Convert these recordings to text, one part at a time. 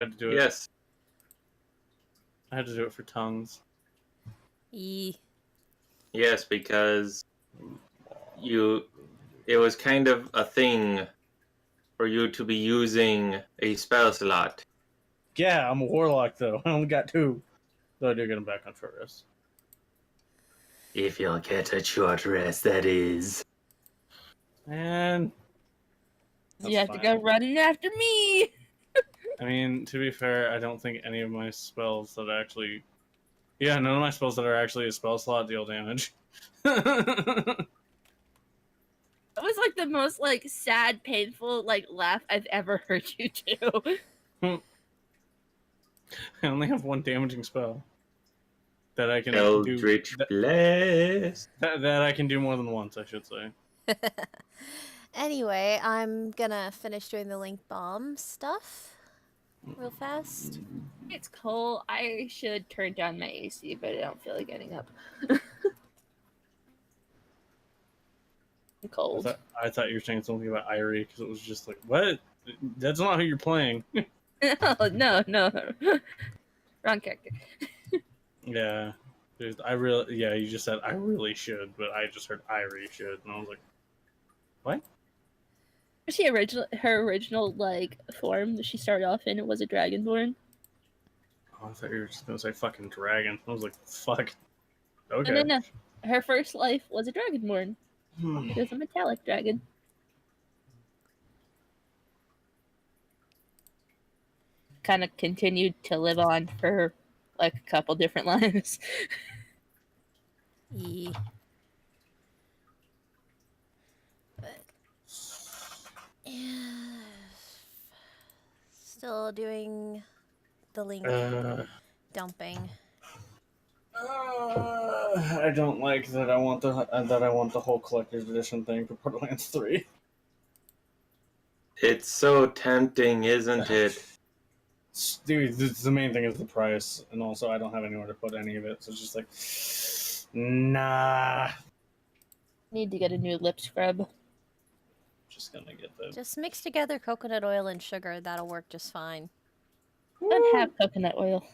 I had to do it. Yes. I had to do it for tongues. Yes, because it was kind of a thing for you to be using a spell slot. Yeah, I'm a warlock though. I only got 2. Though I do get them back on short rest. If you'll get a short rest, that is. And you have to go running after me. I mean, to be fair, I don't think any of my spells that actually... Yeah, none of my spells that are actually a spell slot deal damage. It was like the most like sad, painful like laugh I've ever heard you do. I only have 1 damaging spell that I can Eldritch Blast. That I can do more than once, I should say. Anyway, I'm gonna finish doing the link bomb stuff real fast. It's cold. I should turn down my AC, but I don't feel like getting up. I'm cold. I thought you were saying something about Irie, because it was just like, what? That's not who you're playing. No. Wrong character. Yeah. You just said I really should, but I just heard Irie should, and I was like, what? Her original like form that she started off in, it was a dragonborn. Oh, I thought you were just gonna say fucking dragon. I was like, fuck. Okay. No. Her first life was a dragonborn. It was a metallic dragon. Kind of continued to live on for like a couple different lives. Yeah. Still doing the link dumping. I don't like that. I want the whole collector's edition thing for Borderlands 3. It's so tempting, isn't it? Dude, the main thing is the price, and also I don't have anywhere to put any of it, so it's just like, nah. Need to get a new lip scrub. Just gonna get the. Just mix together coconut oil and sugar. That'll work just fine. I don't have coconut oil.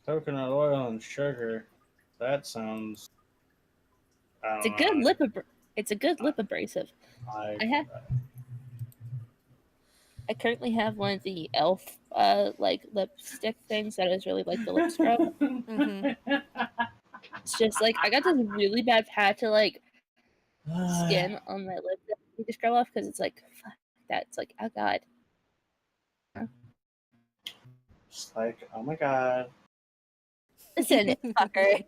Coconut oil and sugar. That sounds. It's a good lip abrasive. I currently have one of the elf like lipstick things that is really like the lip scrub. It's just like I got this really bad patch of like skin on my lip that I need to scrub off because it's like fuck that. It's like oh god. Just like oh my god. Listen, fucker.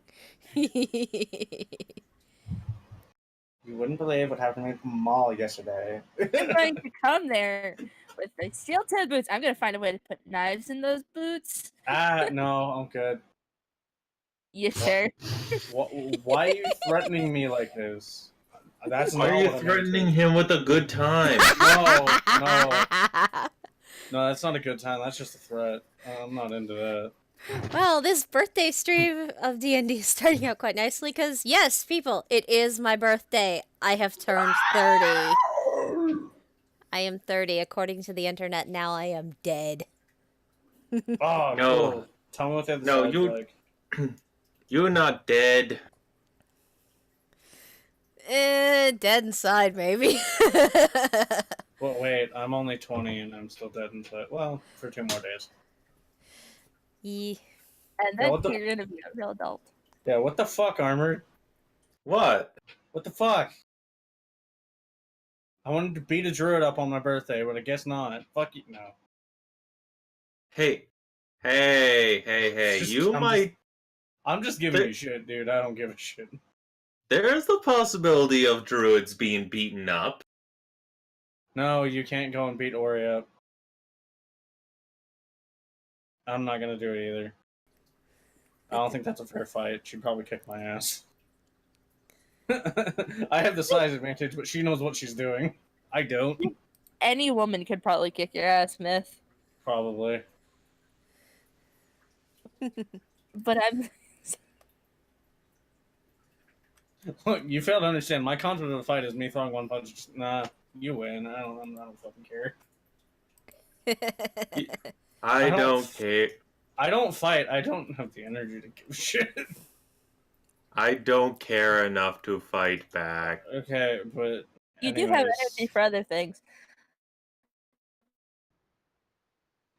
You wouldn't believe what happened to me at the mall yesterday. I'm going to come there with the steel-toed boots. I'm going to find a way to put knives in those boots. No, I'm good. You sure? Why are you threatening me like this? That's Why are you threatening him with a good time? No, that's not a good time. That's just a threat. I'm not into that. Well, this birthday stream of D&D is starting out quite nicely because, yes, people, it is my birthday. I have turned 30. I am 30. According to the internet, now I am dead. Oh, no. Cool. Tell me what that No, like. You're not dead. Dead inside, maybe. Well, wait, I'm only 20 and I'm still dead inside. Well, for 2 more days. Yeah. And then you're going to be a real adult. Yeah, what the fuck, Armored? What? What the fuck? I wanted to beat a druid up on my birthday, but I guess not. Fuck you, no. Hey. I'm just giving you shit, dude. I don't give a shit. There's the possibility of druids being beaten up. No, you can't go and beat Ori up. I'm not gonna do it either. I don't think that's a fair fight. She'd probably kick my ass. I have the size advantage, but she knows what she's doing. I don't. Any woman could probably kick your ass, Myth. Probably. But I'm... Look, you fail to understand. My concept of a fight is me throwing one punch. Nah, you win. I don't fucking care. I don't- don't care. I don't fight. I don't have the energy to give a shit. I don't care enough to fight back. Okay, but You do have energy for other things.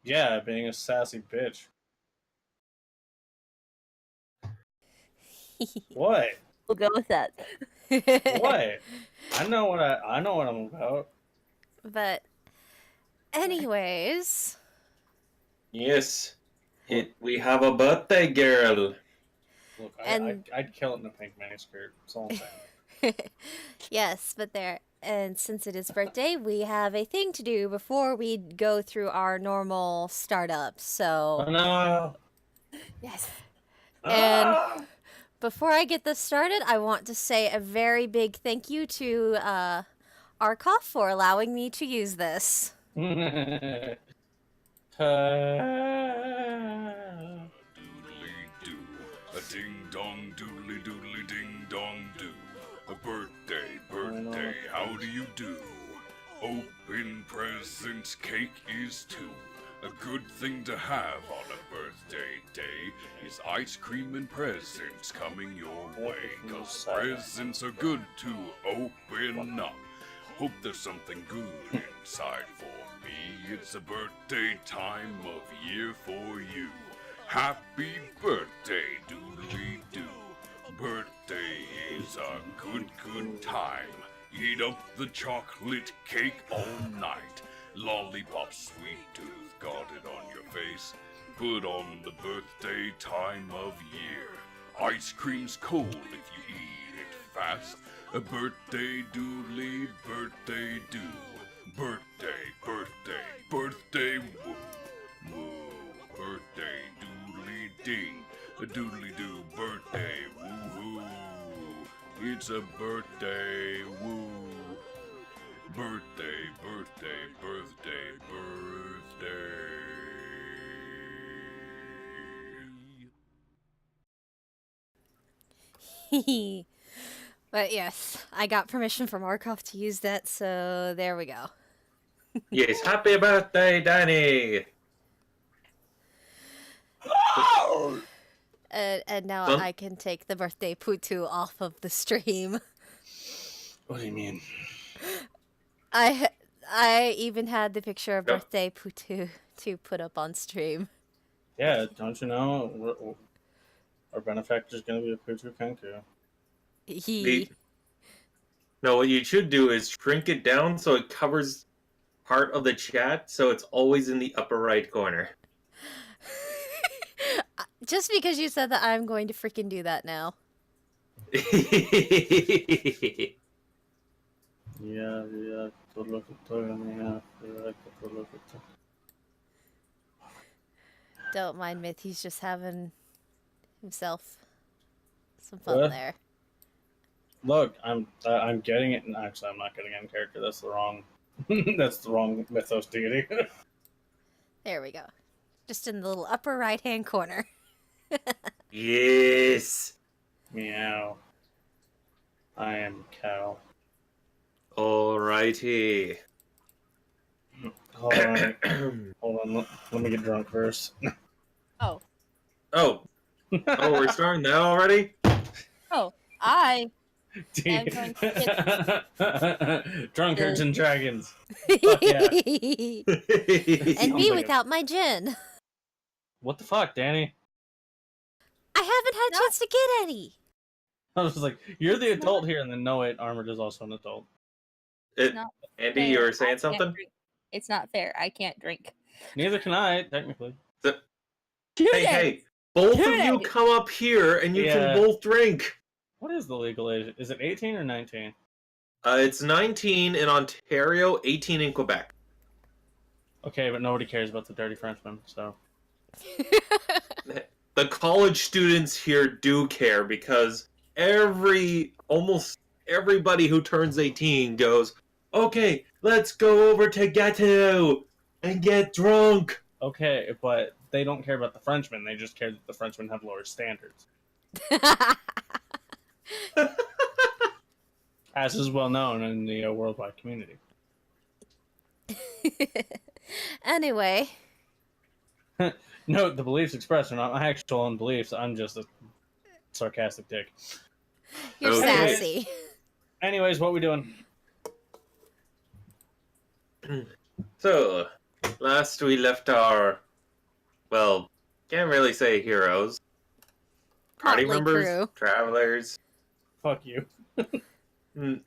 Yeah, being a sassy bitch. What? We'll go with that. What? I know what I'm about. But, anyways, Yes. We have a birthday girl. Look, And- I'd kill it in a pink miniskirt. That's all I'm saying. yes, but there. And since it is birthday, we have a thing to do before we go through our normal startup. So, Oh no! Yes. And- Ah! before I get this started, I want to say a very big thank you to Arkoff for allowing me to use this. Doodly-doo, a ding-dong doodly doodly ding-dong do. A birthday, how do you do? Open presents, cake is too. A good thing to have on a birthday day is ice cream and presents coming your way. 'Cause presents are good to open up. Hope there's something good inside for me. It's a birthday time of year for you. Happy birthday, doodly-doo. Birthday is a good time. Eat up the chocolate cake all night. Lollipop, sweet tooth, got it on your face. Put on the birthday time of year. Ice cream's cold if you eat it fast. A birthday doodly, birthday do. Birthday, woo. Woo, birthday doodly ding. A doodly do birthday, woo-hoo. It's a birthday, woo. Birthday. But yes, I got permission from Arkoff to use that, so there we go. Yes, happy birthday, Danny! And now Well- I can take the birthday putu off of the stream. What do you mean? I even had the picture of Yep. birthday putu to put up on stream. Yeah, don't you know? Our benefactor's gonna be a Putu Kenku. No, what you should do is shrink it down so it covers part of the chat, so it's always in the upper right corner. Just because you said that, I'm going to freaking do that now. Yeah. Don't mind Myth, he's just having himself some fun What? there. Look, I'm getting it. Actually, I'm not getting it in character. That's the wrong. That's the wrong mythos deity. There we go. Just in the little upper right hand corner. Yes! Meow. I am cow. Alrighty. Hold on. Hold on. Let me get drunk first. Oh. Oh, we're starting that already? I D- I'm going Drunkards and dragons. And yeah. me Sounds like without my gin. What the fuck, Danny? I haven't had a No. chance to get any. I was like, you're the adult here, and then no, wait, Armored is also an adult. No. Andy, you were saying something? It's not fair. I can't drink. Neither can I, technically. Hey, both of you Today. come up here and you Yeah. can both drink. What is the legal age? Is it 18 or 19? It's 19 in Ontario, 18 in Quebec. Okay, but nobody cares about the dirty Frenchman, so. The college students here do care because almost everybody who turns 18 goes, okay, let's go over to Gatineau and get drunk. Okay, but they don't care about the Frenchmen. They just care that the Frenchmen have lower standards. As is well known in the worldwide community. Anyway, Note, the beliefs expressed are not my actual own beliefs. I'm just a sarcastic dick. you're Okay. sassy. Anyways, what we doing? So, last we left our, well, can't really say heroes. Party Motley members, crew. travelers. Fuck you. Mm,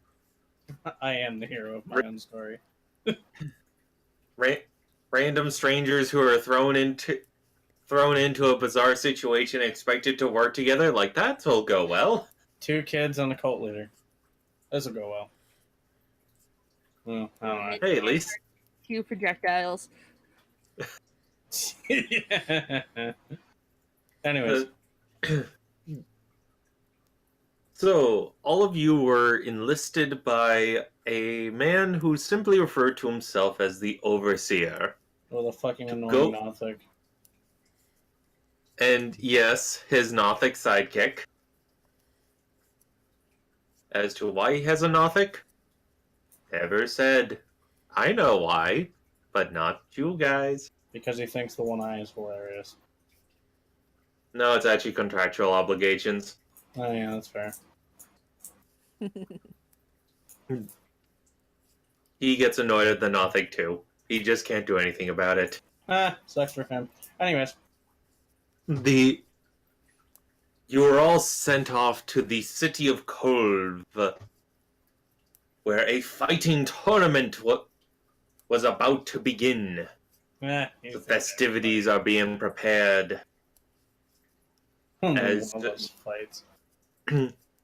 I am the hero of my own story. random strangers who are thrown into a bizarre situation and expected to work together. Like, that will go well. 2 kids and a cult leader. This will go well. Well, I don't know. Hey, at least 2 projectiles. Anyways, so all of you were enlisted by a man who simply referred to himself as the Overseer. with a fucking go- annoying Nothic. And yes, his Nothic sidekick. As to why he has a Nothic, never said. I know why, but not you guys. Because he thinks the one eye is hilarious. No, it's actually contractual obligations. Oh yeah, that's fair. He gets annoyed at the Nothic too. He just can't do anything about it. Sucks for him. Anyways, You were all sent off to the city of Kolv, where a fighting tournament was about to begin. The festivities are being prepared as one of those fights.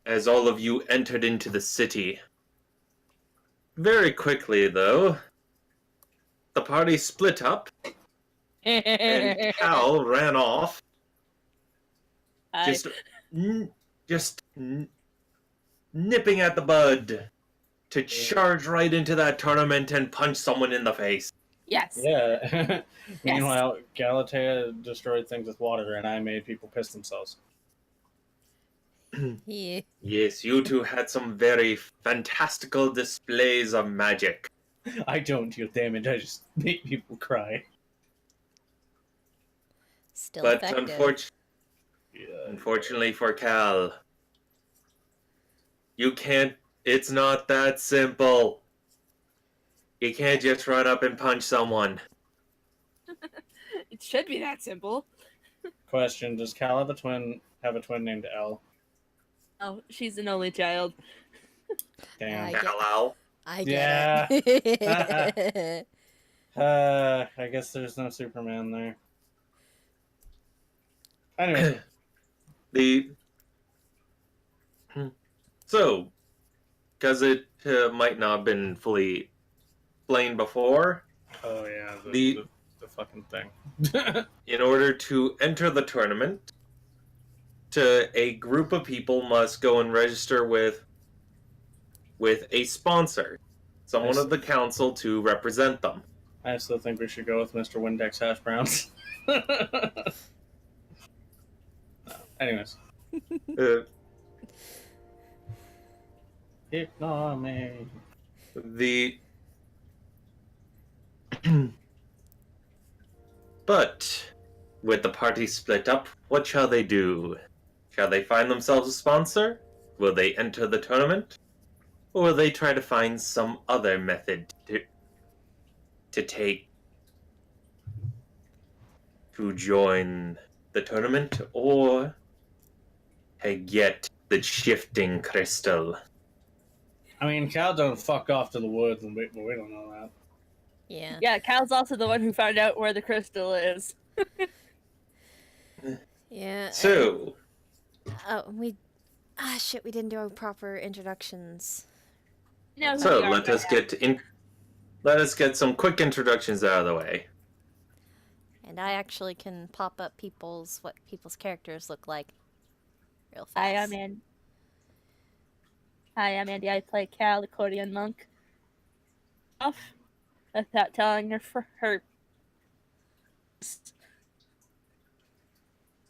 as all of you entered into the city. Very quickly, though, the party split up, and Cal ran off, just nipping at the bud to charge right into that tournament and punch someone in the face. Yes. Yeah. Meanwhile, Galatea destroyed things with water, and I made people piss themselves. Yeah. Yes, you two had some very fantastical displays of magic. I don't deal damage. I just make people cry. Still But effective. unfortunately for Cal, you can't. It's not that simple. You can't just run up and punch someone. It should be that simple. Question: does Cal have a twin? Have a twin named Elle? Oh, she's an only child. Damn. I get- Hello. I get it. I guess there's no Superman there. Anyway, So, because it might not have been fully explained before, oh yeah, The- the fucking thing. in order to enter the tournament, a group of people must go and register with a sponsor, someone Nice. of the council to represent them. I still think we should go with Mr. Windex Hash Browns. No. Anyways, Uh, ignore me. the But with the party split up, what shall they do? Shall they find themselves a sponsor? Will they enter the tournament? Or will they try to find some other method to take to join the tournament, or to get the shifting crystal? I mean, Cal don't fuck off to the woods, and we don't know that. Yeah. Yeah, Cal's also the one who found out where the crystal is. Yeah. So, we shit, we didn't do our proper introductions. No, so we are let us bad. let us get some quick introductions out of the way. And I actually can pop up what people's characters look like real fast. Hi, I'm Andy. Hi, I'm Andy. I play Cal, accordion monk. Off without telling her for her.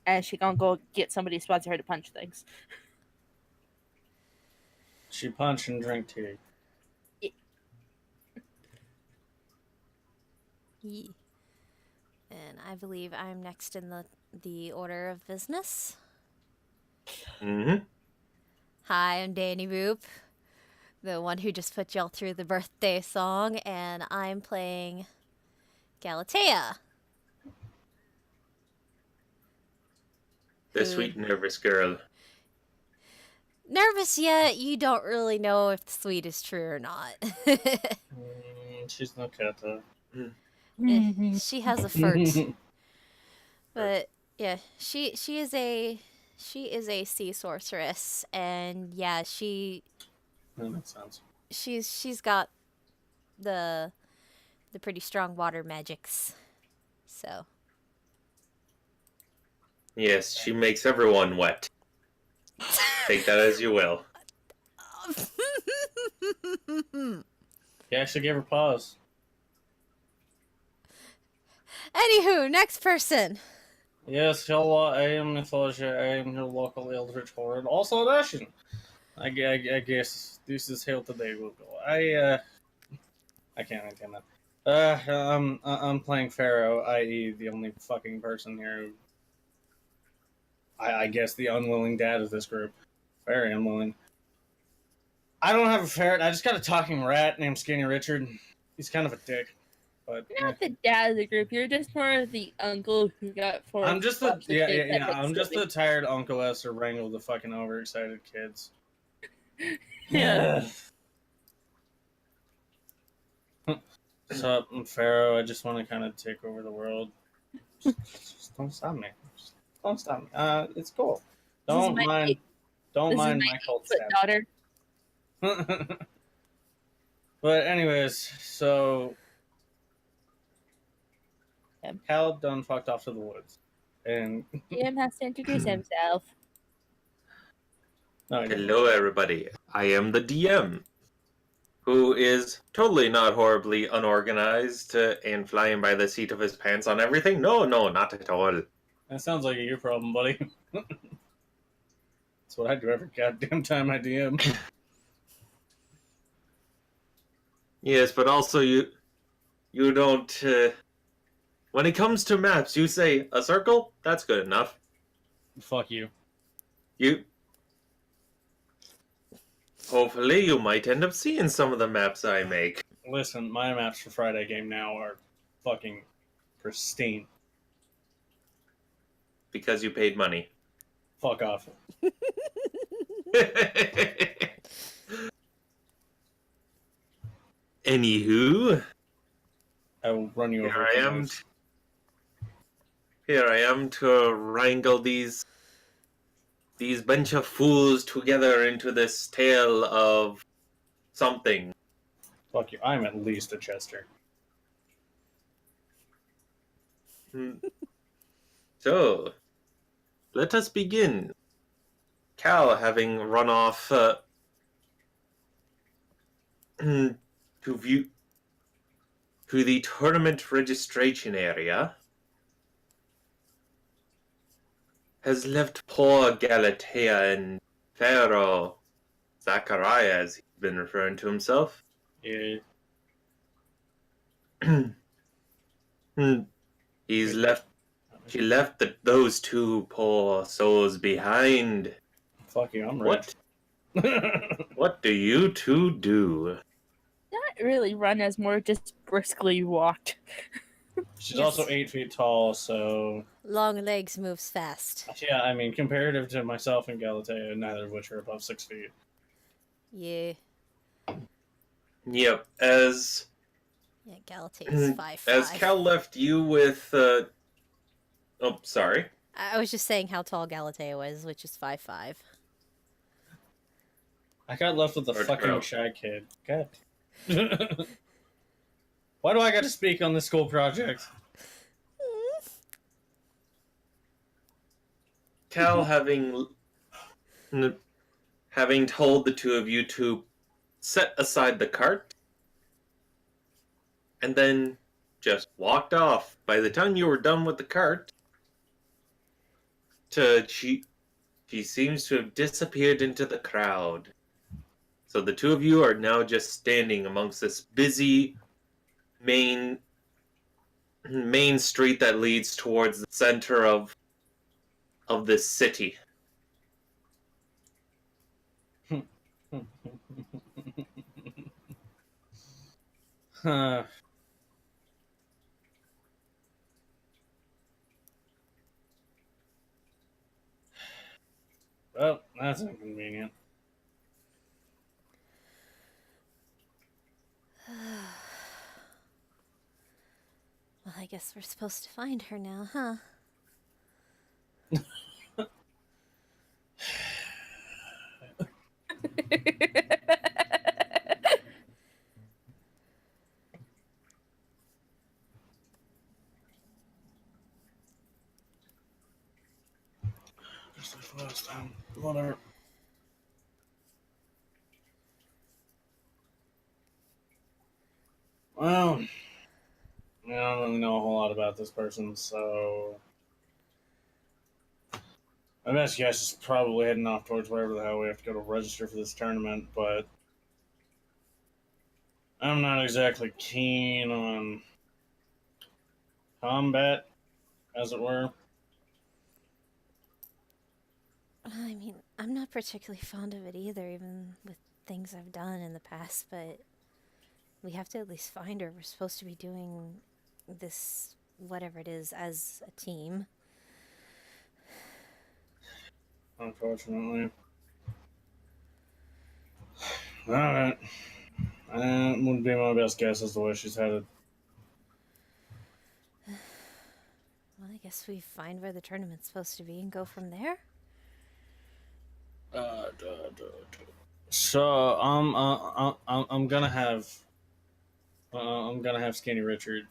And she gonna go get somebody to sponsor her to punch things. She punch and drink tea. Ye- And I believe I'm next in the order of business. Mm-hmm. Hi, I'm Danny Boop, the one who just put y'all through the birthday song, and I'm playing Galatea. The Who sweet nervous girl. nervous yet? You don't really know if the sweet is true or not. She's no cat though. She has a furt, but yeah, she is a sea sorceress, and yeah, That makes sense. she's got the pretty strong water magics. So Yes, she makes everyone wet. Take that as you will. He actually gave her paws. Anywho, next person. Yes, hello, I am Mythology. I am your local Eldritch Horde. Also Russian. I guess this is how today will go. I can't maintain that. I'm playing Pharaoh, i.e. the only fucking person here who, I guess the unwilling dad of this group. Very unwilling. I don't have a ferret, I just got a talking rat named Skinny Richard. He's kind of a dick, but You're not the dad of the group. You're just more of the uncle who got forced. I'm just the I'm just the tired Uncle S who wrangled the fucking overexcited kids. Yeah. So I'm Pharaoh. I just want to kind of take over the world. Just don't stop me. Just don't stop me. It's cool. Don't mind my cult daughter. stab. But anyways, so Yeah. Cal done fucked off to the woods, and DM has to introduce himself. no, he didn't. Hello, everybody. I am the DM, who is totally not horribly unorganized and flying by the seat of his pants on everything. No, not at all. That sounds like a you problem, buddy. That's what I do every goddamn time I DM. Yes, but also you don't. When it comes to maps, you say a circle. That's good enough. Fuck you. You. Hopefully, you might end up seeing some of the maps I make. Listen, my maps for Friday game now are fucking pristine. Because you paid money. Fuck off. Anywho, I will run you over. here I with am. those. Here I am to wrangle these bunch of fools together into this tale of something. Fuck you. I'm at least a Chester. So, let us begin. Cal, having run off to the tournament registration area, has left poor Galatea and Pharaoh, Zachariah as he's been referring to himself. Yeah. She left those two poor souls behind. Fuck you. I'm rich. What do you two do? Not really run as more just briskly walked. She's Yes. also 8 feet tall, so Long legs moves fast. yeah. I mean, comparative to myself and Galatea, neither of which are above 6 feet. Yeah. Yep, as Galatea's 5'5". as Cal left you with oh, sorry. I was just saying how tall Galatea was, which is 5'5". I got left with the Or fucking 12. shy kid. God. Why do I got to speak on this school project? Cal having told the two of you to set aside the cart and then just walked off. By the time you were done with the cart, she seems to have disappeared into the crowd. So the two of you are now just standing amongst this busy main main street that leads towards the center of this city. Huh. Well, that's inconvenient. Well, I guess we're supposed to find her now, huh? Just like last time. Whatever. Well, I don't really know a whole lot about this person, so I guess you guys is probably heading off towards wherever the hell we have to go to register for this tournament, but I'm not exactly keen on combat, as it were. I mean, I'm not particularly fond of it either, even with things I've done in the past, but we have to at least find her. We're supposed to be doing this, whatever it is, as a team. Unfortunately. Alright. That would be my best guess as to where she's headed. Well, I guess we find where the tournament's supposed to be and go from there. So I'm gonna have Skinny Richard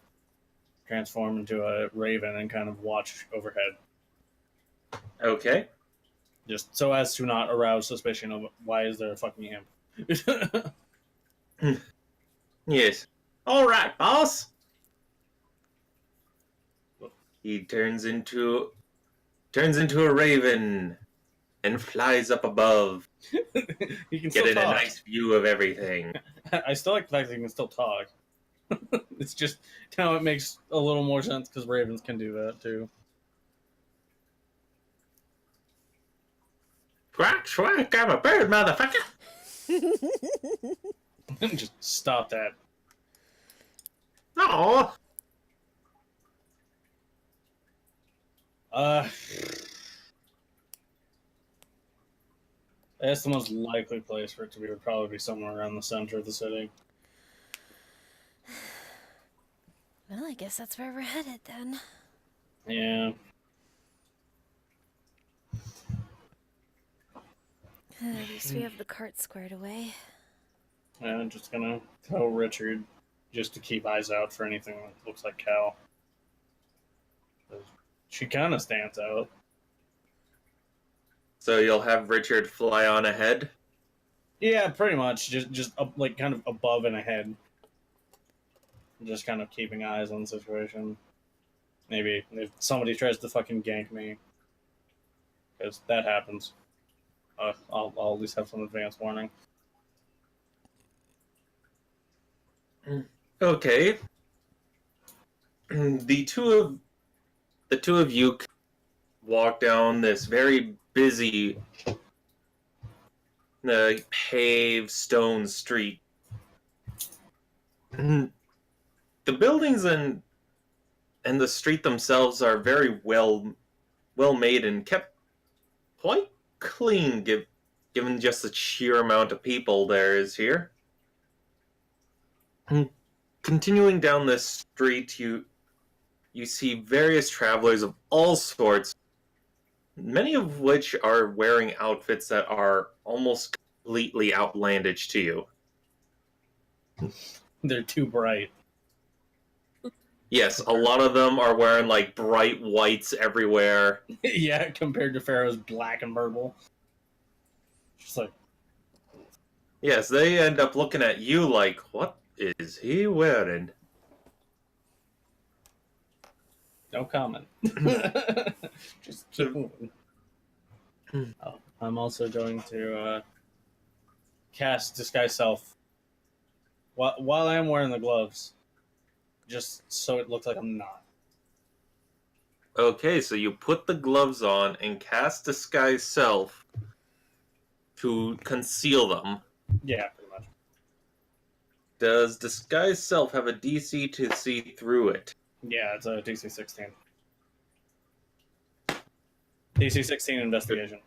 transform into a raven and kind of watch overhead, Okay. just so as to not arouse suspicion of why is there a fucking imp. Yes. All right, boss. He turns into a raven and flies up above, He can still getting a talk. nice view of everything. I still like the fact that he can still talk. It's just now it makes a little more sense because ravens can do that too. Quack, schwack, I'm a bird, motherfucker. Just stop that. Oh, That's the most likely place for it to be. Would probably be somewhere around the center of the city. Well, I guess that's where we're headed then. Yeah. At least we have the cart squared away. Yeah, I'm just gonna tell Richard just to keep eyes out for anything that looks like Cal. She kind of stands out. so you'll have Richard fly on ahead. Yeah, pretty much. Just up, like kind of above and ahead. Just kind of keeping eyes on the situation. Maybe if somebody tries to fucking gank me, because that happens. I'll at least have some advance warning. Okay. The two of you walk down this very busy paved stone street. The buildings and the street themselves are very well made and kept quite clean, given just the sheer amount of people there is here. Continuing down this street, you see various travelers of all sorts, many of which are wearing outfits that are almost completely outlandish to you. They're too bright. Yes, a lot of them are wearing like bright whites everywhere. Yeah, compared to Pharaoh's black and purple. Just like, Yes, they end up looking at you like, what is he wearing? no comment. Just keep moving. Oh, I'm also going to cast Disguise Self while I'm wearing the gloves, just so it looks like I'm not. Okay, so you put the gloves on and cast Disguise Self to conceal them. Yeah, pretty much. Does Disguise Self have a DC to see through it? Yeah, it's a DC 16. DC 16 investigation.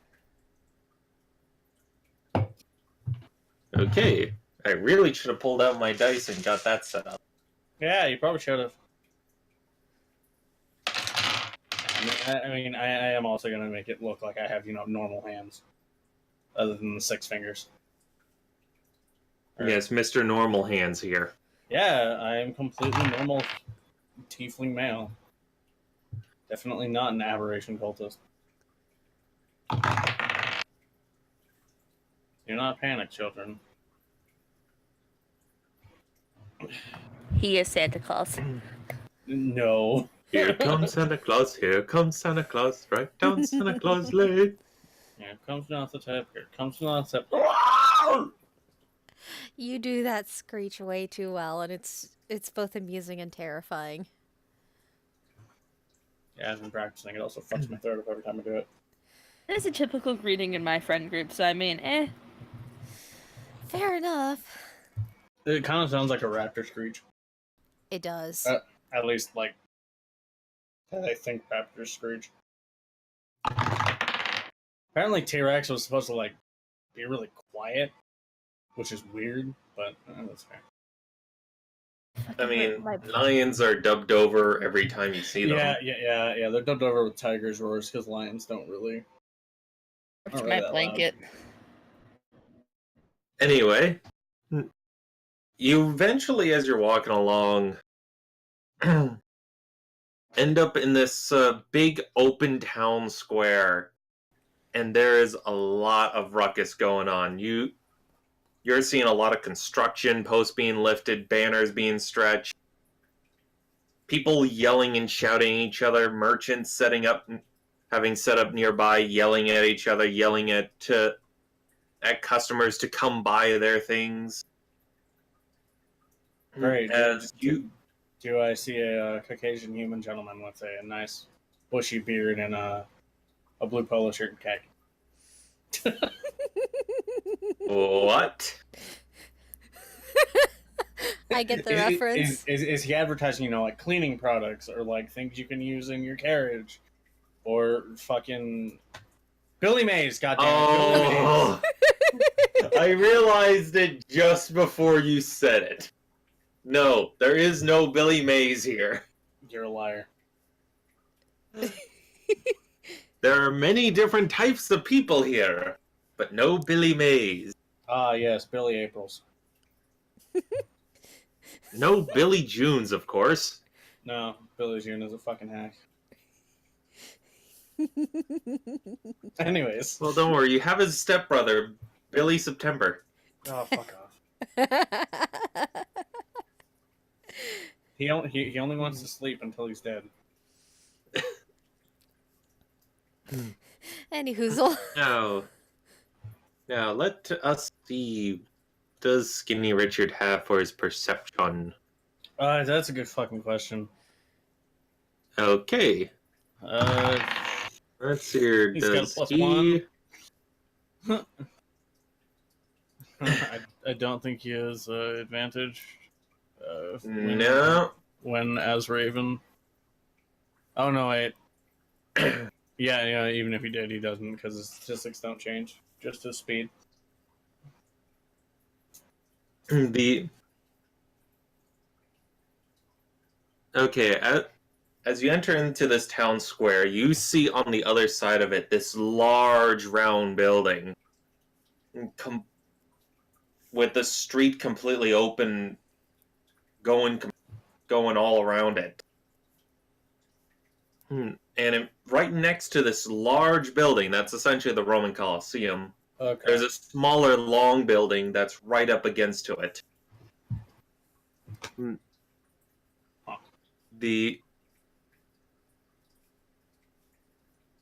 Okay, I really should have pulled out my dice and got that set up. Yeah, you probably should have. I am also gonna make it look like I have normal hands, other than the 6 fingers. Yes, Mr. Normal Hands here. Yeah, I am completely normal tiefling male. Definitely not an aberration cultist. Do not panic, children. He is Santa Claus. No. Here comes Santa Claus, here comes Santa Claus, right down Santa Claus Lane. Here comes not the tip. Here comes not the tip. You do that screech way too well, and it's both amusing and terrifying. Yeah, I've been practicing. It also fucks my throat up every time I do it. It's a typical greeting in my friend group, so I mean, Fair enough. It kind of sounds like a raptor screech. It does. At least, like, I think raptors screech. Apparently, T-Rex was supposed to, like, be really quiet, which is weird, but that's fair. I mean, lions are dubbed over every time you see them. Yeah. They're dubbed over with tigers' roars because lions don't really. it's my blanket. Anyway, you eventually, as you're walking along, end up in this big open town square, and there is a lot of ruckus going on. You're seeing a lot of construction, posts being lifted, banners being stretched, people yelling and shouting at each other, merchants having set up nearby, yelling at each other, yelling at customers to come buy their things. Great. As Do I see a Caucasian human gentleman with a nice bushy beard and a blue polo shirt and khaki? What? I get the reference. Is he advertising, like cleaning products or like things you can use in your carriage, or fucking Billy Mays? Goddamn it, Billy Mays. I realized it just before you said it. No, there is no Billy Mays here. You're a liar. There are many different types of people here, but no Billy Mays. Ah, yes, Billy Aprils. No Billy Junes, of course. No, Billy June is a fucking hack. Anyways. Well, don't worry, you have his stepbrother, Billy September. Oh, fuck off. He only wants to sleep until he's dead. Any hoozle. Now, let us see. Does Skinny Richard have for his perception? That's a good fucking question. Okay. Let's see here. He's got a Does plus he... one. I don't think he has advantage. No. When as Raven. Oh no, wait. yeah. Even if he did, he doesn't because his statistics don't change. Just his speed. Okay. As you enter into this town square, you see on the other side of it this large round building, with the street completely open, going all around it. And right next to this large building, that's essentially the Roman Colosseum, Okay. there's a smaller, long building that's right up against to it.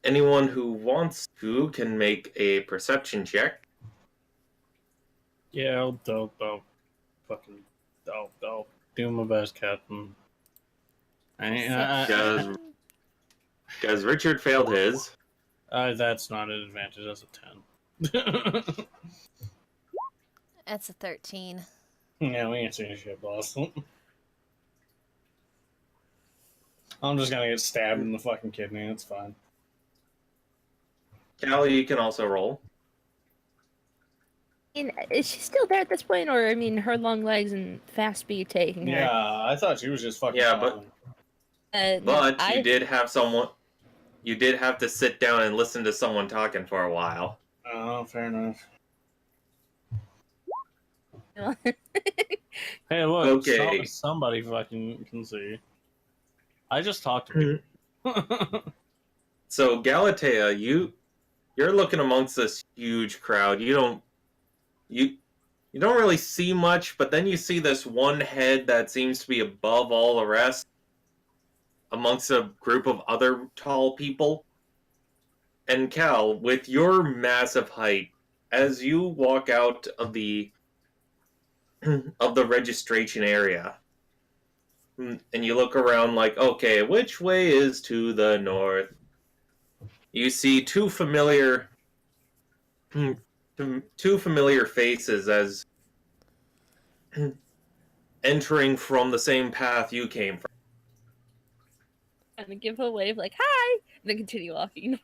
Anyone who wants to can make a perception check. Yeah, I'll do my best, Captain. Because Richard failed his. That's not an advantage. That's a 10. That's a 13. Yeah, we ain't seen shit, boss. I'm just gonna get stabbed in the fucking kidney. It's fine. Callie, you can also roll. And is she still there at this point, or I mean, her long legs and fast speed taking Yeah, her? I thought she was just fucking. Yeah, but- falling. But I, you did have someone. You did have to sit down and listen to someone talking for a while. Oh, fair enough. I Hey, look, Okay. somebody fucking can see. I just talked to people. So Galatea, you're looking amongst this huge crowd. You don't really see much, but then you see this one head that seems to be above all the rest amongst a group of other tall people. And Cal, with your massive height, as you walk out of the registration area, and you look around like, okay, which way is to the north? You see two familiar faces as entering from the same path you came from. kind of give a wave like hi, and then continue walking.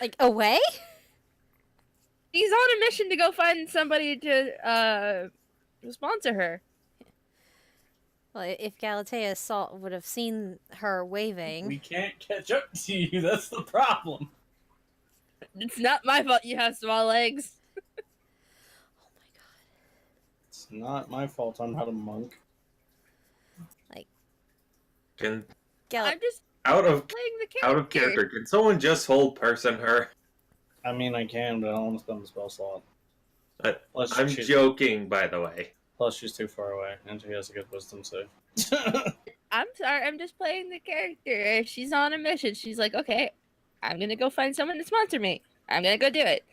Like, away? He's on a mission to go find somebody to sponsor her. Well, if Galatea would have seen her waving. We can't catch up to you. That's the problem. It's not my fault you have small legs. Oh my god. It's not my fault. I'm not a monk. And I'm just out of playing the character. character, can someone just hold person her? I mean, I can, but I don't want to spend the spell slot. Plus, I'm she's, joking, by the way. plus, she's too far away, and she has a good wisdom save. I'm sorry, I'm just playing the character. If she's on a mission, she's like, okay, I'm gonna go find someone to sponsor me. I'm gonna go do it.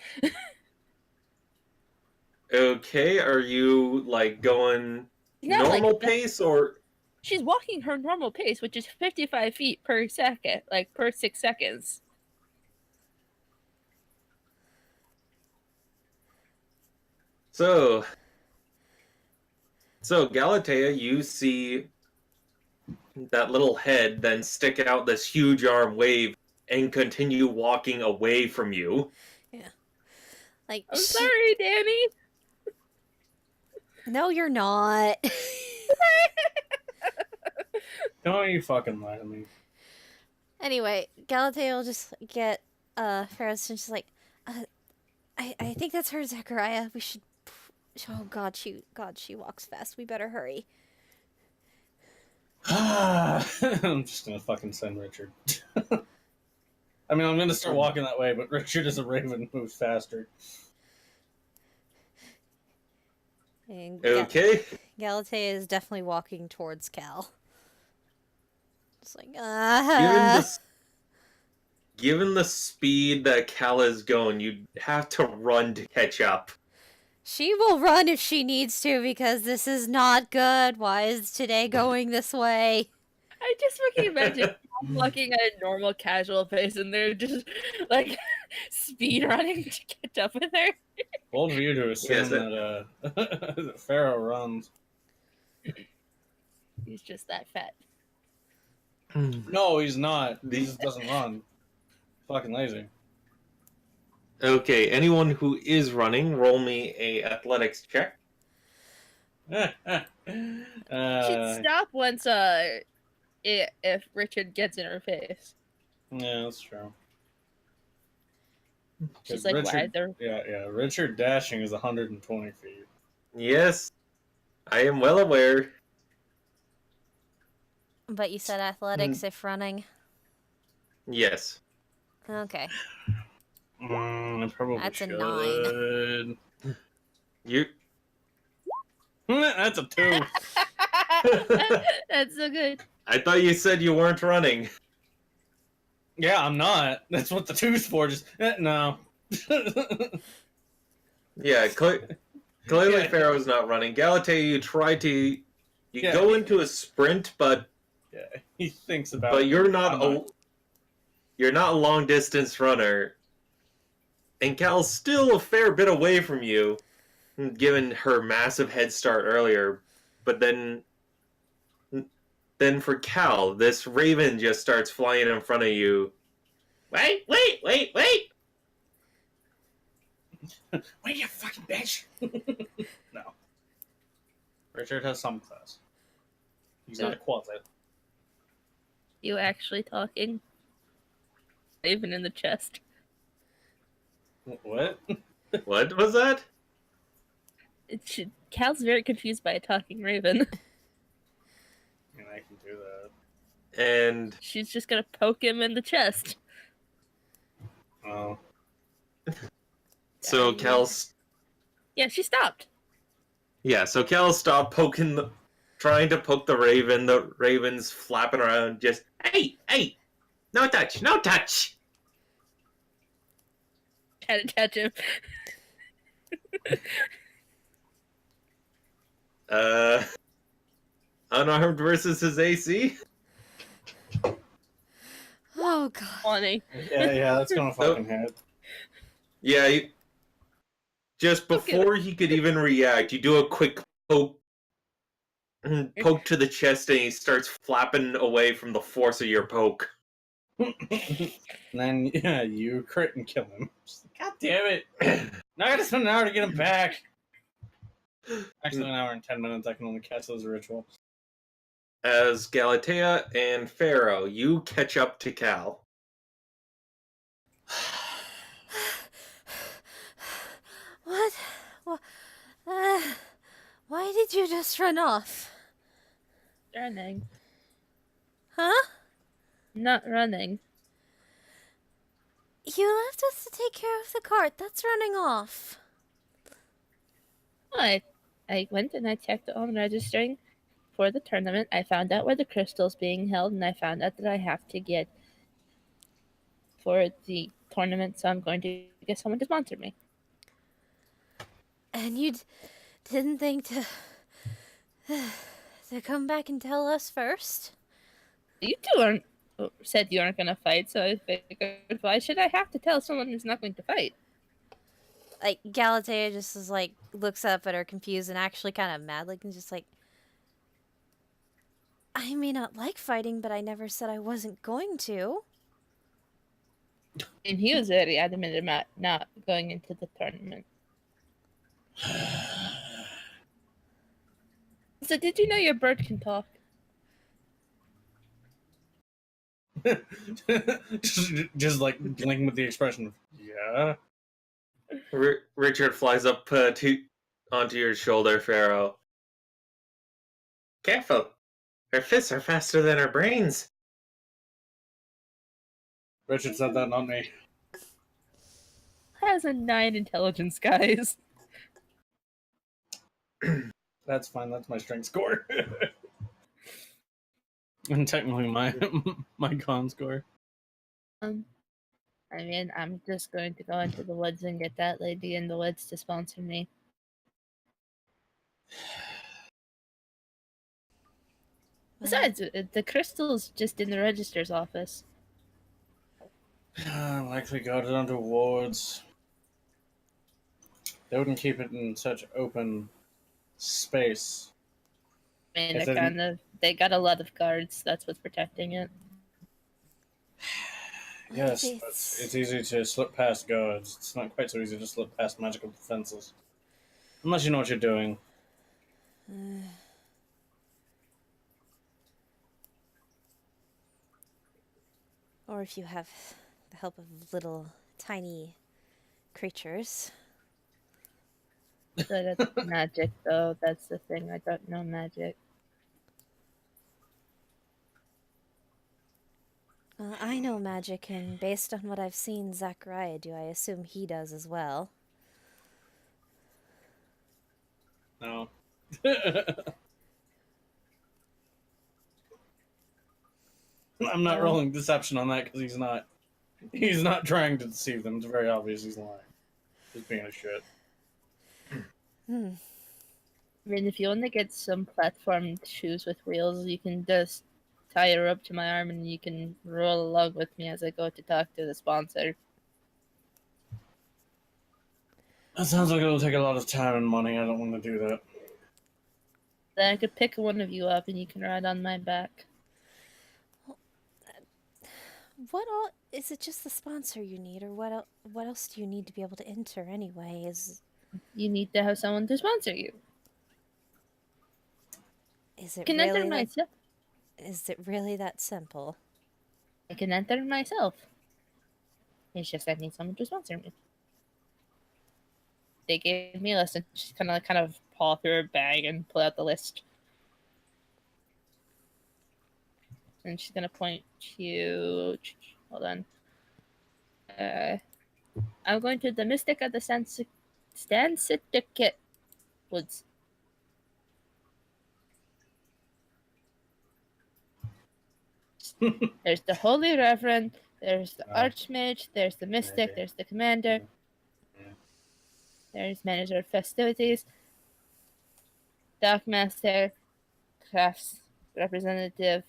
Okay, are you like going No, normal like, pace or? she's walking her normal pace, which is 55 feet per second, like per 6 seconds. So Galatea, you see that little head then stick out this huge arm, wave, and continue walking away from you. Like, I'm sorry, Danny. No, you're not. Don't you fucking lie to me. Anyway, Galatea will just get Ferris and she's like, I think that's her, Zechariah. We should. Oh God, she walks fast. We better hurry. I'm just gonna fucking send Richard. I mean, I'm gonna start walking that way, but Richard is a raven, moves faster. And Okay. Galatea is definitely walking towards Cal. Just like, Given the speed that Cal is going, you'd have to run to catch up. She will run if she needs to because this is not good. Why is today going this way? I just fucking imagine looking at a normal casual pace and they're just like speed running to catch up with her. Bold of you to assume Yes, that that Pharaoh runs. He's just that fat. No, he's not. He just doesn't run. Fucking lazy. Okay, anyone who is running, roll me a athletics check. She'd stop once if Richard gets in her face. Yeah, that's true. She's 'Cause like, why Richard, is there yeah. Richard dashing is 120 feet. Yes, I am well aware. But you said athletics if running. Yes. Okay. I probably That's a should. 9. You. That's a 2. That's so good. I thought you said you weren't running. Yeah, I'm not. That's what the 2's for. Just no. Yeah, clearly Yeah. Pharaoh's not running. Galatea, you try to. You Yeah. go into a sprint, but Yeah, he thinks about. you're I'm not. you're not a long distance runner, and Cal's still a fair bit away from you, given her massive head start earlier. But then for Cal, this raven just starts flying in front of you. Wait! Wait, you fucking bitch! No. Richard has some class. He's not a quasi. You actually talking? Even in the chest. What? What was that? Cal's very confused by a talking raven. I mean, I can do that. And She's just gonna poke him in the chest. Oh. so Cal's Yeah, she stopped. so Cal stopped trying to poke the raven. The raven's flapping around, just hey, no touch, no touch. Had to touch him. Unarmed versus his AC. Oh god. Funny. Yeah, that's gonna fucking hit. Yeah, just before he could even react, you do a quick poke to the chest, and he starts flapping away from the force of your poke. And then, yeah, you crit and kill him. God damn it! Now I gotta spend an hour to get him back. Actually, an hour and 10 minutes. I can only catch those ritual. As Galatea and Pharaoh, you catch up to Cal. What? Why did you just run off? Running. Huh? Not running. You left us to take care of the cart. That's running off. What? I went and I checked on registering for the tournament. I found out where the crystal's being held, and I found out that I have to get for the tournament, so I'm going to get someone to sponsor me. And you didn't think to come back and tell us first? You two aren't said you aren't going to fight, so I figured, why should I have to tell someone who's not going to fight? Like, Galatea just is like, looks up at her confused and actually kind of mad, like, and just like, I may not like fighting, but I never said I wasn't going to. And he was very adamant about not going into the tournament. So, did you know your bird can talk? just like blinking with the expression of, yeah. Richard flies up onto your shoulder, Pharaoh. Careful. Her fists are faster than her brains. Richard said that, not me. Has a 9 intelligence, guys. That's fine, that's my strength score. And technically my con score. I mean, I'm just going to go into the woods and get that lady in the woods to sponsor me. Besides, the crystal's just in the register's office. Likely got it under wards. They wouldn't keep it in such open space. I mean, If they got a lot of guards. That's what's protecting it. Yes, but it's easy to slip past guards. It's not quite so easy to slip past magical defenses. Unless you know what you're doing. Or if you have the help of little tiny creatures. So that's magic, though. That's the thing. I don't know magic. I know magic, and based on what I've seen Zachariah do, I assume he does as well. No. I'm not rolling deception on that because he's not trying to deceive them. It's very obvious he's lying. Just being a shit. I mean, if you want to get some platform shoes with wheels, you can just tie a rope to my arm and you can roll along with me as I go to talk to the sponsor. That sounds like it'll take a lot of time and money. I don't want to do that. Then I could pick one of you up and you can ride on my back. What all is it? Just the sponsor you need, or what else do you need to be able to enter anyway? You need to have someone to sponsor you. Is it I can enter really that? myself. Is it really that simple? I can enter myself. It's just I need someone to sponsor me. They gave me a list and she's kind of paw through her bag and pull out the list. And she's gonna point to. Hold on. I'm going to the Mystic of the Stansiticut Woods. There's the Holy Reverend, there's the Archmage, there's the Mystic, there's the Commander, there's Manager of Festivities, Dockmaster, Crafts Representative.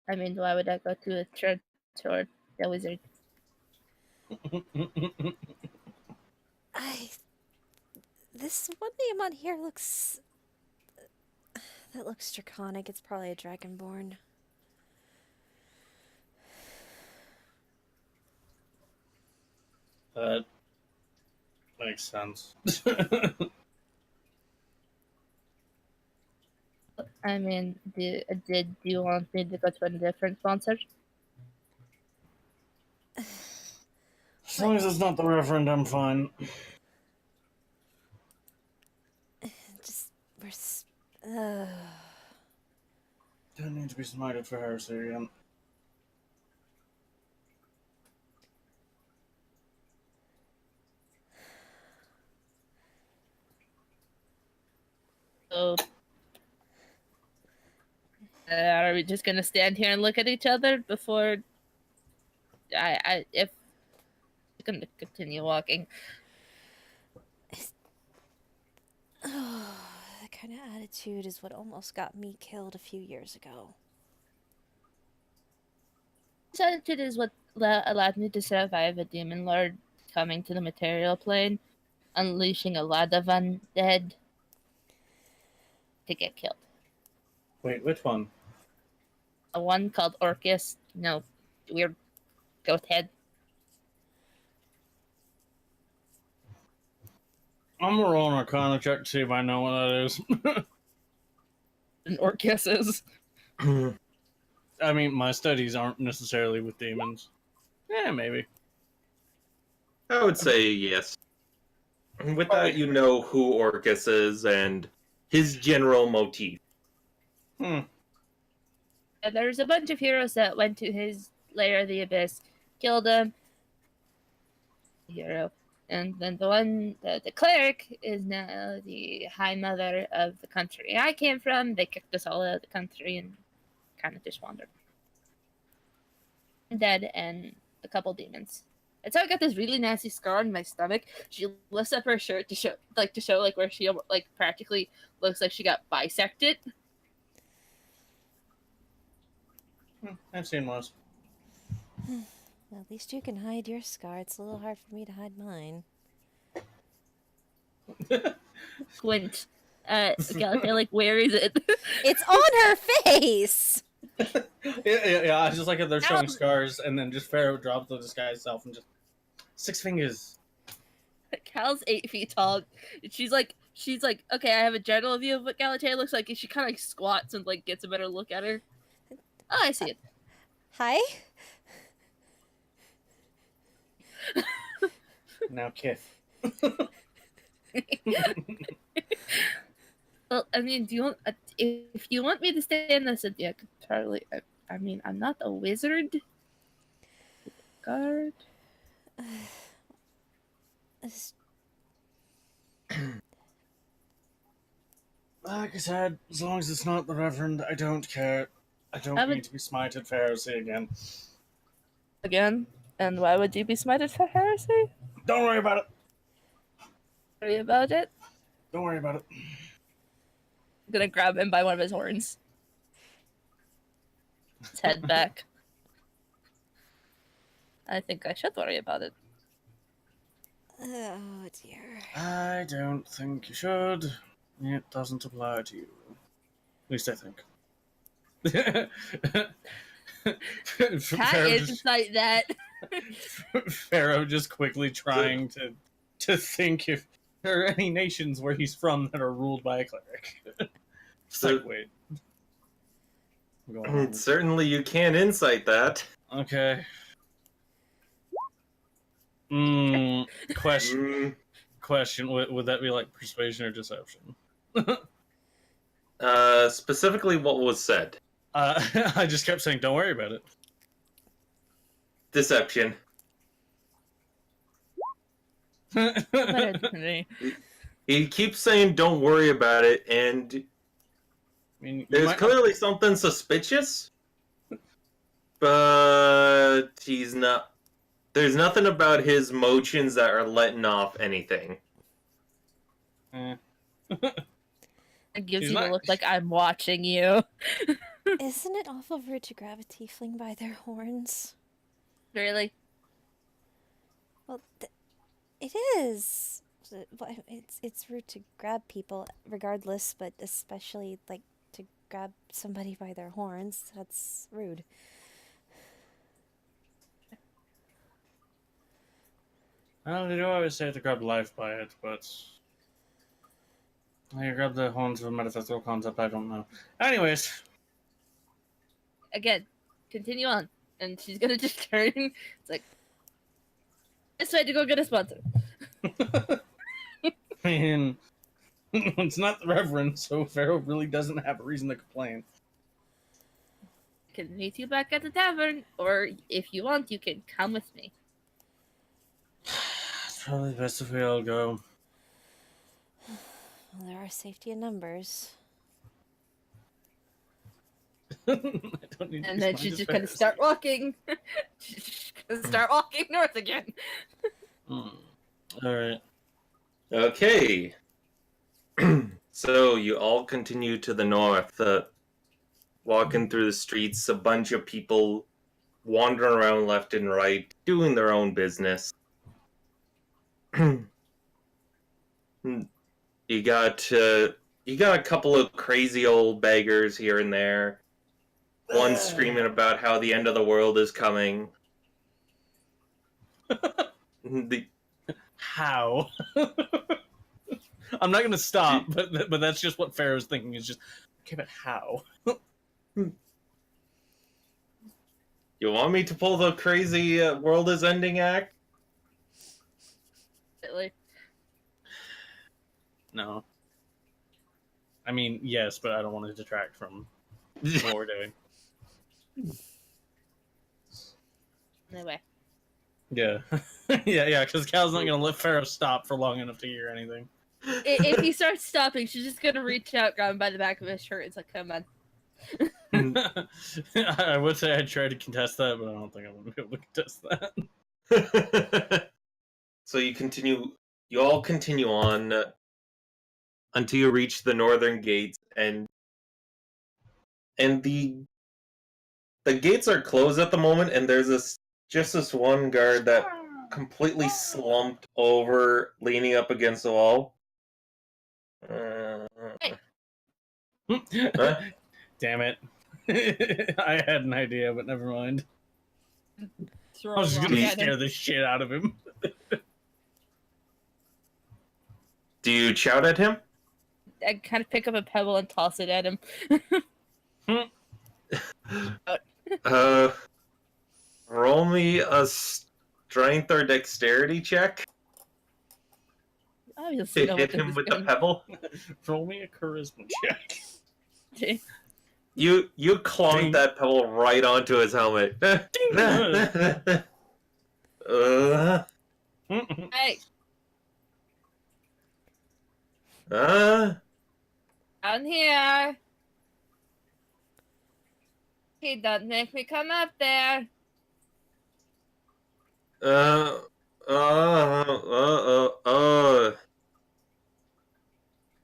I mean, why would I go to a church or the wizard? This one name on here looks. That looks draconic. It's probably a dragonborn. That makes sense. I mean, did you want me to go to a different sponsor? As long as it's not the Reverend, I'm fine. Just Don't need to be smited for heresy again. So, are we just gonna stand here and look at each other before if we're gonna continue walking? that kind of attitude is what almost got me killed a few years ago. This attitude is what allowed me to survive a demon lord coming to the material plane, unleashing a lot of undead to get killed. Wait, which one? A one called Orcus, weird goat head. I'm gonna roll an Arcana check to see if I know what that is. And Orcus is. I mean, my studies aren't necessarily with demons. Yeah, maybe. I would say yes. With that, you know who Orcus is and his general motif. And there's a bunch of heroes that went to his lair of the abyss, killed him. Hero. And then the cleric is now the high mother of the country I came from. They kicked us all out of the country and kind of just wandered. Dead and a couple demons. That's how I got this really nasty scar on my stomach. She lifts up her shirt to show where she practically looks like she got bisected. I've seen worse. Well, at least you can hide your scar. It's a little hard for me to hide mine. Squint. Galifay, where is it? It's on her face! Yeah. I just like it. They're showing scars, and then just Pharaoh drops the disguise self and just 6 fingers. Cal's 8 feet tall. She's like, okay, I have a general view of what Galatea looks like, and she kind of squats and gets a better look at her. Oh, I see it. Hi? Now, Kith. Well, I mean, if you want me to stay in this, I could totally. I mean, I'm not a wizard. Guard. Like I said, as long as it's not the Reverend, I don't care. I don't need to be smited for heresy again. Again? And why would you be smited for heresy? Don't worry about it. Worry about it. Don't worry about it. I'm gonna grab him by one of his horns. His head back. I think I should worry about it. Oh dear. I don't think you should. It doesn't apply to you. At least I think. Can't Pharaoh just, insight that. Pharaoh just quickly trying to think if there are any nations where he's from that are ruled by a cleric. It's So- like, wait. Go on. Certainly you can insight that. Okay. Question. Question. Would that be like persuasion or deception? Specifically what was said. I just kept saying, don't worry about it. Deception. Better than me. He keeps saying don't worry about it, and I mean, you there's might- clearly something suspicious, but he's not. There's nothing about his motions that are letting off anything. Eh. It gives He's you the not- look like I'm watching you. Isn't it awful rude to grab a tiefling by their horns? Really? Well, it is. But it's rude to grab people, regardless, but especially like to grab somebody by their horns. That's rude. Well, they do always say to grab life by it, but how you grab the horns of a metaphysical concept, I don't know. Anyways, Again, continue on. And she's gonna just turn. It's like, this way to go get a sponsor. I mean, it's not the Reverend, so Pharaoh really doesn't have a reason to complain. I can meet you back at the tavern, or if you want, you can come with me. It's probably best if we all go. Well, there are safety in numbers. I don't need to And use then my she's just gonna disparage. start walking. She's just gonna start walking north again. Alright. Okay. So you all continue to the north, walking through the streets, a bunch of people wandering around left and right, doing their own business. You got a couple of crazy old beggars here and there. One screaming about how the end of the world is coming. How? I'm not gonna stop, but that's just what Pharaoh's thinking. Is just okay, but how? You want me to pull the crazy world is ending act? Really. No. I mean, yes, but I don't want to detract from what we're doing. Anyway. Yeah, yeah, because Cal's not gonna let Pharaoh stop for long enough to hear anything. If he starts stopping, she's just gonna reach out, grab him by the back of his shirt. It's like, come on. I would say I'd try to contest that, but I don't think I'm gonna be able to contest that. So you all continue on until you reach the northern gates, and the gates are closed at the moment, and there's just this one guard that completely slumped over, leaning up against the wall. Huh? Damn it! I had an idea, but never mind. I was just gonna scare the shit out of him. Do you shout at him? I kind of pick up a pebble and toss it at him. Roll me a strength or dexterity check Obviously, to no hit one him is with the gonna- pebble. Roll me a charisma check. You clunk Ding. that pebble right onto his helmet. Hey, down here. He doesn't make me come up there.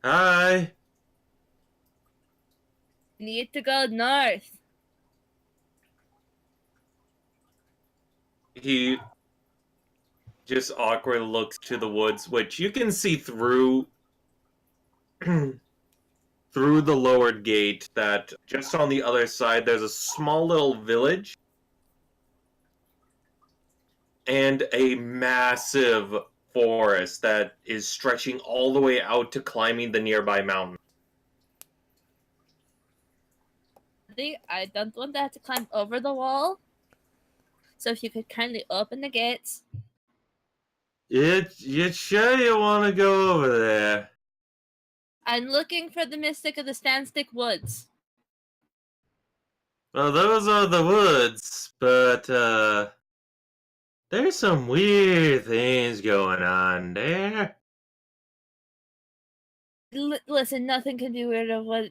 Hi. Need to go north. He just awkwardly looks to the woods, which you can see through through the lowered gate. That just on the other side, there's a small little village and a massive forest that is stretching all the way out to climbing the nearby mountain. I don't want to have to climb over the wall. So if you could kindly open the gates. You sure you want to go over there? I'm looking for the mystic of the Standstick Woods. Well, those are the woods, but there's some weird things going on there. Listen, nothing can be weird of what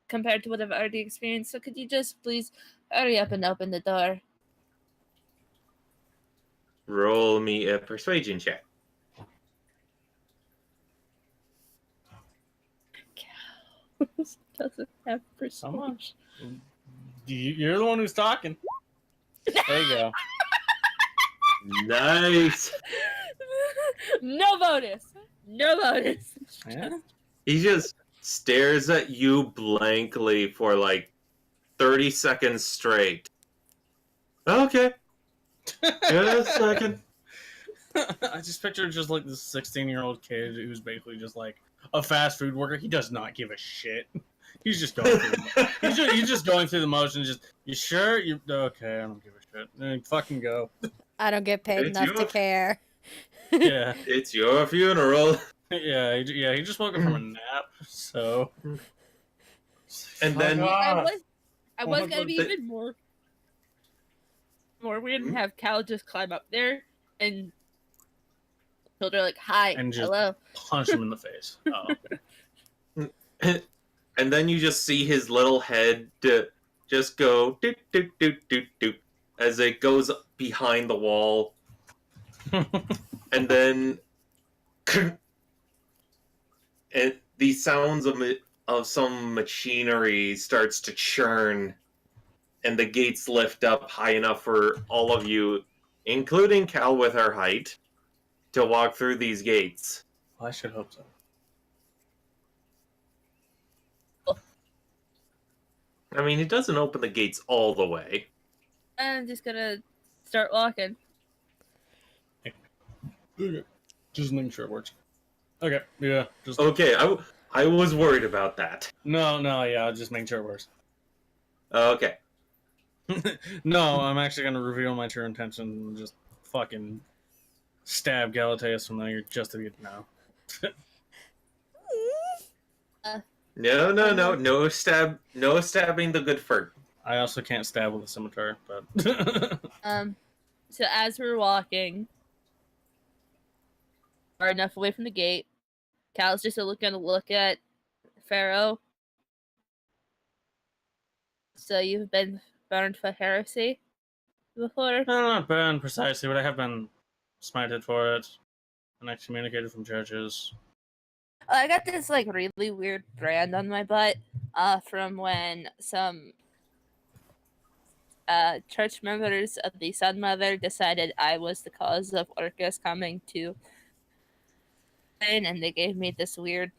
compared to what I've already experienced. So could you just please hurry up and open the door? Roll me a persuasion check. Doesn't have persuasion. You're the one who's talking. There you go. Nice. No bonus. No bonus. Yeah. He just stares at you blankly for like 30 seconds straight. Okay. Just a second. I just picture just like this 16-year-old kid who's basically just like a fast food worker. He does not give a shit. He's just going through. He's just going through the motions. Just, you sure? You okay? I don't give a shit. Then fucking go. I don't get paid It's enough to your- care. Yeah, It's your funeral. yeah. He just woke up from a nap. So, And then- Fuck off. I was Oh, gonna be but- even more weird and have Cal just climb up there and told her like, "Hi, And just- hello." punch him in the face. Oh, And then you just see his little head just go doot doot doot doot doot as it goes behind the wall. And then and the sounds of some machinery starts to churn, and the gates lift up high enough for all of you, including Cal with her height, to walk through these gates. I should hope so. I mean, it doesn't open the gates all the way. I'm just gonna start walking. Okay. Just making sure it works. Okay. Yeah. Just Okay, I was worried about that. no. Yeah. Just making sure it works. Okay. No, I'm actually gonna reveal my true intention and just fucking stab Galateus from there just to be no. No stabbing the good fur. I also can't stab with a scimitar, but So as we're walking far enough away from the gate, Cal's just gonna look at Pharaoh. So you've been burned for heresy before? no, not burned precisely, but I have been smited for it and excommunicated from churches. I got this like really weird brand on my butt from when some church members of the Sun Mother decided I was the cause of Orcus coming to Spain, and they gave me this weird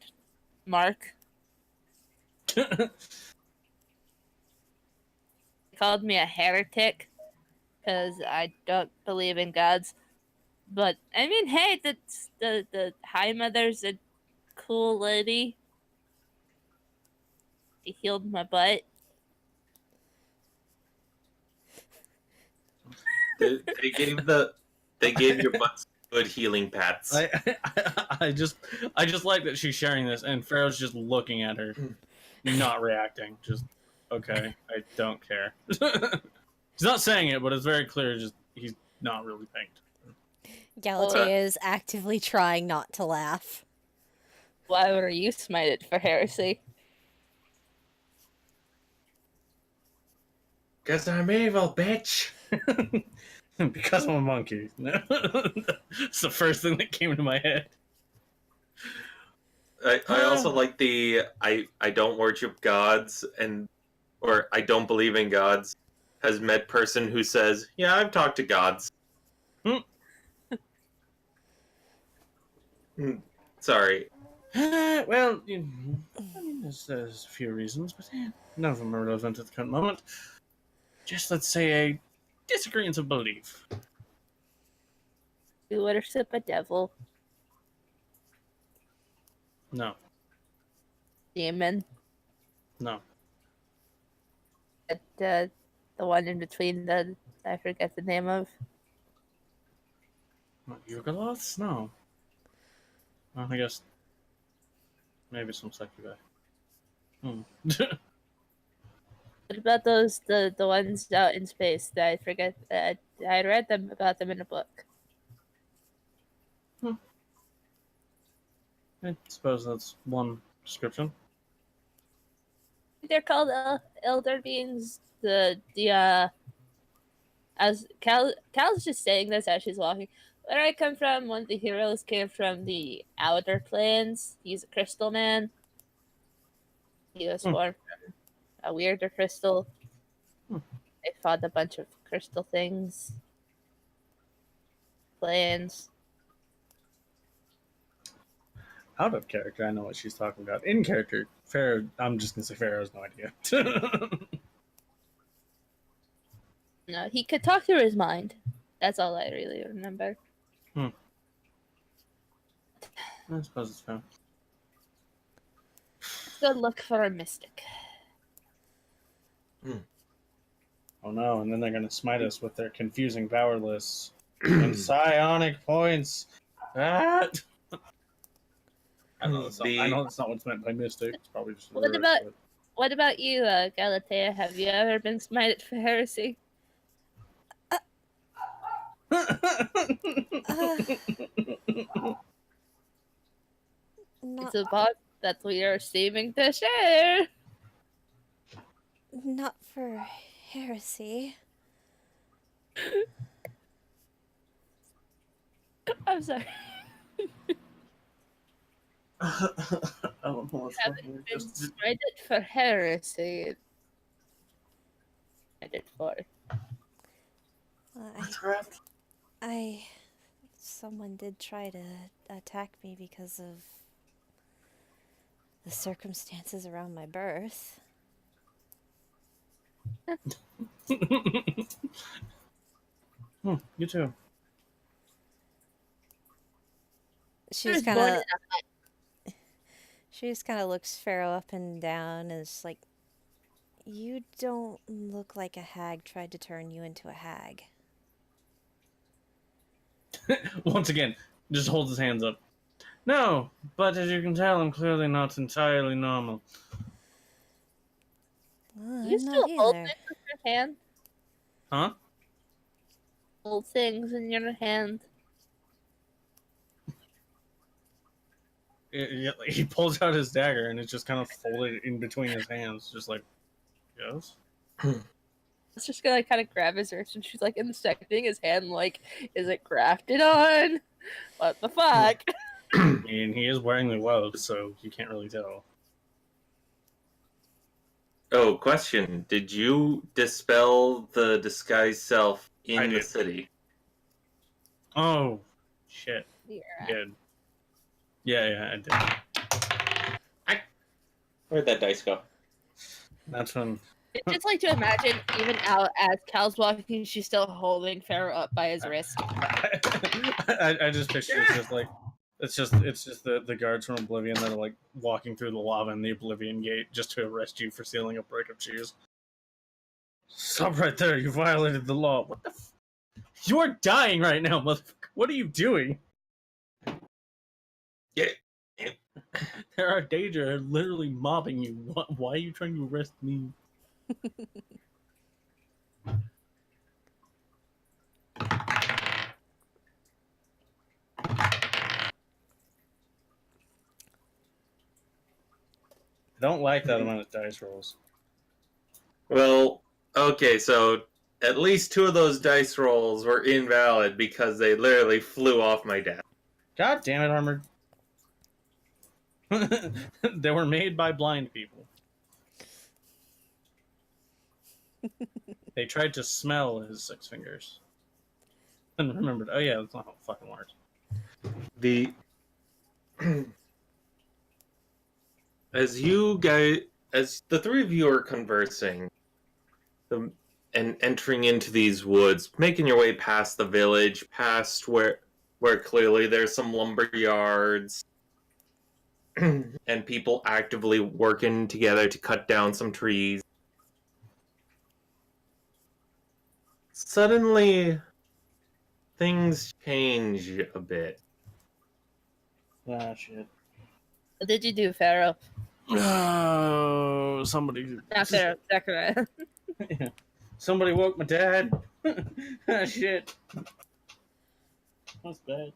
mark. They called me a heretic because I don't believe in gods. But I mean, hey, the High Mother's a cool lady. She healed my butt. They gave your butts good healing pats. I just like that she's sharing this, and Pharaoh's just looking at her, not reacting. Just okay, I don't care. He's not saying it, but it's very clear. Just he's not really paying attention. Galatea is actively trying not to laugh. Why were you smited for heresy? Cause I'm evil, bitch. Because I'm a monkey. It's the first thing that came to my head. I also like the I don't worship gods or I don't believe in gods has met person who says, yeah, I've talked to gods. Sorry. Well, I mean, there's a few reasons, but none of them are relevant at the current moment. Just let's say a disagreement of belief. You worship a devil, No, demon, no. the one in between the I forget the name of. What, Yugoloths? No. Well, I guess maybe some succubi. What about those the ones out in space that I forget? I read them about them in a book. I suppose that's one description. They're called elder beings. As Cal's just saying this as she's walking. Where I come from, one of the heroes came from the outer planes. He's a crystal man. He was formed from a weirder crystal. They fought a bunch of crystal things. Planes. Out of character, I know what she's talking about. In character, Farrah, I'm just gonna say Farrah has no idea. No, he could talk through his mind. That's all I really remember. I suppose it's fair. Good look for a mystic. Oh no, and then they're gonna smite us with their confusing power lists and psionic points. Ah! I know that's not what's meant by mystic. It's probably just What about you, Galatea? Have you ever been smited for heresy? Not, It's a bot that we are seeming to share. not for heresy. I'm sorry. I don't know what's Haven't funny. been smited for heresy. I did for. Someone did try to attack me because of the circumstances around my birth. You too. She just kind of looks Pharaoh up and down and is like, you don't look like a hag tried to turn you into a hag. Once again, just holds his hands up. No, but as you can tell, I'm clearly not entirely normal. Well, You I'm still not hold either. things in your hand? Huh? Hold things in your hand. He pulls out his dagger and it's just kind of folded in between his hands, just like, yes. It's just gonna kind of grab his wrist and she's like inspecting his hand, like, is it grafted on? What the fuck? And he is wearing the gloves, so you can't really tell. Oh, question. Did you dispel the disguised self I in the did. city? Oh, shit. Yeah. Good. Yeah, I did. Where'd that dice go? That's when. I'd just like to imagine, even out as Cal's walking, she's still holding Pharaoh up by his wrist. I just picture it's just like it's just the guards from Oblivion that are like walking through the lava in the Oblivion Gate just to arrest you for stealing a brick of cheese. Stop right there! You violated the law. What the? You are dying right now, motherfucker. What are you doing? Yeah. There are Daedra literally mobbing you. Why are you trying to arrest me? I don't like that amount of dice rolls. Well, okay, so at least 2 of those dice rolls were invalid because they literally flew off my desk. God damn it, Armored. They were made by blind people. They tried to smell his 6 fingers. And remembered, oh yeah, that's not how it fucking works. The as the three of you are conversing, and entering into these woods, making your way past the village, past where clearly there's some lumber yards, and people actively working together to cut down some trees. Suddenly, things change a bit. Ah, shit. What did you do, Pharaoh? Oh, somebody. Not Pharaoh, Zechariah. Somebody woke my dad. Ah, shit. That's bad.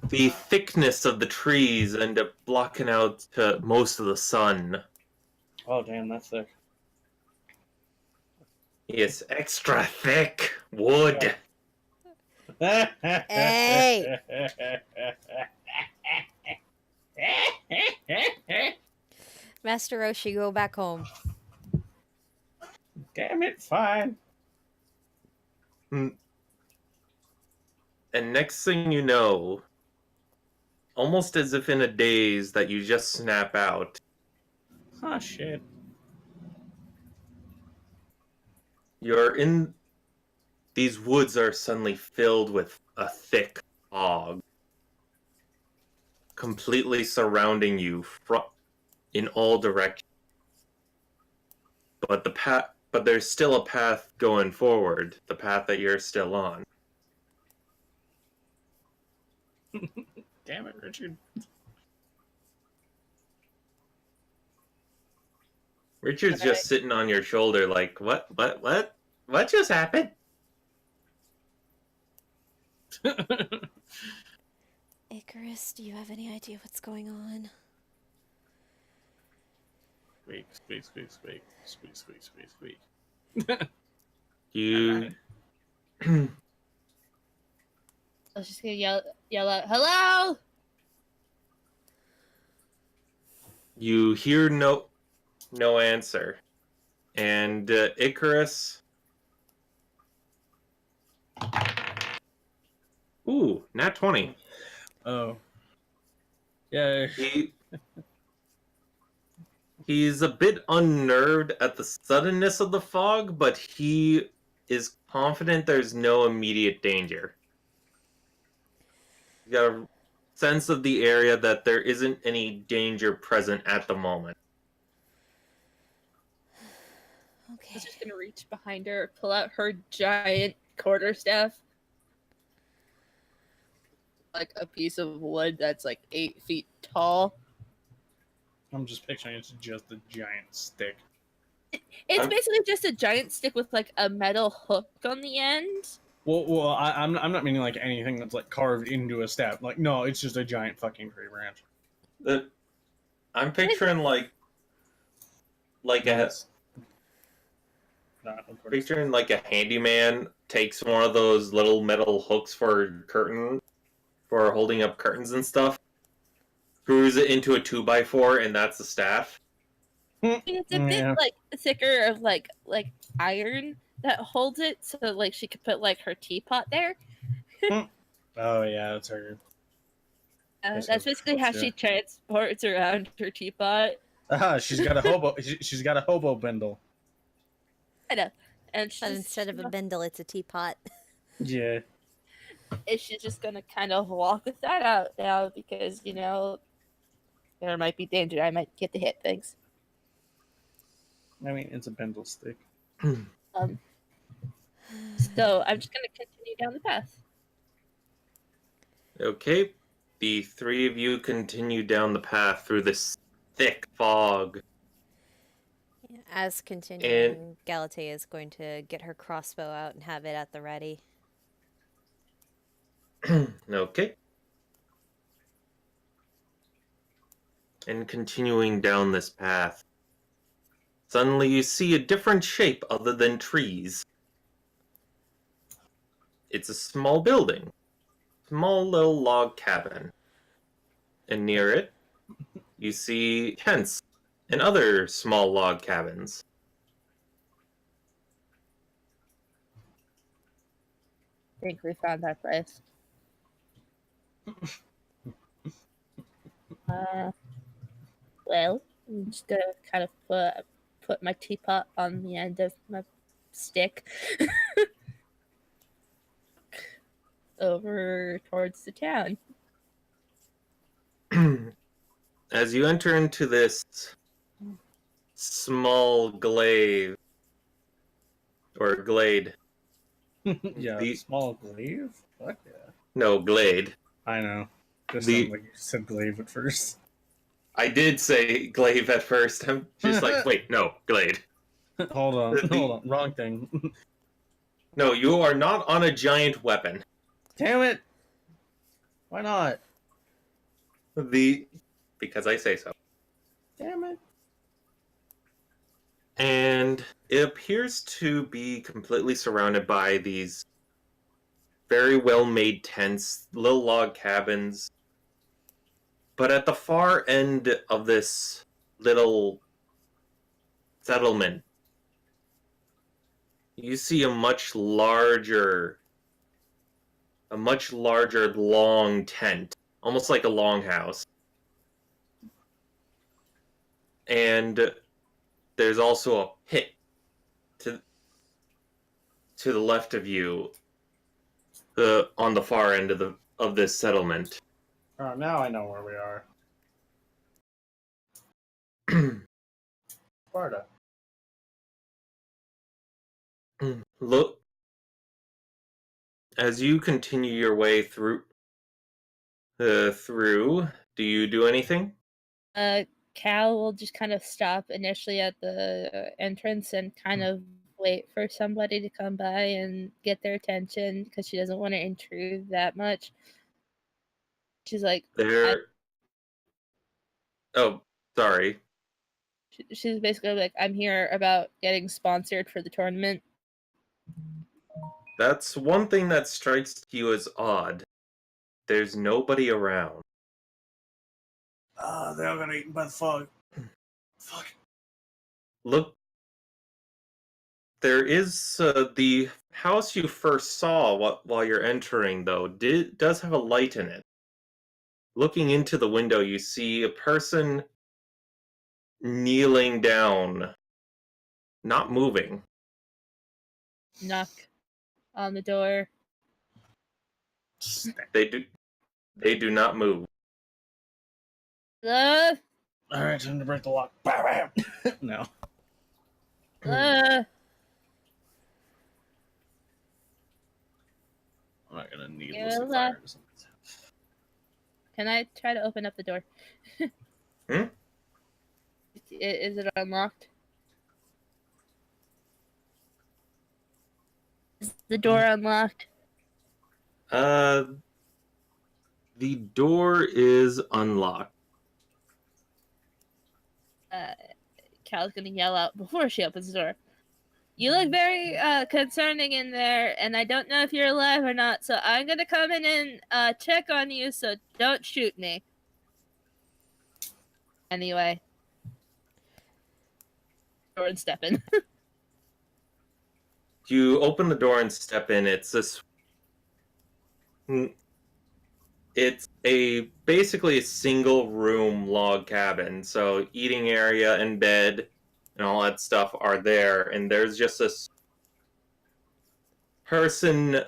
The thickness of the trees end up blocking out most of the sun. Oh, damn, that's sick. It's extra thick wood. Hey! Master Roshi, go back home. Damn it, fine. And next thing you know, almost as if in a daze that you just snap out, Oh, shit. you're in. These woods are suddenly filled with a thick fog, completely surrounding you in all directions. But there's still a path going forward, the path that you're still on. Damn it, Richard. Richard's Okay. just sitting on your shoulder, like, what just happened? Icarus, do you have any idea what's going on? Squeak. You I was just gonna yell out, "Hello!" you hear no answer, and Icarus. Ooh, nat 20. Oh. Yeah. He's a bit unnerved at the suddenness of the fog, but he is confident there's no immediate danger. You got a sense of the area that there isn't any danger present at the moment. I Okay. was just gonna reach behind her, pull out her giant quarterstaff, like a piece of wood that's like 8 feet tall. I'm just picturing it's just a giant stick. It's basically just a giant stick with like a metal hook on the end. Well, I'm not meaning like anything that's like carved into a staff. Like, no, it's just a giant fucking tree branch. I'm picturing like Yes. picturing like a handyman takes one of those little metal hooks for holding up curtains and stuff, screws it into a 2x4, and that's the staff. It's a bit like thicker of like iron that holds it, so like she could put like her teapot there. Oh yeah, that's her. That's basically how she transports around her teapot. Ah, she's got a hobo. She's got a hobo bindle. I know, and But instead of a bindle, it's a teapot. Yeah. she's just gonna kind of walk with that out now because there might be danger. I might get to hit things. I mean, it's a bindle stick. So I'm just gonna continue down the path. Okay, the three of you continue down the path through this thick fog. As continuing, Galatea is going to get her crossbow out and have it at the ready. Okay. And continuing down this path, suddenly you see a different shape other than trees. It's a small building. Small little log cabin. and near it, you see tents and other small log cabins. I think we found our place. Well, I'm just gonna kind of put my teapot on the end of my stick over towards the town. As you enter into this small glade, or glade, Yeah, the small glaive? Fuck yeah. no glade. I know. Just The- sounded like you said glaive at first. I did say glaive at first. I'm just like, wait, no, glade. Hold on, The- hold on. Wrong thing. No, you are not on a giant weapon. Damn it! Why not? Because I say so. Damn it. And it appears to be completely surrounded by these very well made tents, little log cabins. But at the far end of this little settlement, you see a much larger long tent, almost like a longhouse. And there's also a pit to the left of you, on the far end of this settlement. Oh, now I know where we are. Sparta. Look, as you continue your way through, do you do anything? Cal will just kind of stop initially at the entrance and kind of wait for somebody to come by and get their attention because she doesn't want to intrude that much. She's like, There. Oh, sorry. she's basically like, I'm here about getting sponsored for the tournament. That's one thing that strikes you as odd. There's nobody around. They all got eaten by the fog. Fuck. Look, there is the house you first saw while you're entering, though, does have a light in it. Looking into the window, you see a person kneeling down, not moving. Knock on the door. They do not move. Hello? Alright, time to break the lock. Bam, bam. No. Hello? I'm not gonna needlessly You're fire into somebody's house. Can I try to open up the door? Hmm? Is it unlocked? Is the door unlocked? The door is unlocked. Cal's gonna yell out before she opens the door. You look very concerning in there, and I don't know if you're alive or not, so I'm gonna come in and check on you, so don't shoot me. Anyway. Door and step in. You open the door and step in. It's basically a single room log cabin. So eating area and bed and all that stuff are there, and there's just this person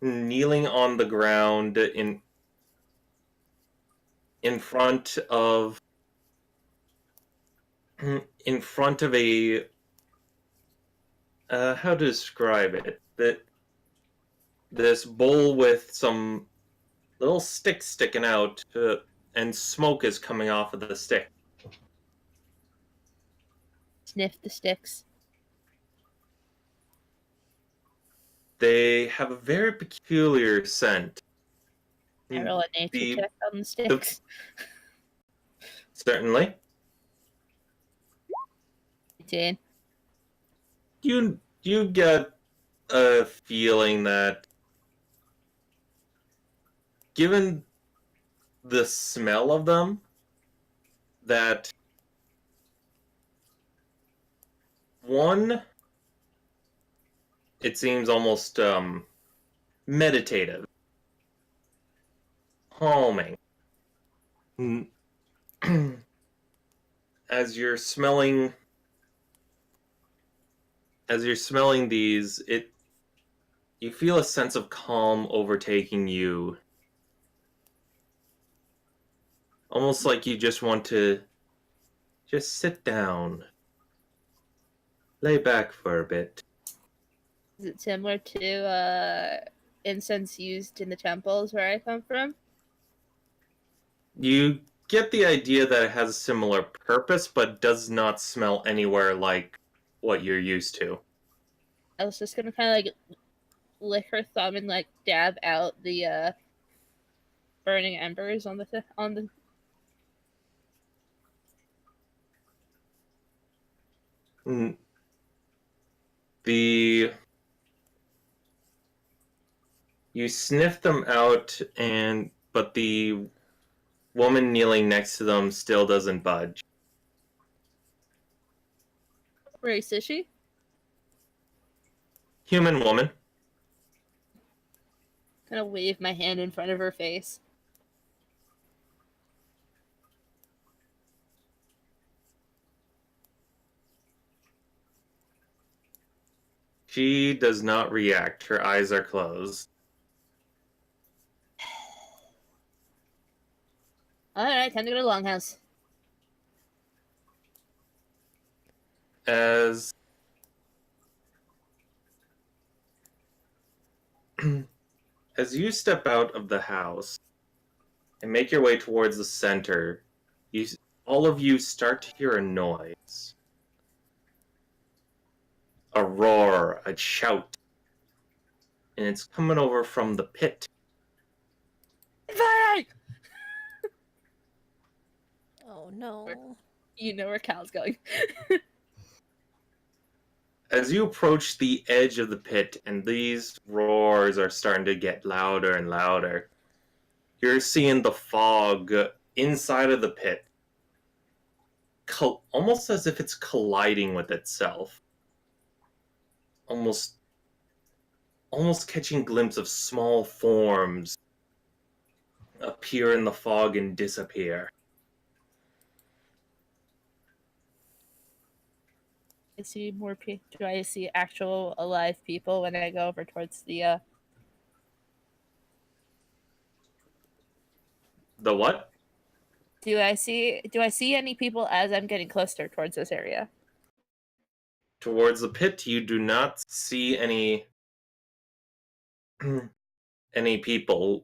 kneeling on the ground in front of a how to describe it, this bowl with some little sticks sticking out, and smoke is coming off of the stick. Sniff the sticks. They have a very peculiar scent. I roll a nature check on the sticks. Certainly. 18. You get a feeling that, given the smell of them that one, it seems almost meditative, calming. As you're smelling these, you feel a sense of calm overtaking you. Almost like you just want to just sit down, lay back for a bit. Is it similar to incense used in the temples where I come from? You get the idea that it has a similar purpose, but does not smell anywhere like what you're used to. I was just gonna kind of like lick her thumb and like dab out the burning embers on the. Mm. The You sniff them out, but the woman kneeling next to them still doesn't budge. Race is she? Human woman. Kind of wave my hand in front of her face. She does not react. Her eyes are closed. Alright, time to go to the Longhouse. As as you step out of the house and make your way towards the center, all of you start to hear a noise. A roar, a shout. And it's coming over from the pit. Fire! Oh no. You know where Cal's going. As you approach the edge of the pit and these roars are starting to get louder and louder, you're seeing the fog inside of the pit, almost as if it's colliding with itself. Almost catching a glimpse of small forms appear in the fog and disappear. I see more people. Do I see actual alive people when I go over towards the The what? Do I see any people as I'm getting closer towards this area? Towards the pit, you do not see any any people.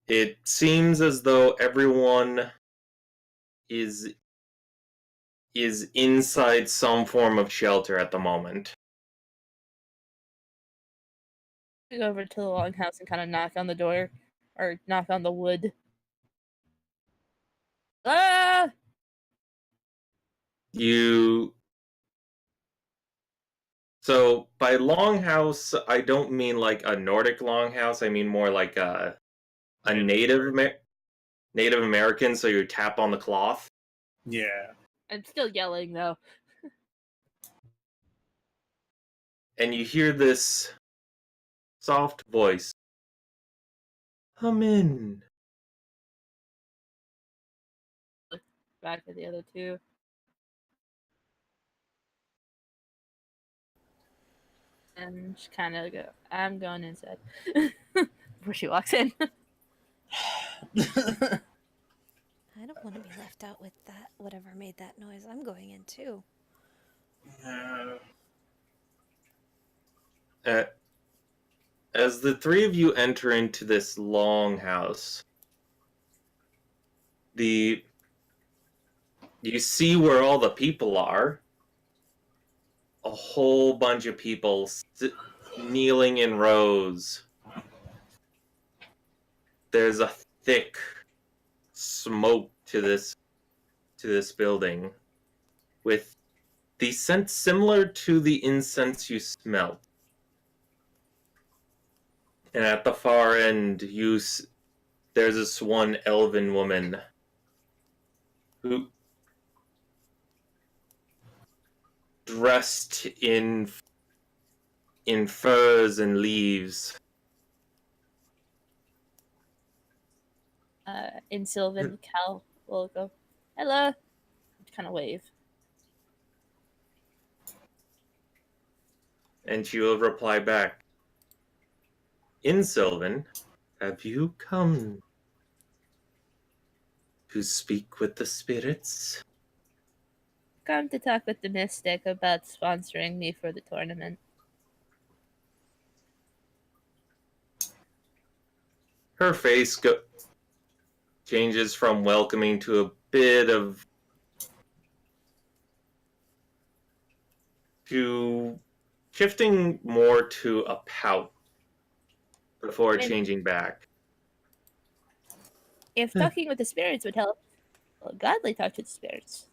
It seems as though everyone is inside some form of shelter at the moment. I go over to the Longhouse and kind of knock on the door, or knock on the wood. Ah! So by longhouse, I don't mean like a Nordic longhouse. I mean more like a Native American. So you tap on the cloth. Yeah. I'm still yelling though. And you hear this soft voice. Come in. Back to the other two. And she kind of go, I'm going inside. Before she walks in. I don't want to be left out with that, whatever made that noise. I'm going in too. As the three of you enter into this long house, you see where all the people are. A whole bunch of people kneeling in rows. There's a thick smoke to this building, with the scent similar to the incense you smelled. And at the far end, there's this one elven woman who dressed in furs and leaves. In Sylvan, Cal will go, hello, kind of wave. And she will reply back, in Sylvan, have you come to speak with the spirits? Come to talk with the Mystic about sponsoring me for the tournament. Her face changes from welcoming to a bit of to shifting more to a pout before changing back. If talking with the spirits would help, well, gladly talk to the spirits.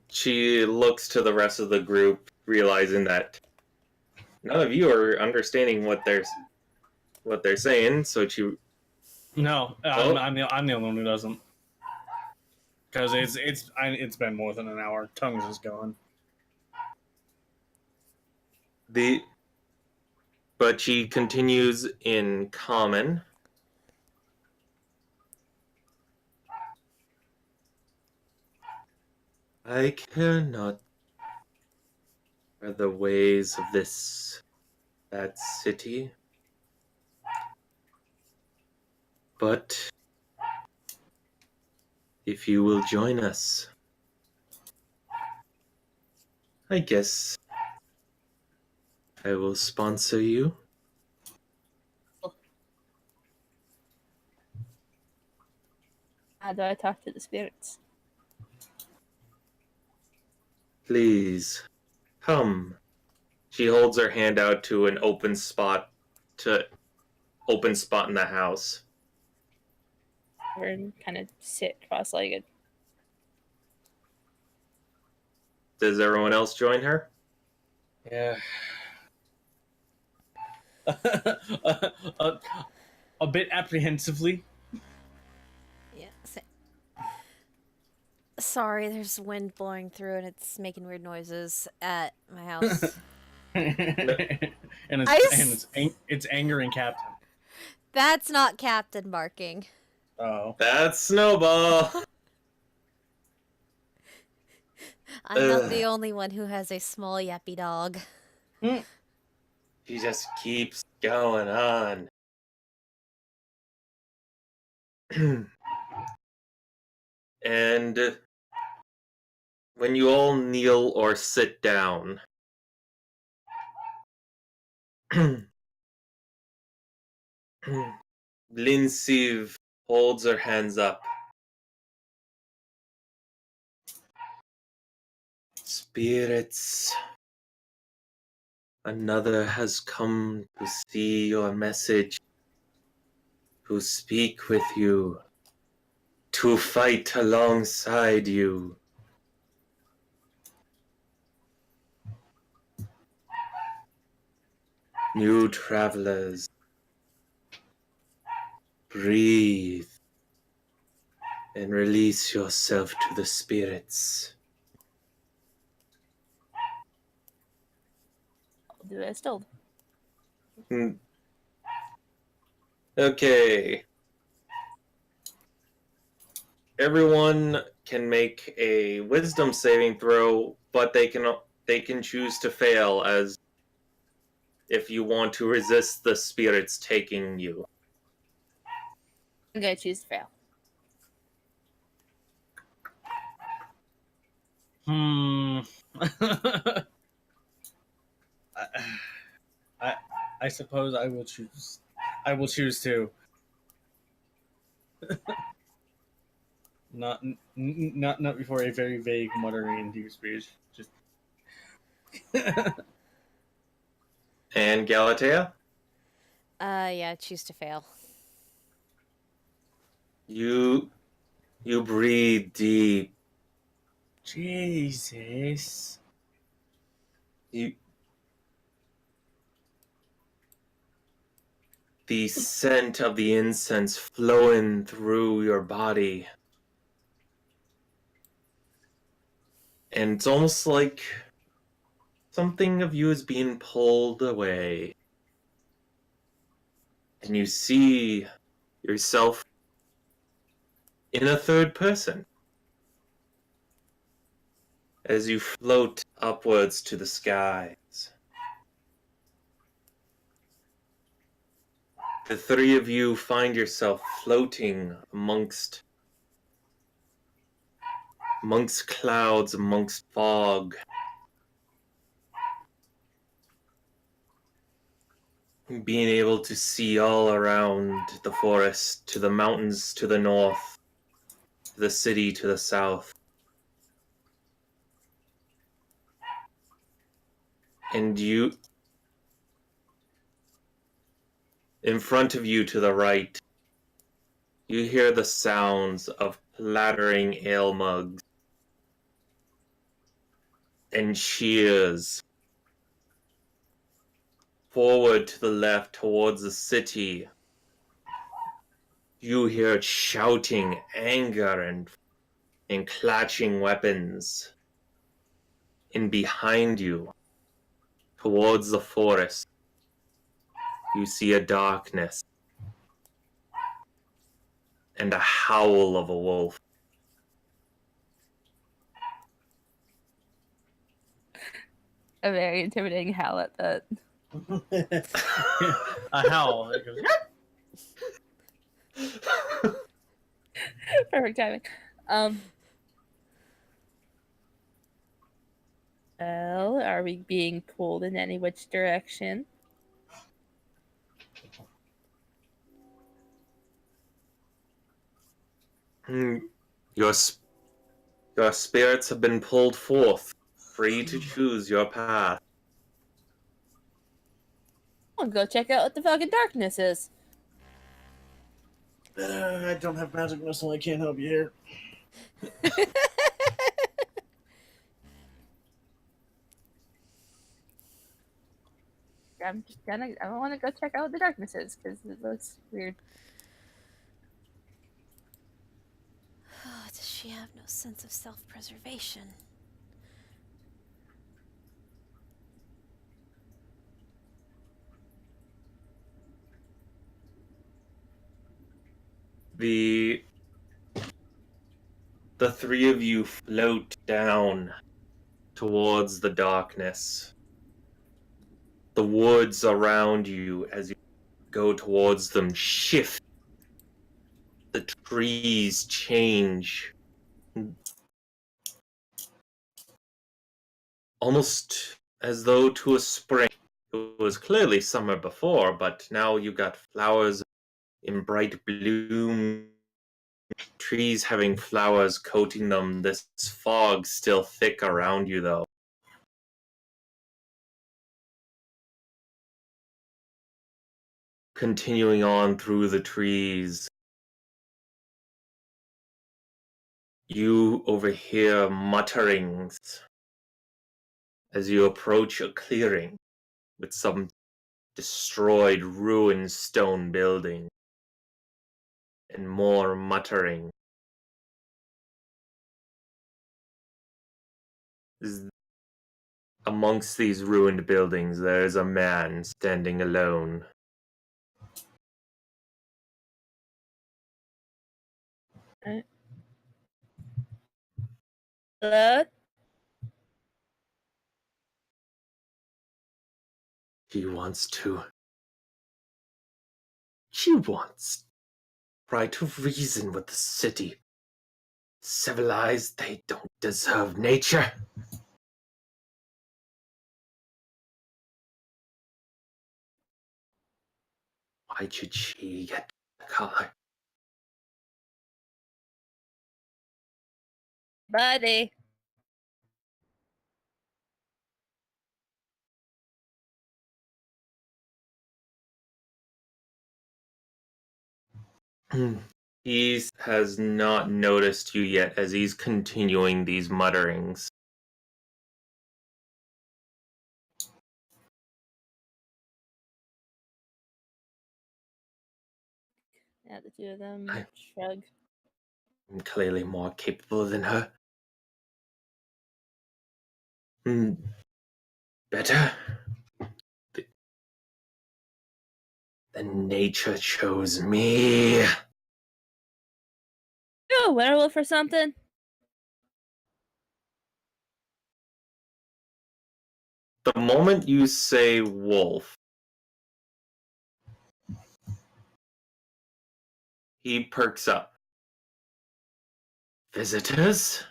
She looks to the rest of the group, realizing that none of you are understanding what they're saying. So she, No, Oh. I'm the only one who doesn't. Because it's been more than an hour. Tongues is going. but she continues in common. I care not for the ways of that city, but if you will join us, I guess I will sponsor you. How do I talk to the spirits? Please, come. She holds her hand out to an open spot in the house. Or kind of sit cross-legged. Does everyone else join her? Yeah. a bit apprehensively. Yeah. Sorry, there's wind blowing through and it's making weird noises at my house. and it's angering Captain. That's not Captain barking. Oh. That's Snowball. I'm not the only one who has a small yappy dog. She just keeps going on. And when you all kneel or sit down, Lindsay holds her hands up. Spirits, another has come to see your message, to speak with you, to fight alongside you. New travelers, breathe and release yourself to the spirits. I'll do as told. Okay. Everyone can make a wisdom saving throw, but they can choose to fail as if you want to resist the spirits taking you. I'm gonna choose to fail. I suppose I will choose. I will choose to. Not before a very vague muttering into speech. Just. And Galatea, Yeah, choose to fail. you breathe deep Jesus. You, the scent of the incense flowing through your body. And it's almost like something of you is being pulled away. And you see yourself in a third person as you float upwards to the skies. The three of you find yourself floating amongst clouds, amongst fog. Being able to see all around the forest, to the mountains to the north, to the city to the south. And you, in front of you to the right, you hear the sounds of clattering ale mugs and cheers. Forward to the left towards the city, you hear shouting, anger, and clashing weapons. And behind you, towards the forest, you see a darkness and a howl of a wolf. A very intimidating howl at that. A howl. It goes, Perfect timing. Well, are we being pulled in any which direction? Your spirits have been pulled forth, free to choose your path. I'll go check out what the fucking darkness is. I don't have magic missile. I can't help you here. I'm just gonna. I want to go check out what the darkness is because it looks weird. Oh, does she have no sense of self-preservation? The three of you float down towards the darkness. The woods around you, as you go towards them, shift. The trees change. Almost as though to a spring. It was clearly summer before, but now you got flowers in bright bloom, trees having flowers coating them. This fog still thick around you, though. Continuing on through the trees, you overhear mutterings as you approach a clearing with some destroyed, ruined stone building, and more muttering. Amongst these ruined buildings, there is a man standing alone. Hello? He wants to try to reason with the city. Civilized, they don't deserve nature. Why should she get the color? Buddy. He has not noticed you yet as he's continuing these mutterings. Yeah, the two of them I- shrug. I'm clearly more capable than her. Better? Then nature chose me. You a werewolf or something? The moment you say wolf, he perks up. Visitors?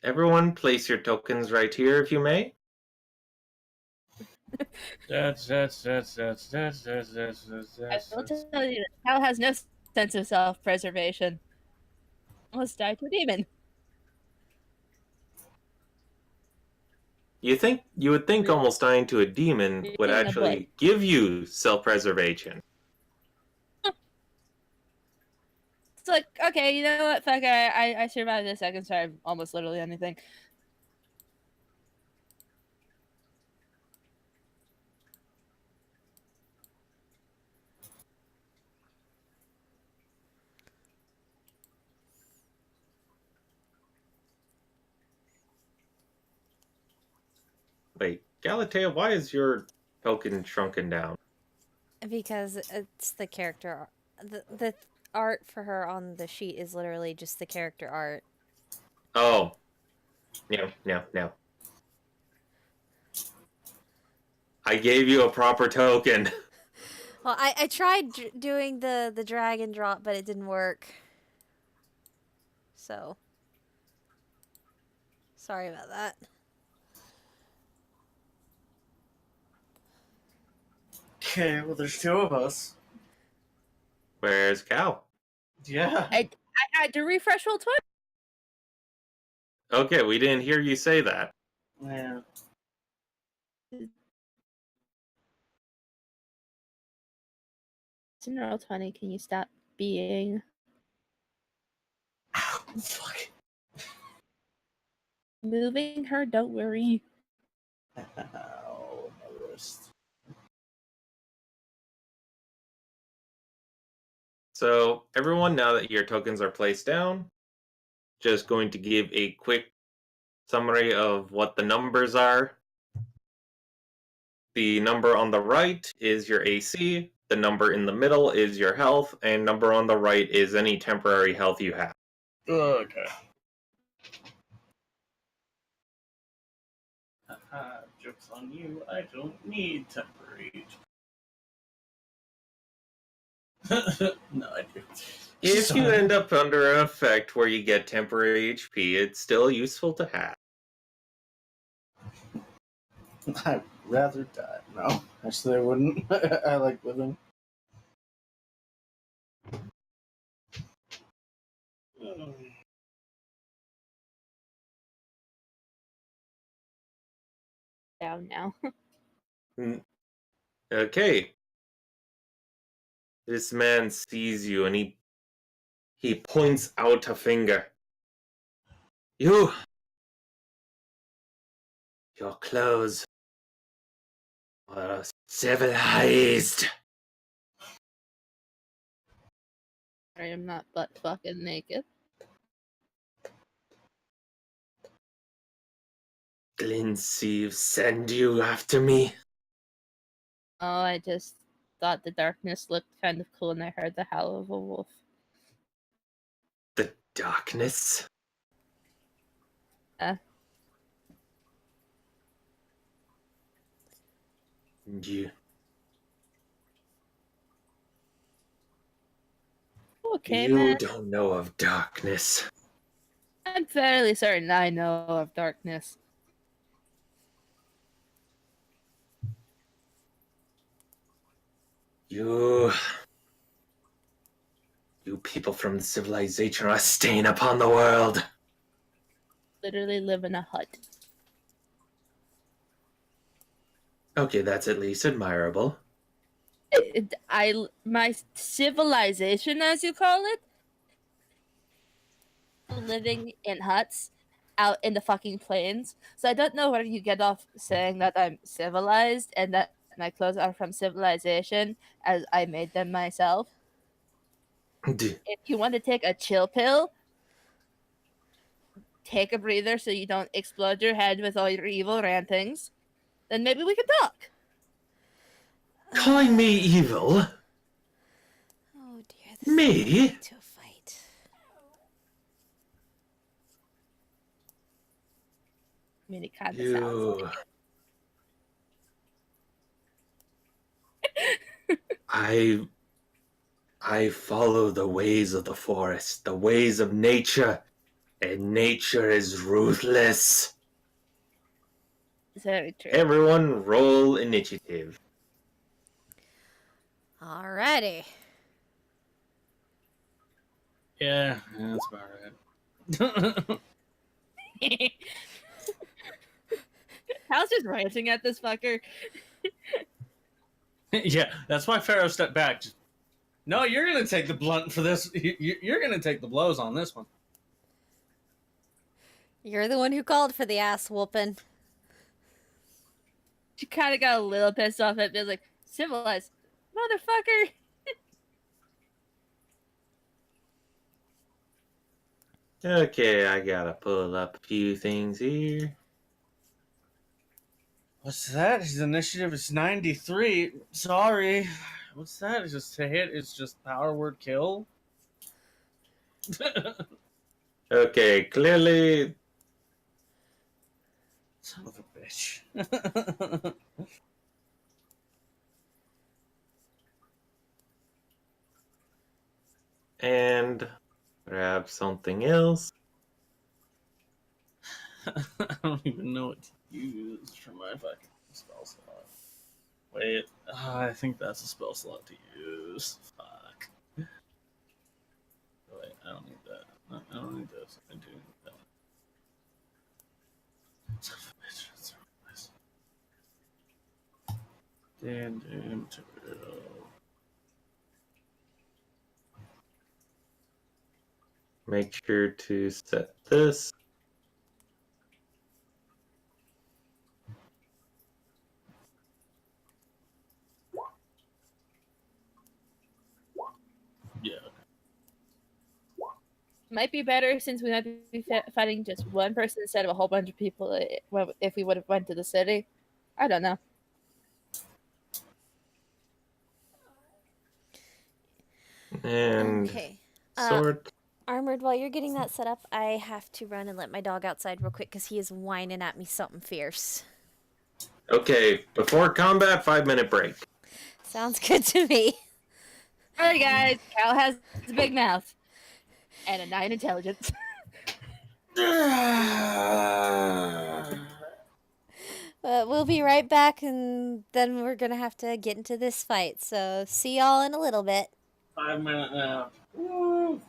Everyone, place your tokens right here if you may. That's. I will tell you, Hal has no sense of self-preservation. Almost died to a demon. You would think almost dying to a demon would Being a boy. actually give you self-preservation. It's like, okay, you know what? Fuck, I survived this. I can survive almost literally anything. Wait, Galatea, why is your token shrunken down? Because it's the character. The art for her on the sheet is literally just the character art. Oh. No. I gave you a proper token. Well, I tried doing the drag and drop, but it didn't work. So, sorry about that. Okay, well, there's two of us. Where's Cal? Yeah. I had to refresh roll twice. Okay, we didn't hear you say that. Yeah. In roll 20, can you stop being Ow, fuck. moving her? Don't worry. Ow, my wrist. So, everyone, now that your tokens are placed down, just going to give a quick summary of what the numbers are. The number on the right is your AC, the number in the middle is your health, and number on the right is any temporary health you have. Okay. Joke's on you. I don't need temporary. No, I do. If you Son. end up under an effect where you get temporary HP, it's still useful to have. I'd rather die. No, actually, I wouldn't. I like living. Down now. Okay. This man sees you and he points out a finger. Your clothes are civilized. I am not butt fucking naked. Glinseeve send you after me. Oh, I just thought the darkness looked kind of cool and I heard the howl of a wolf. The darkness. You Okay, man. don't know of darkness. I'm fairly certain I know of darkness. You people from the civilization are a stain upon the world. Literally live in a hut. Okay, that's at least admirable. My civilization, as you call it, living in huts out in the fucking plains. So I don't know where you get off saying that I'm civilized and that my clothes are from civilization, as I made them myself. If you want to take a chill pill, take a breather so you don't explode your head with all your evil rantings, then maybe we can talk. Calling me evil? Oh dear, this Me? is leading to a fight. I mean, it kind of sounds like You. I follow the ways of the forest, the ways of nature, and nature is ruthless. very true. Everyone roll initiative. Alrighty. Yeah, that's about right. Hal's just ranting at this fucker. Yeah, that's why Pharaoh stepped back. Just, no, you're gonna take the blunt for this. You're gonna take the blows on this one. You're the one who called for the ass whooping. She kind of got a little pissed off at me, like, civilized motherfucker. Okay, I gotta pull up a few things here. What's that? His initiative is 93. Sorry. What's that? It's just to hit. It's just power word kill. Okay, clearly. Son of a bitch. And grab something else. I don't even know what to use for my fucking spell slot. Wait, I think that's a spell slot to use. Fuck. Wait, I don't need that. No, I don't need this. I do need that. Son of a bitch. That's so nice. Damn, Make sure to set this. Yeah. Might be better since we might be fighting just one person instead of a whole bunch of people if we would have went to the city. I don't know. And Okay. sort. Armored, while you're getting that set up, I have to run and let my dog outside real quick because he is whining at me something fierce. Okay, before combat, 5-minute break. Sounds good to me. Alright, guys. Cal has a big mouth and a 9 intelligence. We'll be right back, and then we're gonna have to get into this fight. So see y'all in a little bit. 5-minute nap. Woo.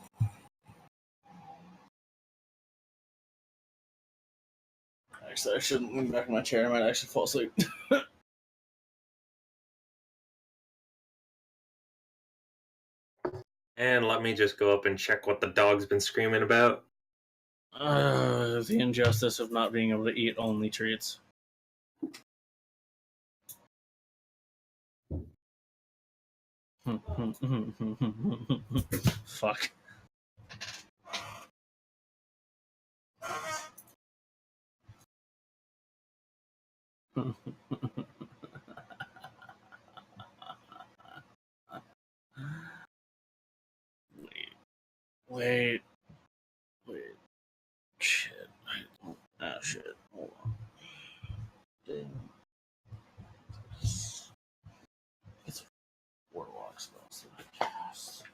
Actually, I shouldn't lean back in my chair. I might actually fall asleep. And let me just go up and check what the dog's been screaming about. The injustice of not being able to eat only treats. Fuck. Wait. Shit. Ah, shit. Hold on. Damn. It's a warlock spell. So I cast.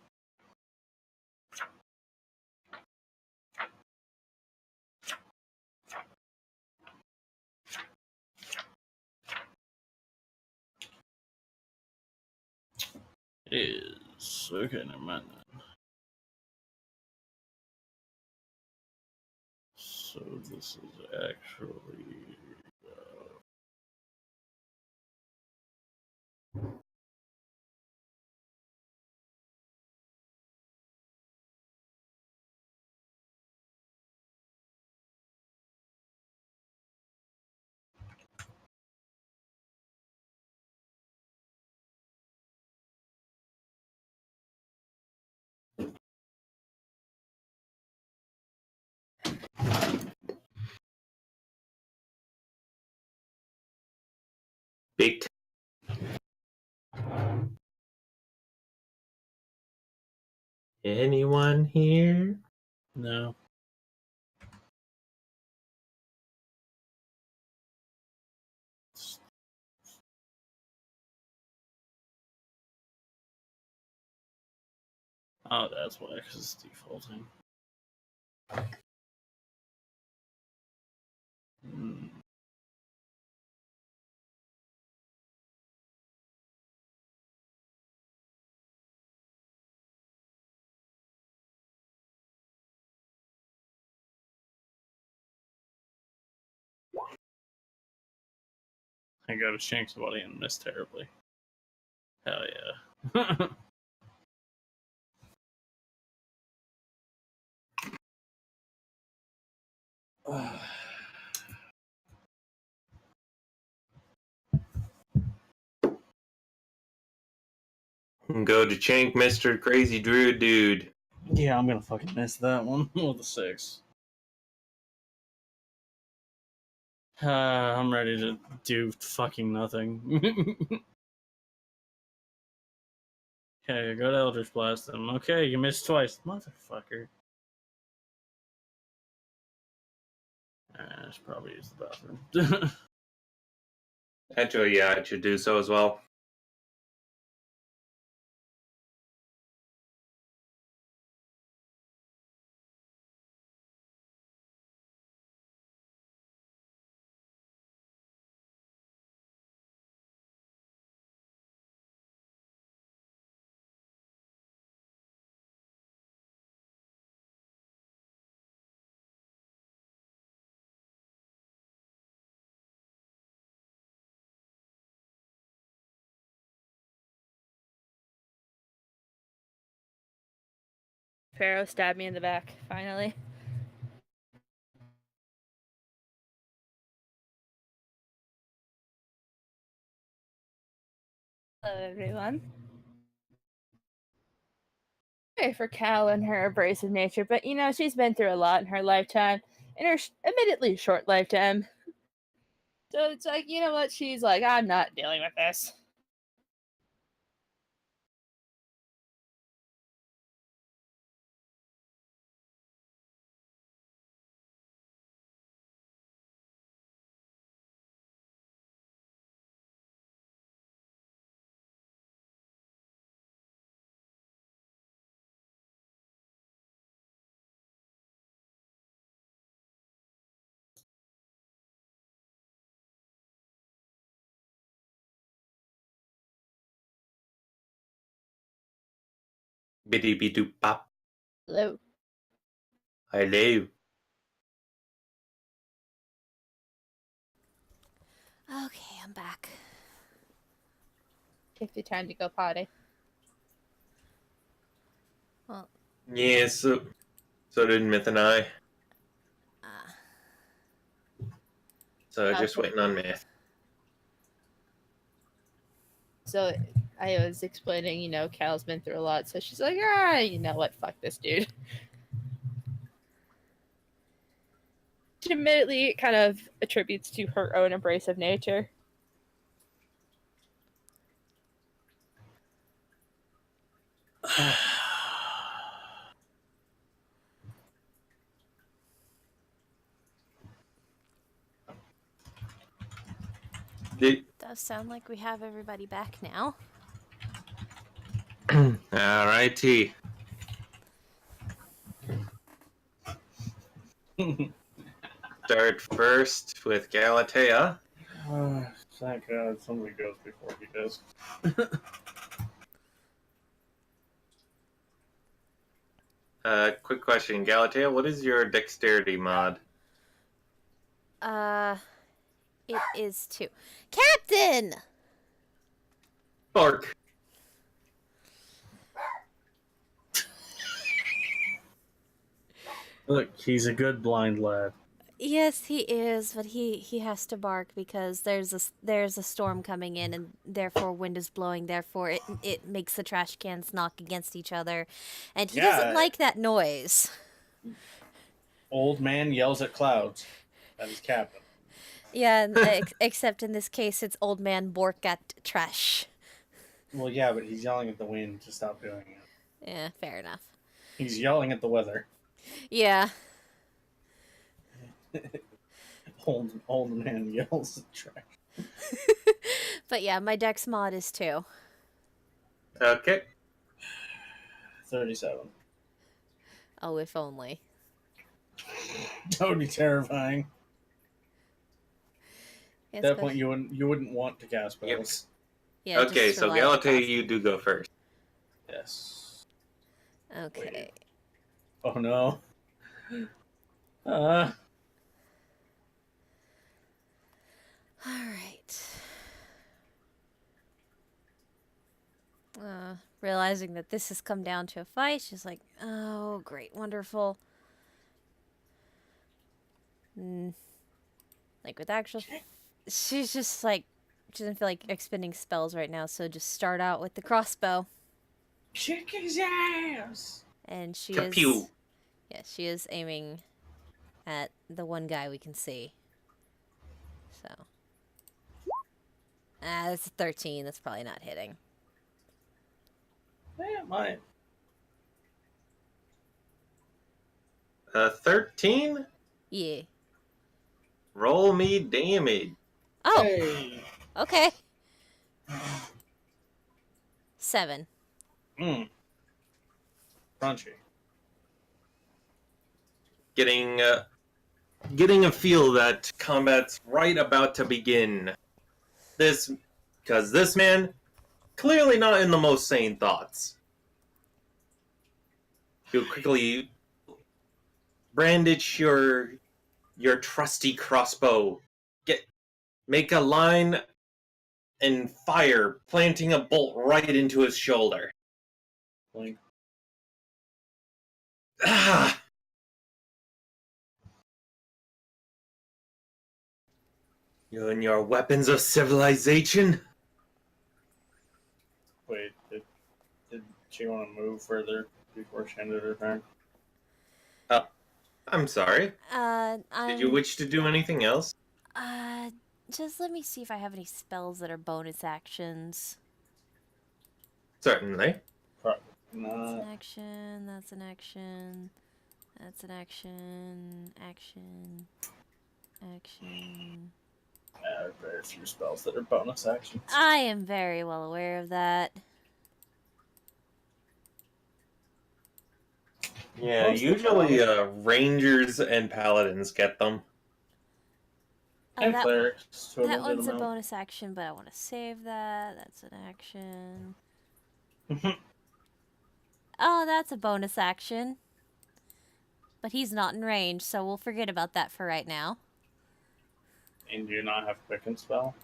Is okay. Never mind then. So this is actually. Big. Anyone here? No. Oh, that's why, because it's defaulting. Hmm. I got to shank somebody and miss terribly. Hell yeah. Go to Chank, Mr. Crazy Druid Dude. Yeah, I'm gonna fucking miss that one with a 6. I'm ready to do fucking nothing. Okay, go to Eldritch Blast him. Okay, you missed twice. Motherfucker. I should probably use the bathroom. Actually, yeah, I should do so as well. Pharaoh stabbed me in the back, finally. Hello, everyone. Sorry for Cal and her abrasive nature, but you know, she's been through a lot in her lifetime, in her admittedly short lifetime. So it's like, you know what? She's like, I'm not dealing with this. Biddy bidoo pop. Hello. Hello. Okay, I'm back. Take the time to go potty. Well, Yeah, so did Myth and I. uh, So just Okay. waiting on Myth. So I was explaining, you know, Cal's been through a lot, so she's like, you know what? Fuck this dude. She admittedly kind of attributes to her own abrasive nature. Did... does sound like we have everybody back now. Alrighty. Start first with Galatea. Thank God somebody goes before he does. Quick question, Galatea, what is your dexterity mod? It is 2. Captain! Bark. Look, he's a good blind lad. Yes, he is, but he has to bark because there's a storm coming in, and therefore wind is blowing. Therefore, it makes the trash cans knock against each other, and he doesn't Yeah. like that noise. Old man yells at clouds. That is Captain. Yeah, except in this case, it's old man Bork at trash. Well, yeah, but he's yelling at the wind to stop doing it. Yeah, fair enough. He's yelling at the weather. Yeah. Old man yells at trash. But yeah, my Dex mod is 2. Okay. 37. Oh, if only. That would be terrifying. Yes, At that but- point, you wouldn't want to cast spells. Yeah, Okay, just so rely on Galatea, cost. you do go first. Yes. Okay. Oh no. Alright. Realizing that this has come down to a fight, she's like, oh, great, wonderful. Like, with actual... She's just like... She doesn't feel like expending spells right now, so just start out with the crossbow. Kick his ass. And she Kapew. is... Yeah, she is aiming at the one guy we can see. So... that's a 13. That's probably not hitting. Yeah, mine. 13? Yeah. Roll me damage. Oh, Hey. okay. 7. Mmm. Crunchy. Getting a feel that combat's right about to begin. Because this man, clearly not in the most sane thoughts. You quickly brandish your trusty crossbow. Make a line and fire, planting a bolt right into his shoulder. Blink. Ah! You and your weapons of civilization? Wait, did she want to move further before she ended her turn? I'm sorry. Did you wish to do anything else? Just let me see if I have any spells that are bonus actions. Certainly. Probably That's not. an action, that's an action, that's an action, action, action. There are very few spells that are bonus actions. I am very well aware of that. Yeah, Most of usually rangers and paladins get them. And that clerics. to a that limited one's a amount. bonus action, but I want to save that. That's an action. Oh, that's a bonus action. But he's not in range, so we'll forget about that for right now. And do you not have quicken spell?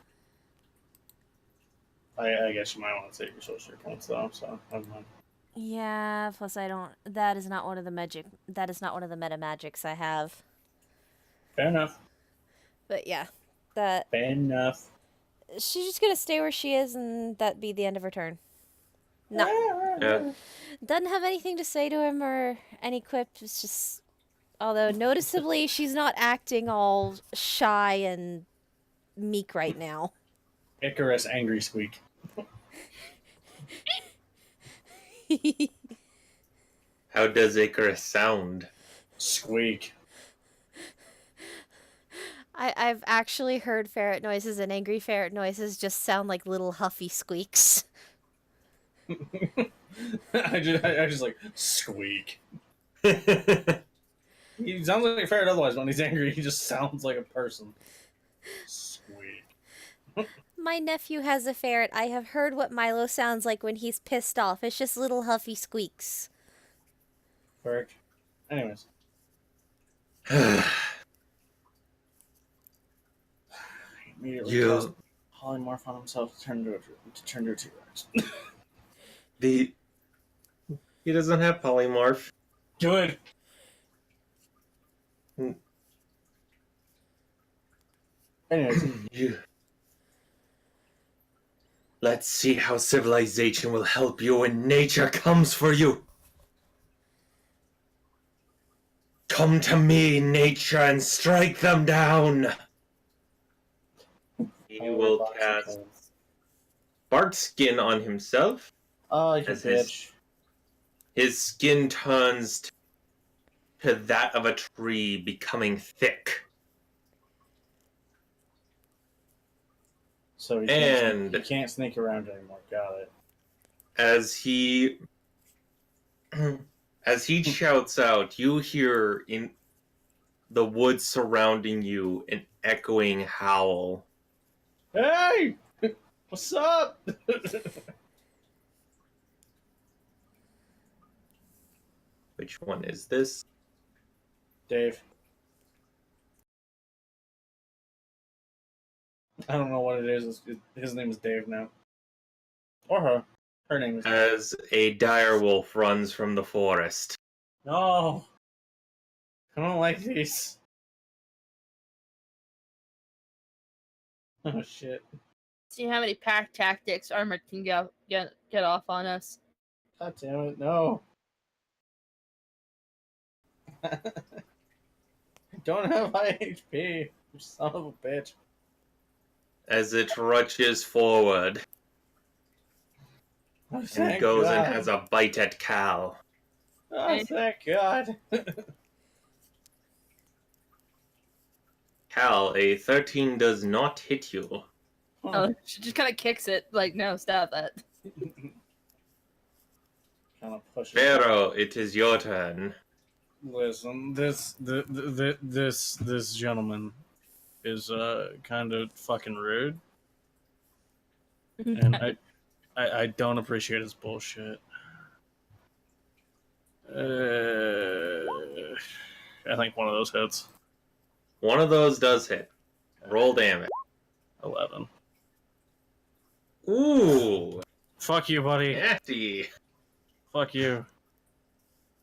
I guess you might want to save your sorcery points though, so never mind. Yeah, plus I don't... That is not one of the magic... That is not one of the meta magics I have. Fair enough. But yeah, that... Fair enough. She's just gonna stay where she is and that be the end of her turn. No. Yeah. Doesn't have anything to say to him or any quip. It's just... Although, noticeably, she's not acting all shy and meek right now. Icarus angry squeak. How does Icarus sound? Squeak. I've actually heard ferret noises, and angry ferret noises just sound like little huffy squeaks. I just like squeak. He sounds like a ferret otherwise. When he's angry, he just sounds like a person. Squeak. My nephew has a ferret. I have heard what Milo sounds like when he's pissed off. It's just little huffy squeaks. Correct. Anyways. Immediately You- caused polymorph on himself to turn into a T-Rex. He doesn't have polymorph. Good. Hmm. Anyways, Let's see how civilization will help you when nature comes for you. Come to me, nature, and strike them down. He will cast Bark Skin on himself. Oh, you As bitch. His skin turns to that of a tree, becoming thick. So he And can't sneak around anymore. Got it. as he shouts out, you hear in the woods surrounding you an echoing howl. Hey! What's up? Which one is this? Dave. I don't know what it is. His name is Dave now. Or her. Her name is Dave. As a dire wolf runs from the forest. No. I don't like these. Oh shit. See how many pack tactics Armored can get off on us. God damn it, no. I don't have high HP. You son of a bitch. As it rushes forward Oh, and thank goes God. and has a bite at Cal. Oh, thank God. Cal, a 13 does not hit you. Oh, she just kind of kicks it. Like, no, stop that. Kind of pushes. Pharaoh, it is your turn. Listen, this gentleman is kind of fucking rude, and I don't appreciate his bullshit. I think one of those hits. One of those does hit. Roll damage. 11. Ooh, Fuck you, buddy. nasty. Fuck you.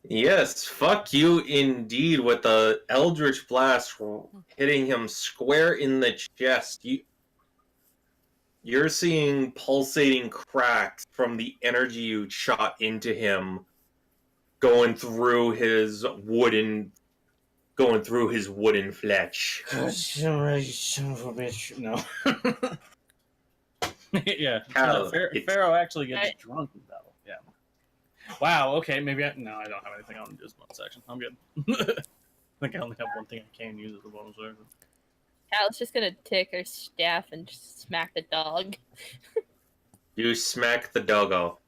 Yes, fuck you indeed, with the Eldritch Blast hitting him square in the chest. You're seeing pulsating cracks from the energy you shot into him going through his wooden flesh. Son of a bitch. No. Yeah. Cal, Pharaoh actually gets Right. drunk in battle. Yeah. Wow, okay, maybe I don't have anything on this bonus section. I'm good. I think I only have one thing I can use as a bonus action. Cal's just gonna take her staff and just smack the dog. You smack the doggo.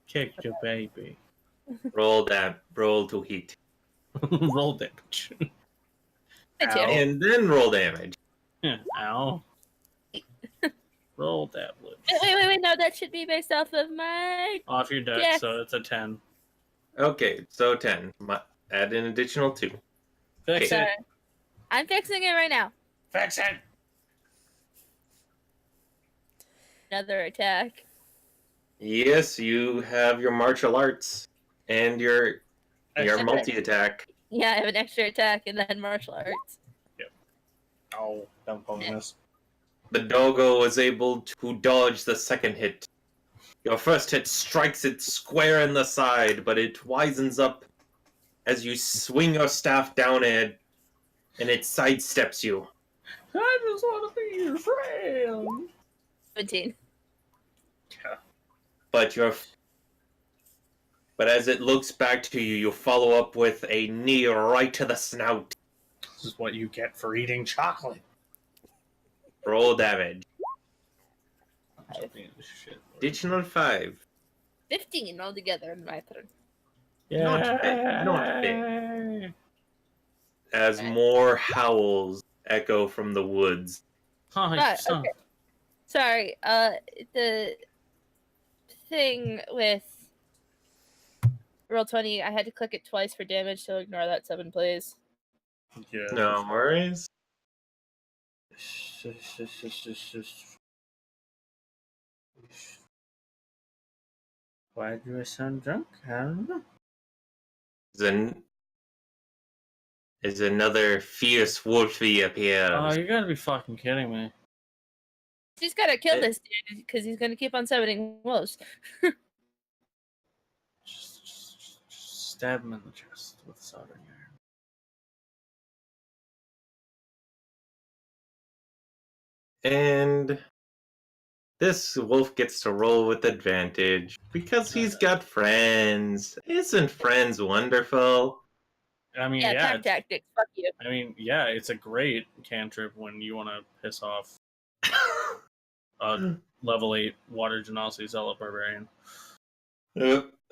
Kick your baby. Roll to hit. Roll damage. I Ow. do. And then roll damage. Yeah, ow. Roll damage. Wait, no, that should be based off of my... Off your deck, Yes. so it's a 10. Okay, so 10. Add an additional 2. Fix Sorry. it. I'm fixing it right now. Fix it. Another attack. Yes, you have your martial arts and your Extra. multi-attack. Yeah, I have an extra attack and then martial arts. Oh, dumb bonus. The doggo was able to dodge the second hit. Your first hit strikes it square in the side, but it wisens up as you swing your staff down it, and it sidesteps you. I just want to be your friend. 17. But as it looks back to you, you follow up with a knee right to the snout. This is what you get for eating chocolate. Roll damage. Shit. Additional 5. 15 altogether in my turn. Yeah. Not bad, not bad. As more howls echo from the woods. Oh, you son. Okay. Sorry, the thing with Roll20, I had to click it twice for damage, so ignore that 7, please. Yeah. No worries. Why do I sound drunk? I don't know. As another fierce wolfie appears. Oh, you gotta be fucking kidding me. She's gotta kill this dude because he's gonna keep on summoning wolves. Just stab him in the chest with a soldering iron. And this wolf gets to roll with advantage because he's got friends. Isn't friends wonderful? I mean, Yeah, yeah. pack tactics. Fuck you. I mean, yeah, it's a great cantrip when you want to piss off a level 8 Water Genasi Zealot Barbarian.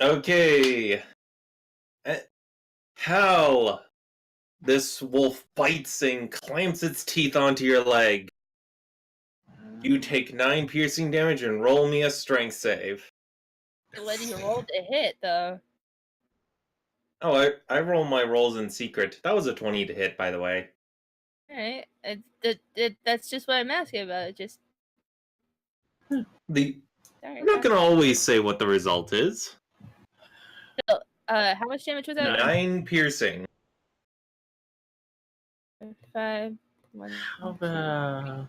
Okay. Hell! This wolf bites and clamps its teeth onto your leg. You take 9 piercing damage and roll me a strength save. When you roll to hit, though. Oh, I roll my rolls in secret. That was a 20 to hit, by the way. Alright. That's just what I'm asking about. Just. The Sorry. I'm not gonna always say what the result is. So, how much damage was that? 9 piercing. 5. 1. How bad?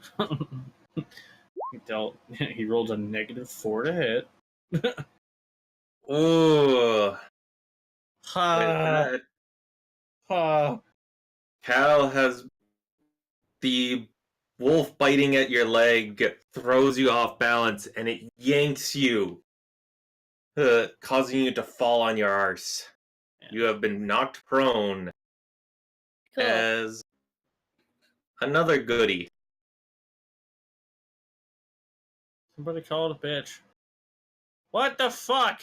He rolled a -4 to hit. Ooh. Ha! That Ha! Cal has the wolf biting at your leg, throws you off balance, and it yanks you, causing you to fall on your arse. You have been knocked prone Cool. as another goodie. Somebody call it a bitch. What the fuck?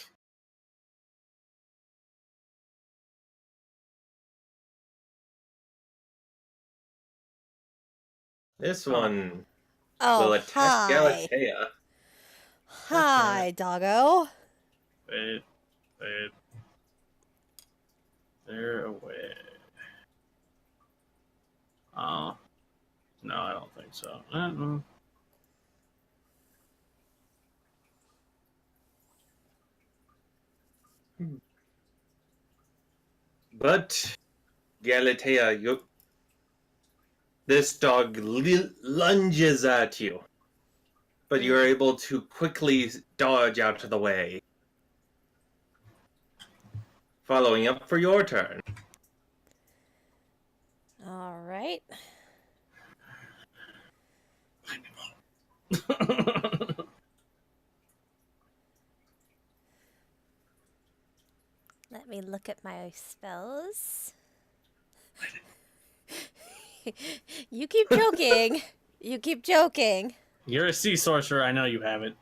This one Oh, will attack hi. Galatea. Hi, doggo. Wait. They're away. Oh. No, I don't think so. But Galatea, this dog lunges at you, but you're able to quickly dodge out of the way. Following up for your turn. All right. Let me look at my spells. You keep joking. You keep joking. You're a sea sorcerer. I know you have it.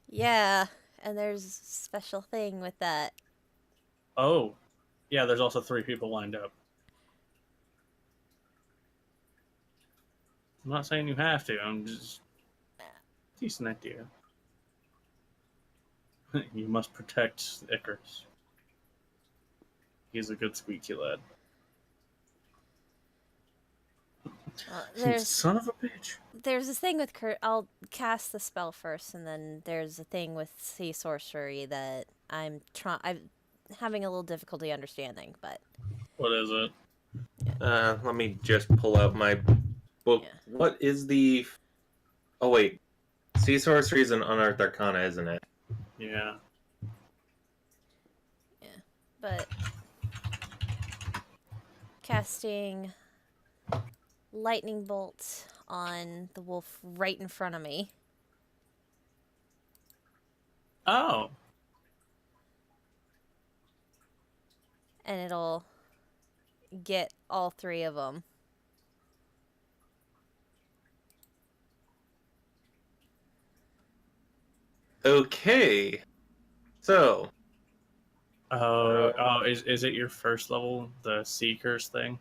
Yeah, and there's a special thing with that. Oh. Yeah, there's also 3 people lined up. I'm not saying you have to. I'm just... Decent idea. You must protect Icarus. He's a good squeaky lad. Son of a bitch. There's this thing with I'll cast the spell first, and then there's a thing with sea sorcery that I'm having a little difficulty understanding. But What is it? Let me just pull out my book. Yeah. What is the... Oh, wait. Sea Sorcery is an Unearthed Arcana, isn't it? Yeah. but casting lightning bolt on the wolf right in front of me. Oh. And it'll get all 3 of them. Okay. So. Is it your first level, the Sea Curse thing?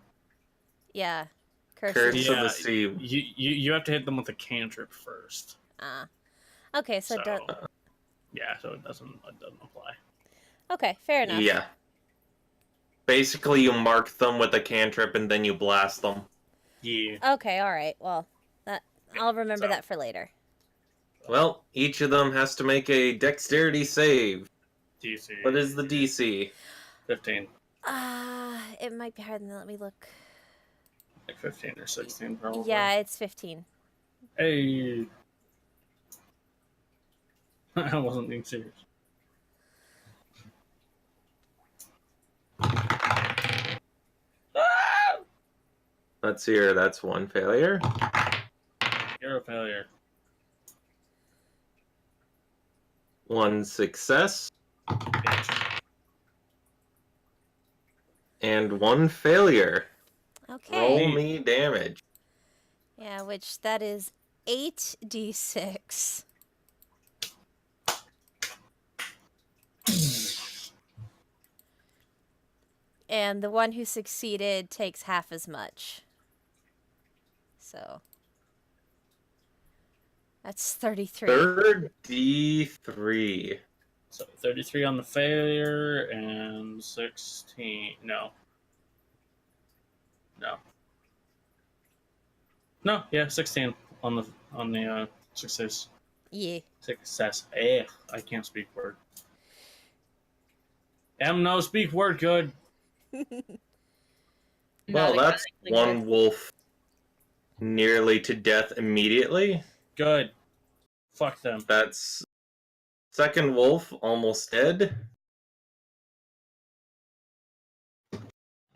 Yeah. Curse of the Sea. You have to hit them with a cantrip first. Okay, so yeah, so it doesn't apply. okay, fair enough. Yeah. Basically, you mark them with a cantrip and then you blast them. Yeah. Okay, all right. Well, I'll remember that for later. Well, each of them has to make a dexterity save. DC. What is the DC? 15. It might be higher than that. Let me look. Like 15 or 16, probably. Yeah, it's 15. Hey. I wasn't being serious. Let's hear. That's one failure. You're a failure. 1 success Bitch. and 1 failure. Okay. Roll Neat. me damage. Yeah, which that is 8d6. And the one who succeeded takes half as much. So that's 33. 33. So 33 on the failure and 16. No. No, yeah, 16 on the success. Yeah. Success. I can't speak word. No speak word good. Well, Not that's exactly one good. wolf nearly to death immediately. Good. Fuck them. That's second wolf almost dead.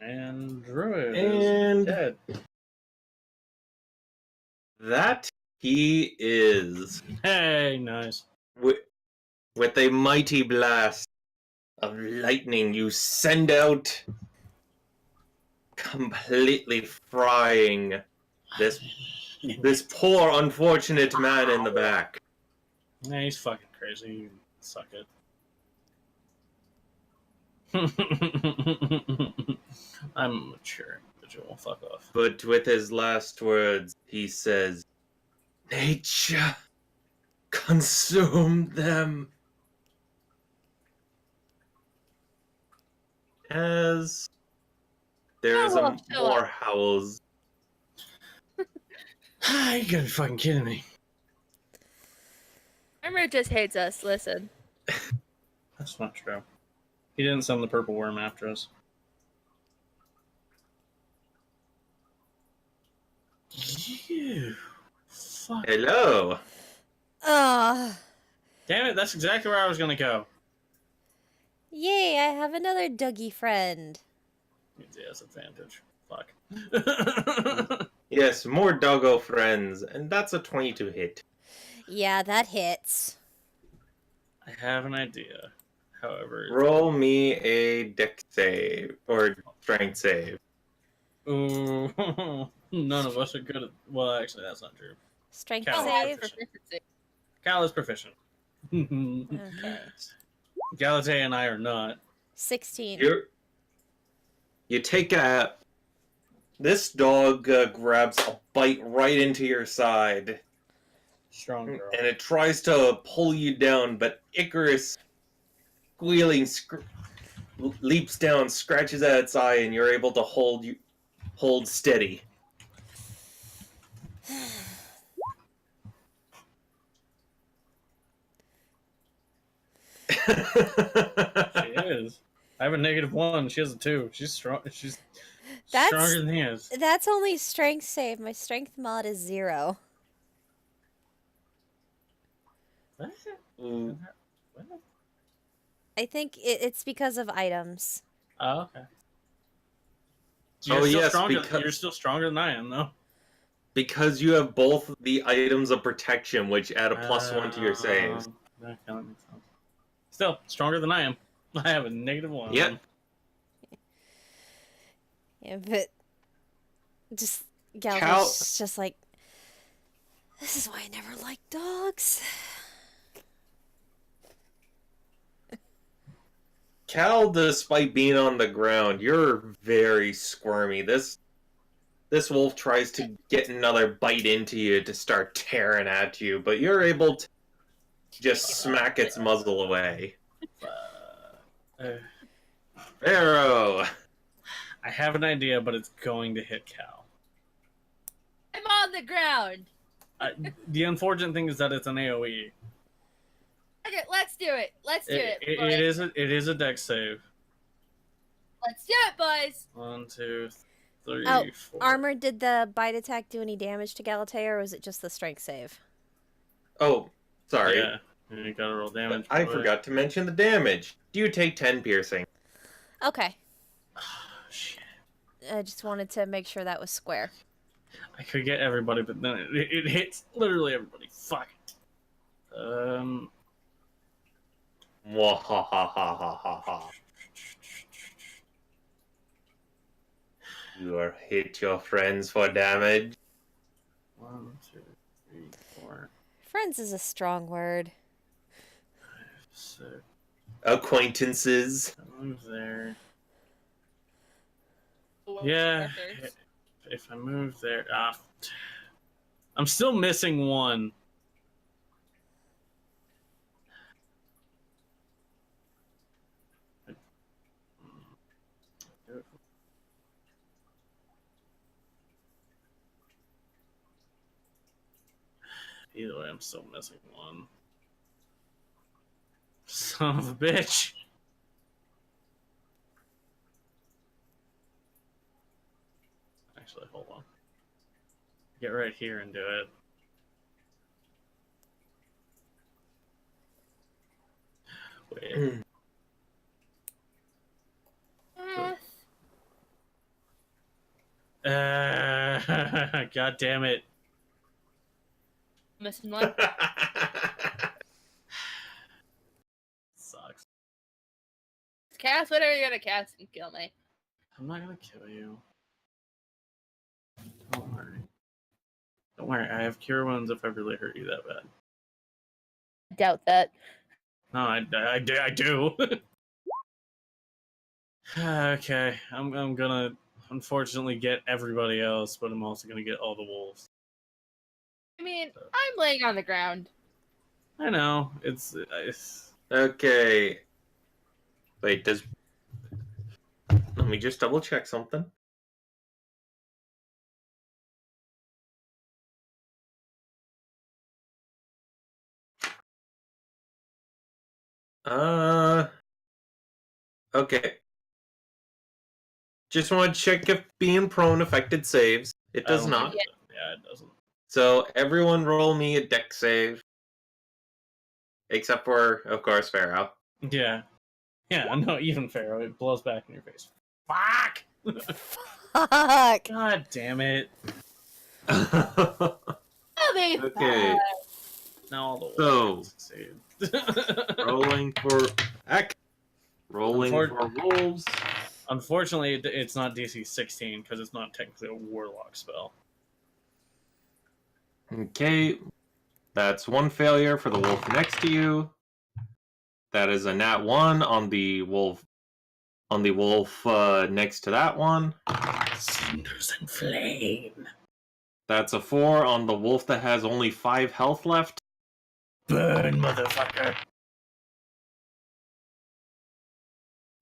And Druid And- is dead. That he is. Hey, nice. With a mighty blast of lightning, you send out, completely frying this poor unfortunate man in the back. Yeah, he's fucking crazy. You suck it. I'm mature, but you won't fuck off. But with his last words, he says, "Nature, consume them." As there is Oh, show more howls. You gotta be fucking kidding me. Armor just hates us. Listen. That's not true. He didn't send the purple worm after us. You fuck. Hello. Oh. Damn it, that's exactly where I was gonna go. Yay, I have another Dougie friend. Yes, advantage. Fuck. Yes, more doggo friends, and that's a 22 hit. Yeah, that hits. I have an idea. However, Roll me a dex save, or strength save. ooh, none of us are good at. Well, actually, that's not true. Strength Cal is save. proficient. Cal is proficient. Okay. Galate and I are not. 16. You take a... This dog grabs a bite right into your side, Strong girl. and it tries to pull you down, but Icarus, squealing, leaps down, scratches at its eye, and you're able to hold steady. She is. I have a -1. She has a 2. She's strong. She's stronger than he is. That's only strength save. My strength mod is 0. What? Mm, What? I think it's because of items. Oh, okay. Oh, yes, stronger, because- you're still stronger than I am, though. because you have both the items of protection, which add a +1 to your saves. Okay, that makes sense. Still stronger than I am. I have a -1. Yep. Yeah, but just Cal- Galva's just like, this is why I never liked dogs. Cal, despite being on the ground, you're very squirmy. This wolf tries to get another bite into you to start tearing at you, but you're able to just smack its muzzle away. Arrow! I have an idea, but it's going to hit Cal. I'm on the ground. The unfortunate thing is that it's an AOE. Okay, let's do it. Let's do it. It is a dex save. Let's do it, boys. 1, 2, 3, Oh, 4. Armor, did the bite attack do any damage to Galatea, or was it just the strength save? Oh, sorry. Yeah, you gotta roll damage. I boy. forgot to mention the damage. You take 10 piercing. Okay. Oh, shit. I just wanted to make sure that was square. I could get everybody, but then it hits literally everybody. Fuck it. Mwahahahaha. You are hit your friends for damage. 1, 2, 3, 4, Friends is a strong word. 6. Acquaintances. I move there. Well, Yeah. characters. If I move there, I'm still missing one. Either way, I'm still missing one. Son of a bitch. Actually, hold on. Get right here and do it. Wait. God damn it. Missing one. Sucks. Cast whatever you're gonna cast and kill me. I'm not gonna kill you. Don't worry. Don't worry, I have cure wounds if I really hurt you that bad. Doubt that. No, I do. Okay, I'm gonna unfortunately get everybody else, but I'm also gonna get all the wolves. I mean, I'm laying on the ground. I know it's Okay. Wait, does... Let me just double check something. Okay. Just want to check if being prone affected saves. It does not. Yeah, it doesn't. So everyone roll me a dex save. Except for, of course, Pharaoh. Yeah, no, even Pharaoh, it blows back in your face. Fuck! Fuck! God damn it! I'll be Okay. fine. Now all the So- wolves succeed. Rolling for heck. Rolling for wolves. Unfortunately, it's not DC 16 because it's not technically a warlock spell. Okay. That's one failure for the wolf next to you. That is a nat 1 on the wolf. On the wolf next to that one. Cinders and flame. That's a 4 on the wolf that has only 5 health left. Burn, motherfucker.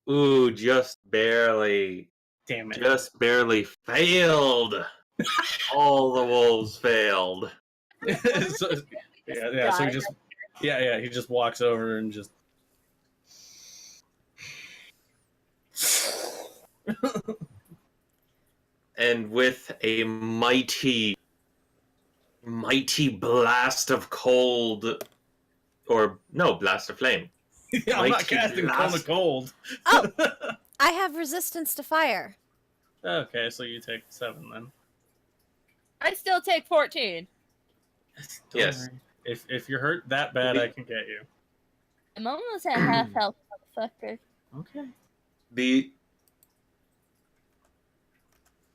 Ooh, just barely. Damn it. Just barely failed. All the wolves failed. So, so he just, he just walks over and just. And with a mighty blast of cold, or no, blast of flame. I'm not Mighty casting Cone of blast. Cold. Oh, I have resistance to fire. Okay, so you take 7 then. I still take 14. Don't Yes. worry. If you're hurt that bad, I can get you. I'm almost at half health, motherfucker. Okay.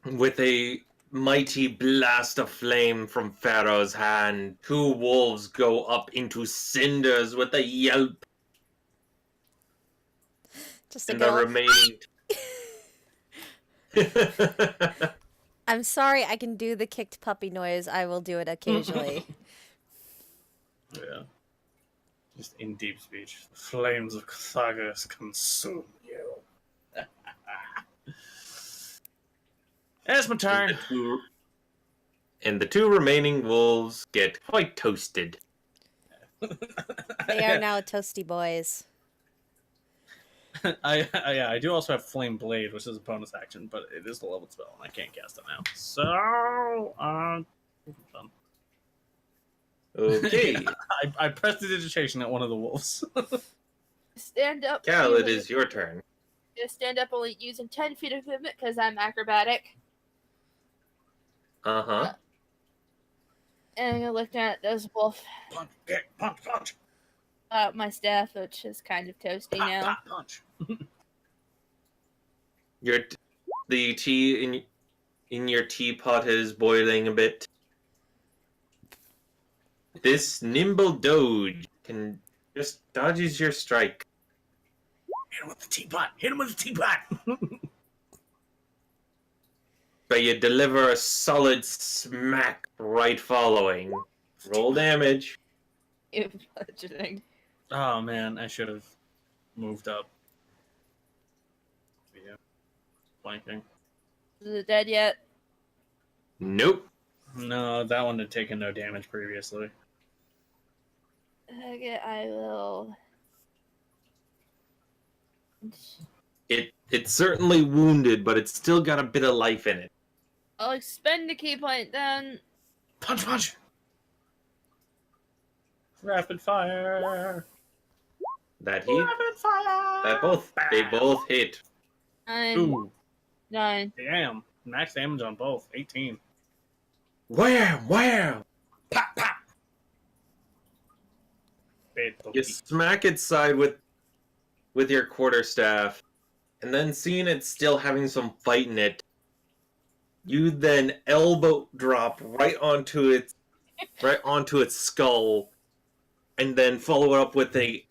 With a mighty blast of flame from Pharaoh's hand, 2 wolves go up into cinders with a yelp, Just a and good the old... remaining. I'm sorry, I can do the kicked puppy noise. I will do it occasionally. Yeah. Just in deep speech. The flames of Cathagas consume you. It's my turn. And the 2 remaining wolves get quite toasted. They are now toasty boys. I do also have Flame Blade, which is a bonus action, but it is the leveled spell, and I can't cast it now. So, done. Okay. I pressed the digitation at one of the wolves. Stand up. Cal, it using- is your turn. Just stand up only using 10 feet of movement because I'm acrobatic. Uh-huh. And I looked at this wolf Punch, kick, punch, punch. my staff, which is kind of toasty Pop, now. pop, punch. The tea in your teapot is boiling a bit. This nimble doge can just dodges your strike. Hit him with the teapot. Hit him with the teapot. But you deliver a solid smack right following. Roll damage. Budgeting. Oh man, I should have moved up. Yeah. Blanking. Is it dead yet? Nope. No, that one had taken no damage previously. Okay, I will. It's certainly wounded, but it's still got a bit of life in it. I'll expend the key point then. Punch, punch. Rapid fire. That hit. Rapid fire. They both hit. 9. Ooh, 9. damn. Max damage on both. 18. Wham! Wham! Pop, pop. Bad You smack its side with your quarterstaff, and then seeing it still having some fight in it, you then elbow drop right onto its skull, and then follow it up with a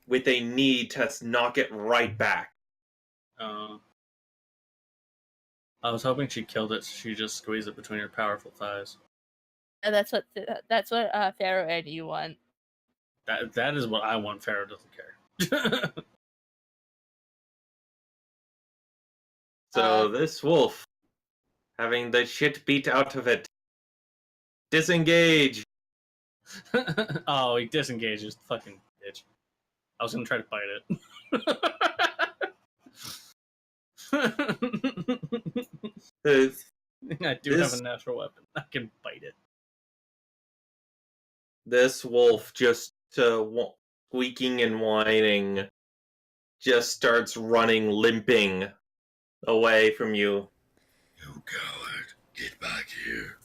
knee to knock it right back. I was hoping she killed it, so she just squeezed it between her powerful thighs. And that's what Pharaoh and you want. That is what I want. Pharaoh doesn't care. So this wolf, having the shit beat out of it, disengage. Oh, he disengages. Fucking bitch. I was gonna try to bite it. I do have a natural weapon. I can bite it. This wolf just squeaking and whining just starts running, limping away from you. You coward, get back here.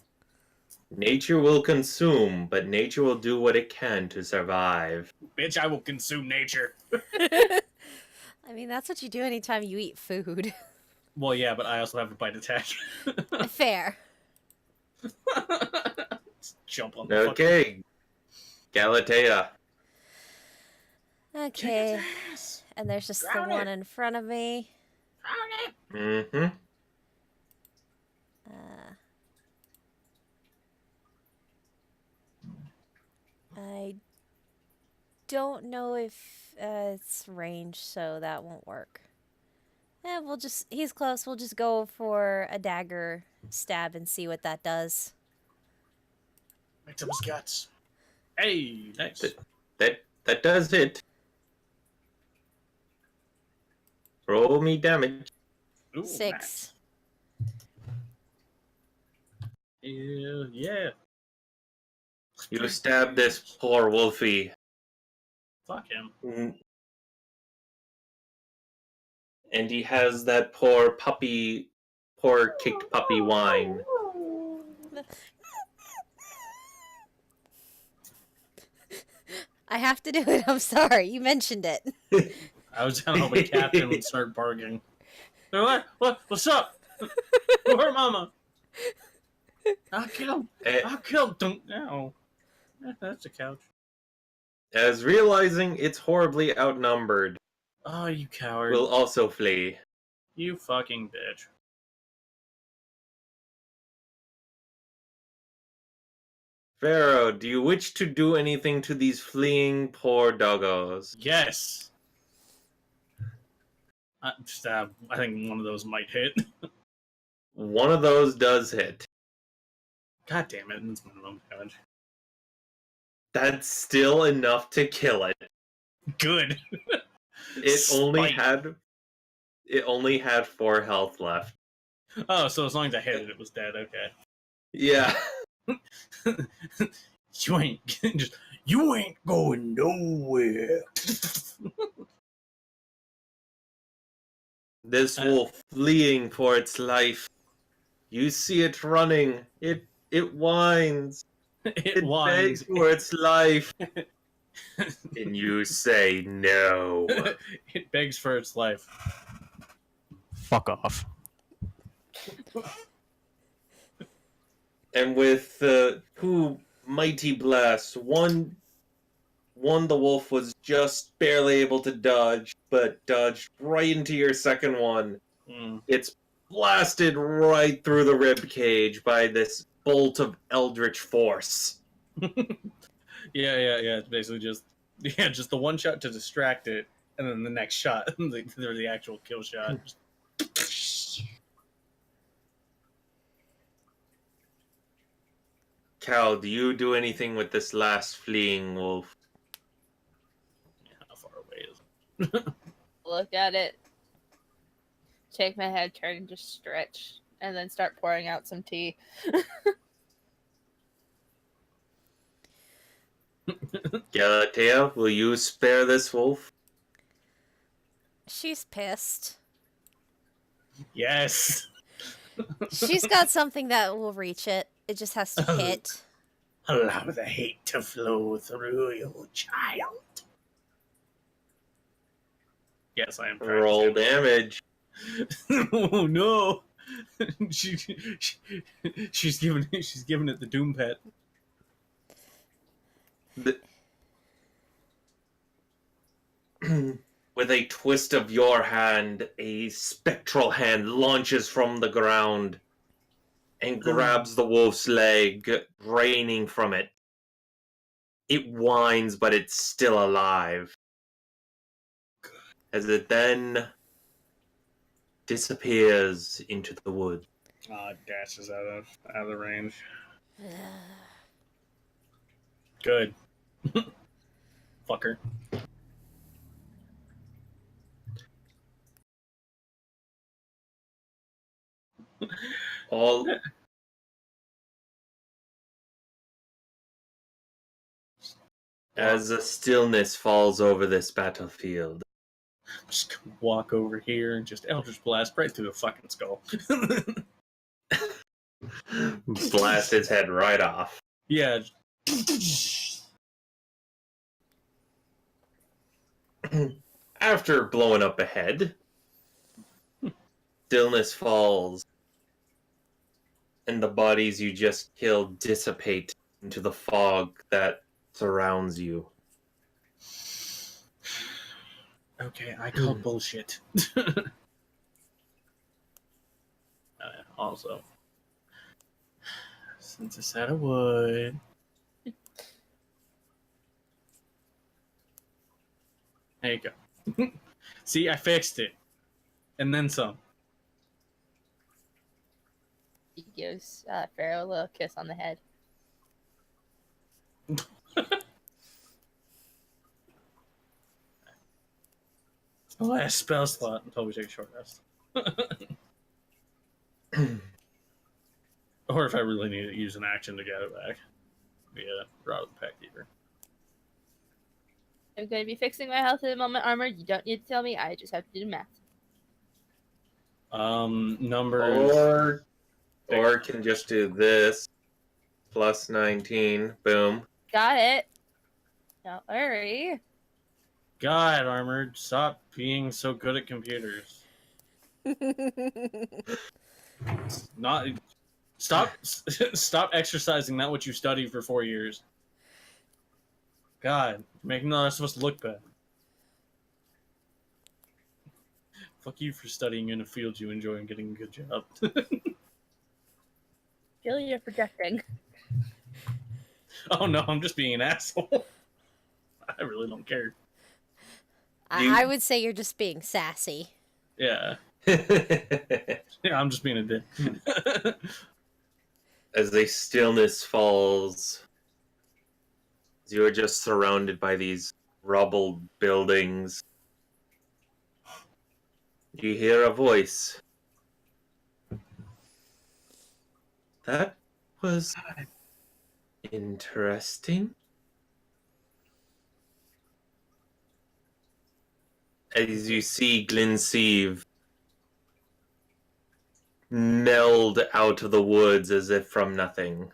Nature will consume, but nature will do what it can to survive. Bitch, I will consume nature. I mean, that's what you do anytime you eat food. Well, yeah, but I also have a bite attack. Fair. Jump on the Okay. Galatea. Okay. And there's just Drown the one it. in front of me. Mm-hmm. I don't know if it's range, so that won't work. He's close. We'll just go for a dagger stab and see what that does. Make some guts. Hey, nice. That does it. Roll me damage. Ooh, 6. nice. Yeah. You stab this poor wolfie. Fuck him. And he has that poor kicked puppy whine. I have to do it. I'm sorry. You mentioned it. I was kind of hoping Captain would start barking. What's up? Where, Mama? I killed. Don't. No. That's a couch. As realizing it's horribly outnumbered, Oh, you coward. will also flee. You fucking bitch. Pharaoh, do you wish to do anything to these fleeing poor doggos? Yes. Stab. I think one of those might hit. One of those does hit. God damn it. It's minimum damage. That's still enough to kill it. Good. It only Spite. had 4 health left. Oh, so as long as I hit it, it was dead. Okay. Yeah. You ain't going nowhere. This wolf fleeing for its life You see it running. It whines. It Begs whines. for its life. And you say no. It begs for its life. Fuck off. And with two mighty blasts, one the wolf was just barely able to dodge, but dodged right into your second one. Mm. It's blasted right through the rib cage by this bolt of eldritch force. Yeah. It's basically just just the one shot to distract it, and then the next shot, the actual kill shot. Cal, do you do anything with this last fleeing wolf? How far away is it? Look at it. Shake my head, turn and just stretch, and then start pouring out some tea. Galatea, will you spare this wolf? She's pissed. Yes. She's got something that will reach it. It just has to hit. Allow the hate to flow through you, child. Yes, I am trying Roll to damage. Oh no. she's giving it the doom pet. With a twist of your hand, a spectral hand launches from the ground and grabs the wolf's leg, draining from it. It whines, but it's still alive. As it then disappears into the wood. Dashes out of the range. Good. Fucker. All as a stillness falls over this battlefield. Just walk over here and just Eldritch Blast right through the fucking skull. Blast its head right off. Yeah. After blowing up a head, stillness falls, and the bodies you just killed dissipate into the fog that surrounds you. Okay, I call bullshit. Also, since it's out of wood. There you go. See, I fixed it. And then some. He gives Pharaoh a little kiss on the head. The last spell slot until we take a short rest. Or if I really need to use an action to get it back. Via Rod of the Pack Keeper. I'm going to be fixing my health at the moment armor. You don't need to tell me. I just have to do the math. Numbers. Or can just do this. Plus 19. Boom. Got it. Don't worry. God, Armored, stop being so good at computers. Not stop exercising not what you studied for 4 years. God, making the rest of us look bad. Fuck you for studying in a field you enjoy and getting a good job. Feel you're projecting. Oh no, I'm just being an asshole. I really don't care. I would say you're just being sassy. Yeah. Yeah, I'm just being a dick. As a stillness falls, you are just surrounded by these rubbled buildings. You hear a voice. That was interesting. As you see Glensieve meld out of the woods as if from nothing.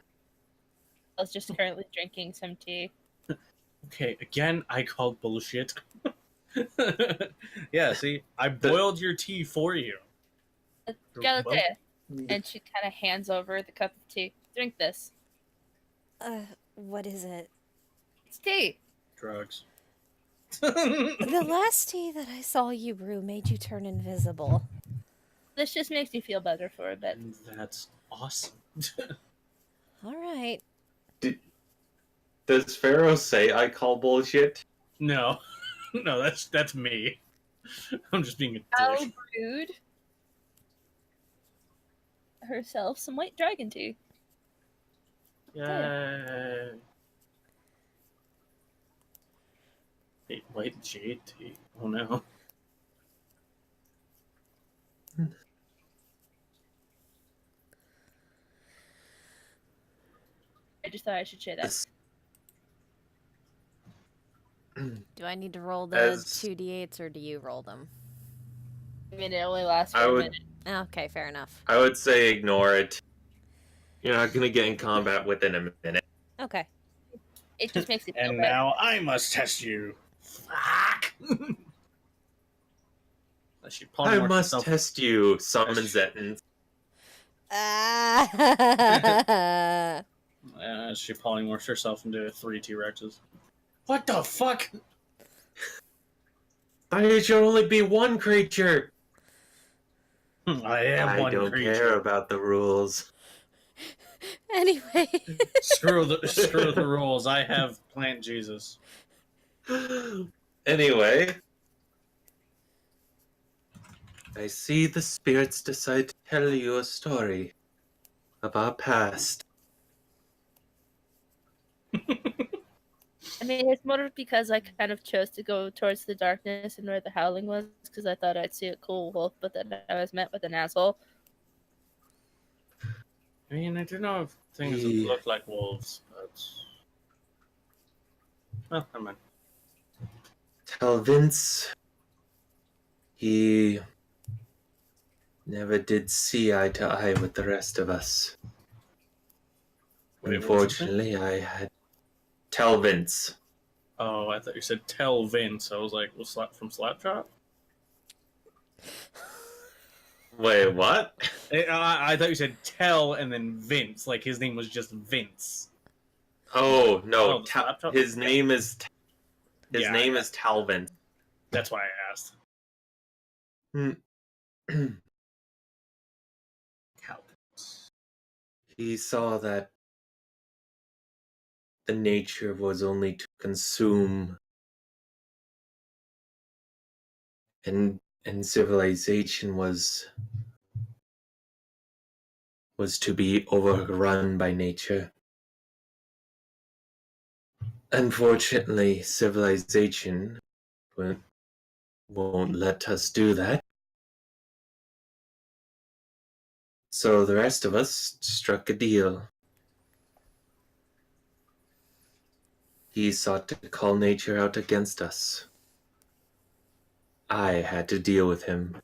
I was just currently drinking some tea. Okay, again, I called bullshit. Yeah, see, I boiled your tea for you. Galatea. And she kind of hands over the cup of tea. Drink this. What is it? It's tea. Drugs. The last tea that I saw you brew made you turn invisible. This just makes you feel better for a bit. That's awesome. All right. Does Pharaoh say I call bullshit? No, no, that's me. I'm just being a How dick. brewed herself some white dragon tea. Yay. Wait, white jade tea. Oh no. I just thought I should share that. This- Do I need to roll the As- 2d8s or do you roll them? I mean, it only lasts for I a would- minute. Okay, fair enough. I would say ignore it. You're not gonna get in combat within a minute. Okay. It just makes it feel And better. now I must test you. Fuck. She I polymorphed must herself. test you, summon Zetton. Ah. She polymorphs herself into 3 T-Rexes. What the fuck? It should only be one creature. I am I one don't creature. care about the rules. Anyway. Screw the rules. I have Plant Jesus. Anyway, I see the spirits decide to tell you a story of our past. I mean, it's more because I kind of chose to go towards the darkness and where the howling was, because I thought I'd see a cool wolf, but then I was met with an asshole. I mean, I do know of things that Yeah. look like wolves, but... Oh, never mind. Tell Vince he never did see eye to eye with the rest of us. Wait, what was his name? Unfortunately, I had... Tell Vince. Oh, I thought you said tell Vince. I was like, well, from Slapshot? Wait, what? I thought you said tell and then Vince, like his name was just Vince. Oh, no. Oh, the Slapshot? His name is... His Yeah, name is Talvin. That's why I asked. He saw that the nature was only to consume, and civilization was to be overrun by nature. Unfortunately, civilization won't let us do that. So the rest of us struck a deal. He sought to call nature out against us. I had to deal with him.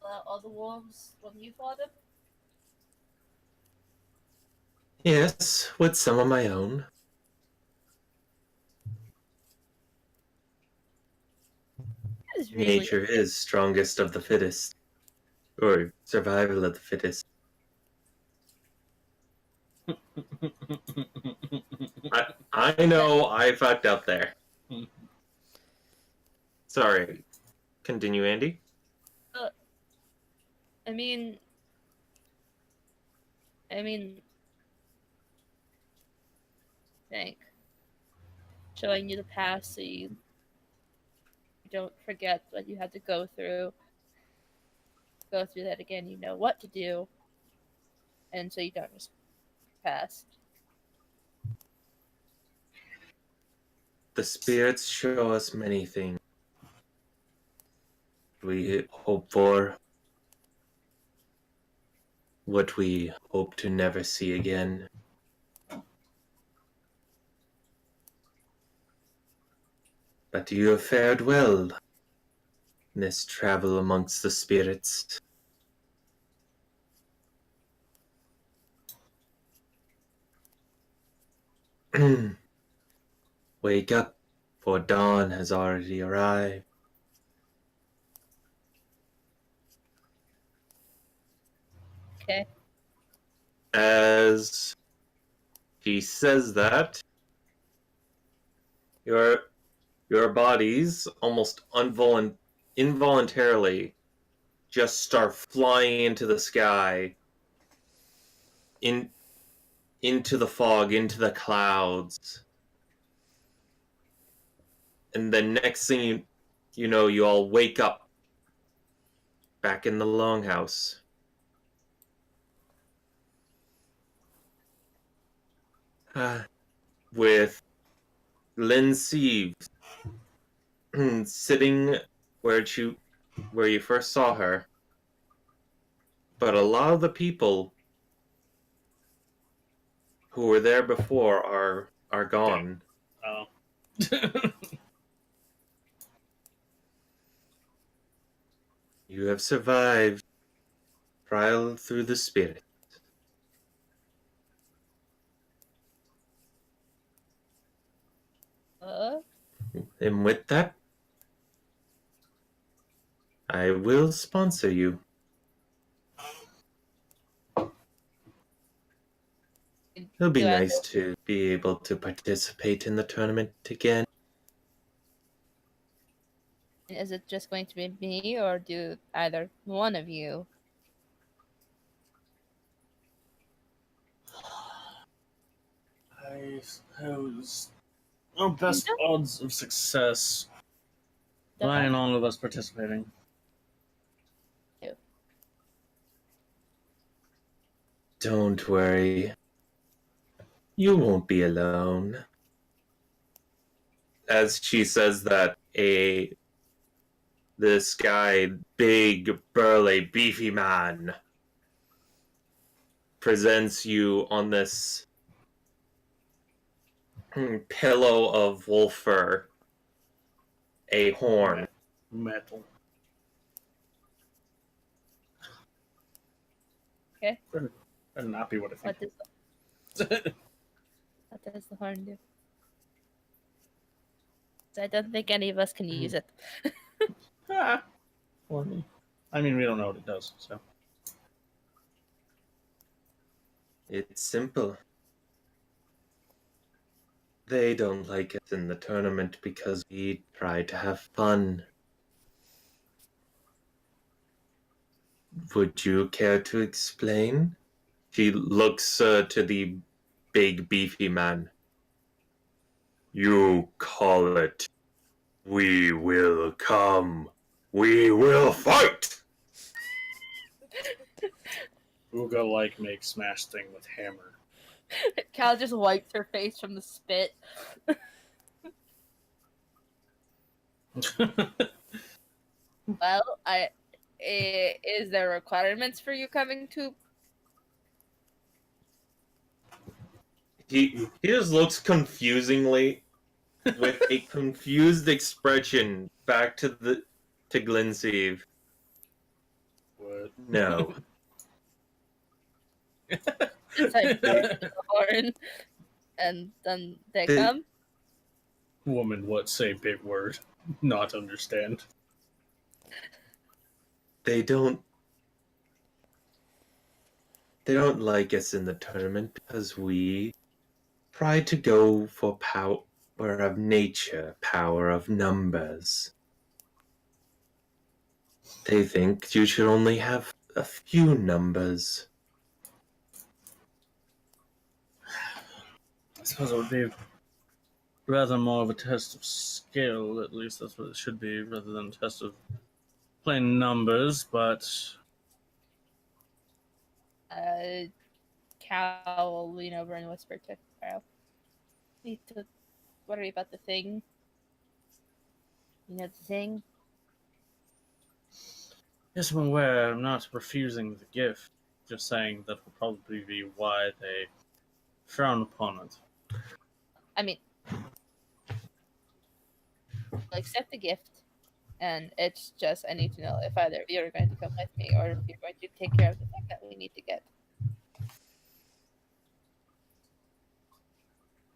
All the wolves when you fought them? Yes, with some of my own. That is really Nature is strongest of the fittest. Or survival of the fittest. I know I fucked up there. Sorry. Continue, Andy. I mean, think showing you the past so you don't forget what you had to go through. Go through that again. You know what to do, and so you don't just past. The spirits show us many things. We hope for what we hope to never see again. But you have fared well, this travel amongst the spirits. Wake up, for dawn has already arrived. Okay. As she says that, your bodies almost involuntarily just start flying into the sky, into the fog, into the clouds. And then next thing you know, you all wake up back in the longhouse. With Lynn Seaves sitting where you first saw her. But a lot of the people who were there before are gone. Oh. You have survived trial through the spirit. And with that, I will sponsor you. It'll be Do I- nice to be able to participate in the tournament again. Is it just going to be me, or do either one of you? I suppose our best odds of success lie in all of us participating. Don't worry. You won't be alone. As she says that, this guy, big, burly, beefy man, presents you on this pillow of wolf fur a horn. Metal. Okay. Better not be what I think. What does the horn do? I don't think any of us can use it. Ah, for me. I mean, we don't know what it does, so. It's simple. They don't like us in the tournament because we try to have fun. Would you care to explain? She looks to the big, beefy man. You call it. We will come. We will fight! Ooga make smash thing with hammer. Cal just wipes her face from the spit. Well, is there requirements for you coming to? He just looks confusingly with a confused expression back to Glensieve. What? No. It's like the horn, and then they come. Woman, what say big word? Not understand. They don't like us in the tournament because we try to go for power of nature, power of numbers. They think you should only have a few numbers. I suppose it would be rather more of a test of skill, at least that's what it should be, rather than a test of plain numbers, but Cal will lean over and whisper to Carl. Need to worry about the thing. You know the thing? yes, I'm aware. I'm not refusing the gift. Just saying that will probably be why they frown upon it. I mean, I'll accept the gift And it's just, I need to know if either of you are going to come with me or if you're going to take care of the thing that we need to get.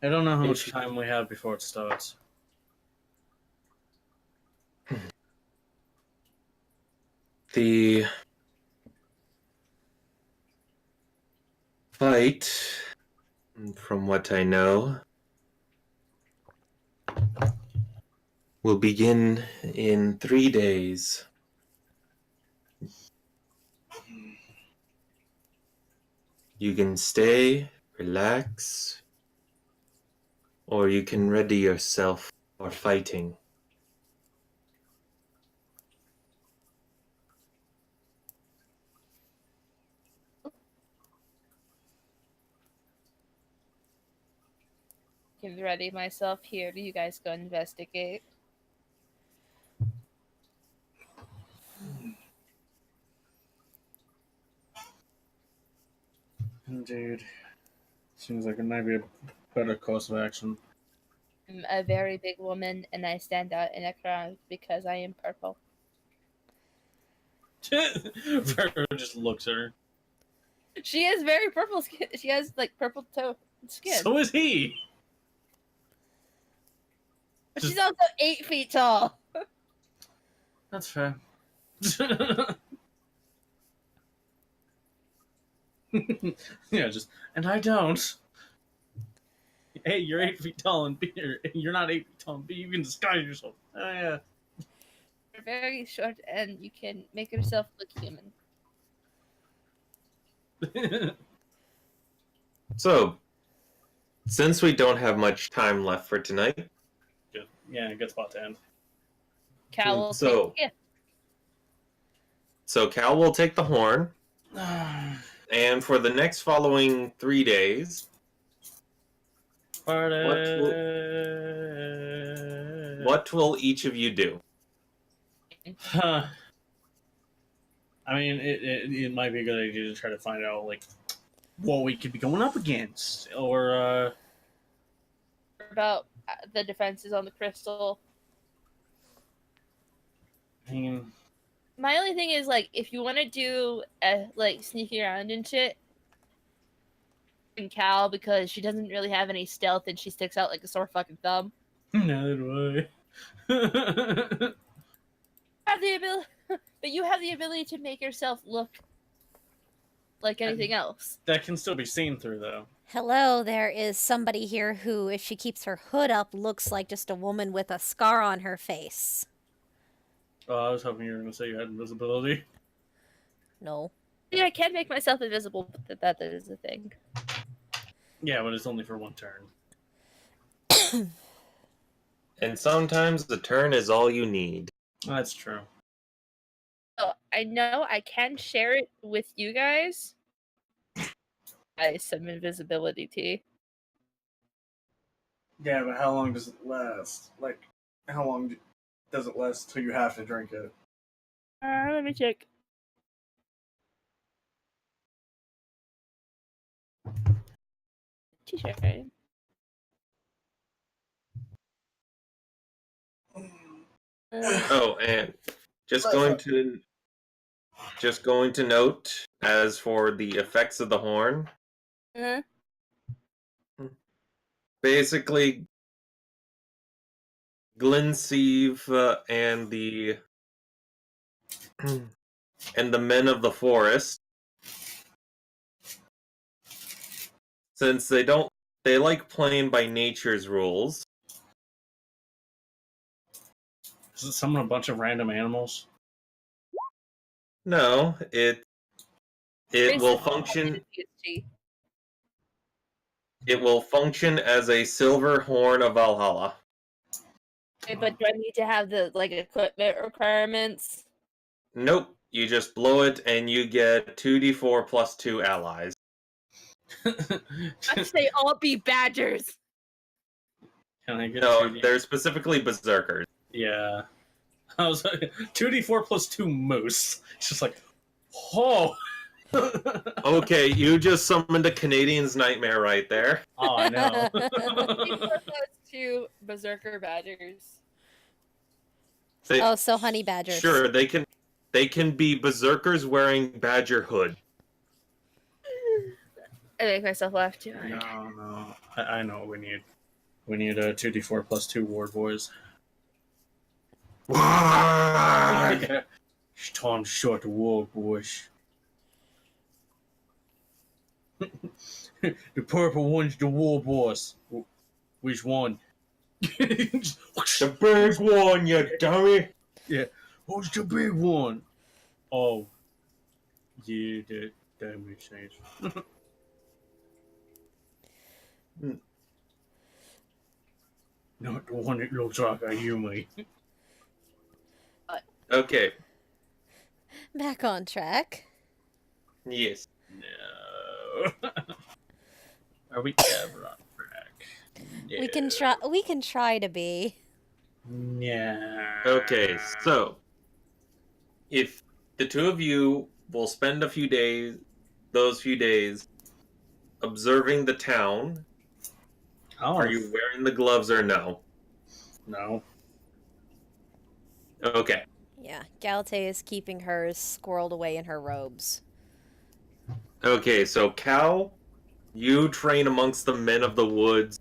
I don't know how much If- time we have before it starts. The fight, from what I know, will begin in 3 days. You can stay, relax, or you can ready yourself for fighting. I can ready myself here. Do you guys go investigate? Indeed. Seems like it might be a better course of action. I'm a very big woman and I stand out in a crowd because I am purple. Pharaoh just looks at her. She has very purple skin. She has like purple toe skin. So is he. But she's also 8 feet tall. That's fair. Yeah, just and I don't. Hey, you're 8 feet tall and you're not 8 feet tall, but you can disguise yourself. Oh yeah. You're very short and you can make yourself look human. So, since we don't have much time left for tonight, Good. Yeah, good spot to end. Cal will So- take it. so Cal will take the horn, and for the next following 3 days, Party. what will each of you do? Huh. I mean, it might be a good idea to try to find out like what we could be going up against, or About the defenses on the crystal. I mean, My only thing is like if you want to do like sneaking around and shit, and Cal because she doesn't really have any stealth and she sticks out like a sore fucking thumb. neither do I. Have the ability, but you have the ability to make yourself look like anything else. That can still be seen through, though. Hello, there is somebody here who, if she keeps her hood up, looks like just a woman with a scar on her face. Oh, I was hoping you were going to say you had invisibility. No. Yeah, I can make myself invisible, but that is a thing. Yeah, but it's only for one turn. And sometimes the turn is all you need. That's true. So I know I can share it with you guys. Some invisibility tea. Yeah, but how long does it last? Like, how long does it last till you have to drink it? Let me check. T-shirt. Oh, and just going to note, as for the effects of the horn, basically Glensieve and the men of the forest, since they like playing by nature's rules. Does it summon a bunch of random animals? No, it will function. It will function as a silver horn of Valhalla. Okay, but do I need to have the like equipment requirements? Nope, you just blow it and you get 2d4 plus 2 allies. I say all be badgers. Can I get No, 2D? they're specifically berserkers. Yeah. I was like, 2d4 plus 2 moose. It's just like, oh! Okay, you just summoned a Canadian's nightmare right there. Oh, I know. Two berserker badgers. Oh, so honey badgers. Sure, they can be berserkers wearing badger hood. I make myself laugh too. No. I know what we need. We need a 2d4 plus 2 ward boys. It's time to start the war, boys. The purple one's the war boss. Which one? The big one, you dummy! Yeah. Who's the big one? Oh. Yeah, that makes sense. Not the one that looks like a human. Okay, Back on track. yes. No. Are we ever on track? No. We can try to be. Yeah. Okay, so if the two of you will spend those few days, observing the town, Oh, are you wearing the gloves or no? no. Okay. Yeah, Galatea is keeping hers squirreled away in her robes. Okay, so Cal, you train amongst the men of the woods,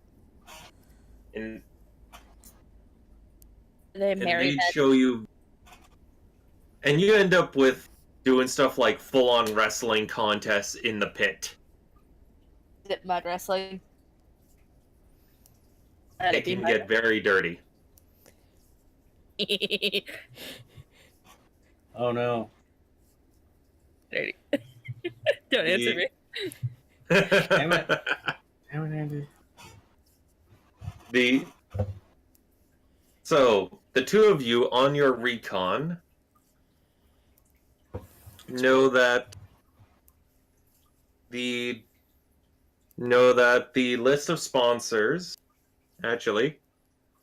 and They and married they that. show you, and you end up with doing stuff like full-on wrestling contests in the pit. Mud wrestling. It can get very dirty. Oh no. Dirty. Don't answer me. Damn it. Damn it, Andy. So the two of you on your recon know that the list of sponsors. Actually,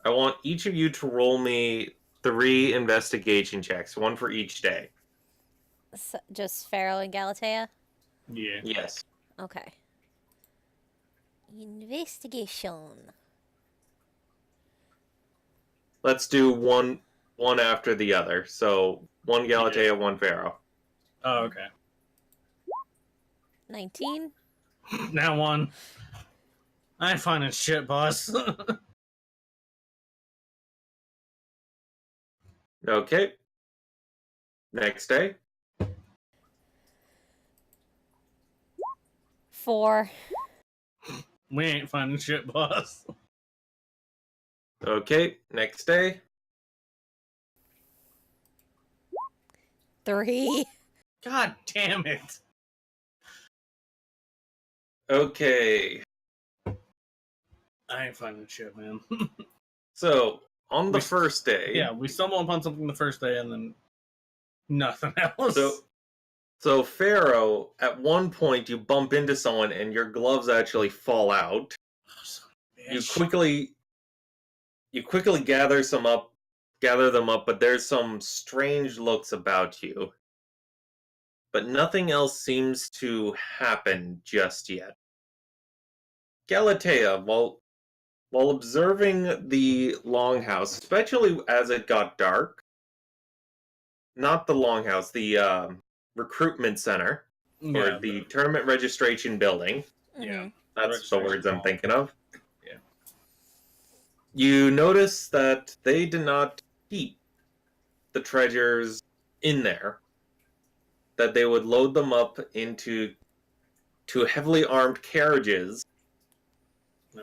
I want each of you to roll me 3 investigation checks, one for each day. So, just Pharaoh and Galatea? Yeah. Yes. Okay. Investigation. Let's do one after the other. So one Galatea, one Pharaoh. Oh, okay. 19? Now one. I ain't finding shit, boss. Okay. Next day. 4. We ain't finding shit, boss. Okay. Next day. 3. God damn it. Okay. I ain't finding shit, man. So on the We- first day. Yeah, we stumble upon something the first day and then nothing else. So Pharaoh, at one point you bump into someone and your gloves actually fall out. Oh, son of a You bitch. quickly gather them up, but there's some strange looks about you. But nothing else seems to happen just yet. Galatea, while observing the longhouse, especially as it got dark, not the longhouse, the recruitment center, or Yeah, the tournament registration building. yeah. That's the words I'm thinking of. Yeah. You notice that they did not keep the treasures in there, that they would load them up into heavily armed carriages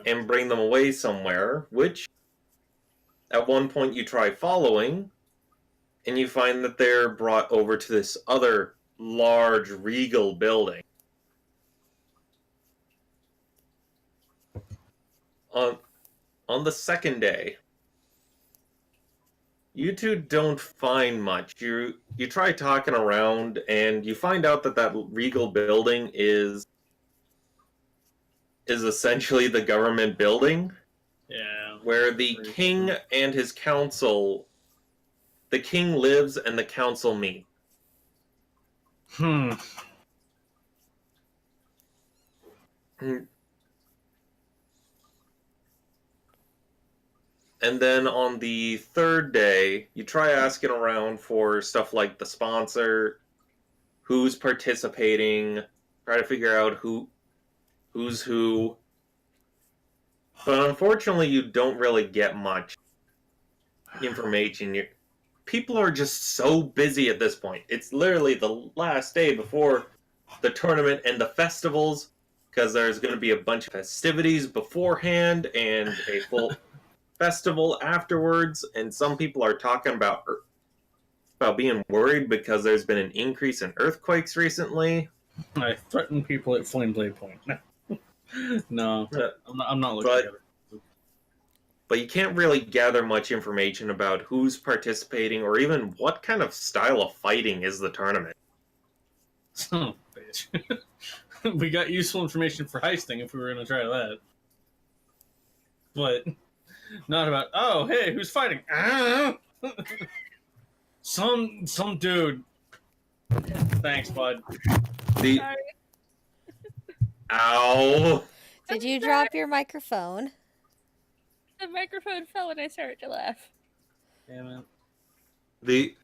and bring them away somewhere, which at one point you try following, and you find that they're brought over to this other large regal building. On the second day, you two don't find much. You try talking around, and you find out that regal building is essentially the government building, Yeah. where the king and his council, the king lives and the council meet. Hmm. And then on the third day, you try asking around for stuff like the sponsor, who's participating, try to figure out who's who. But unfortunately, you don't really get much information. People are just so busy at this point. It's literally the last day before the tournament and the festivals, because there's going to be a bunch of festivities beforehand and a full festival afterwards. And some people are talking about being worried because there's been an increase in earthquakes recently. I threaten people at Flame Blade Point. No, I'm not looking But- at it. But you can't really gather much information about who's participating or even what kind of style of fighting is the tournament. Son of a bitch. We got useful information for heisting if we were going to try that. But not about, oh, hey, who's fighting? Ah! Some dude. Thanks, bud. The Sorry. Ow! Did you drop your microphone? The microphone fell when I started to laugh. Damn it. The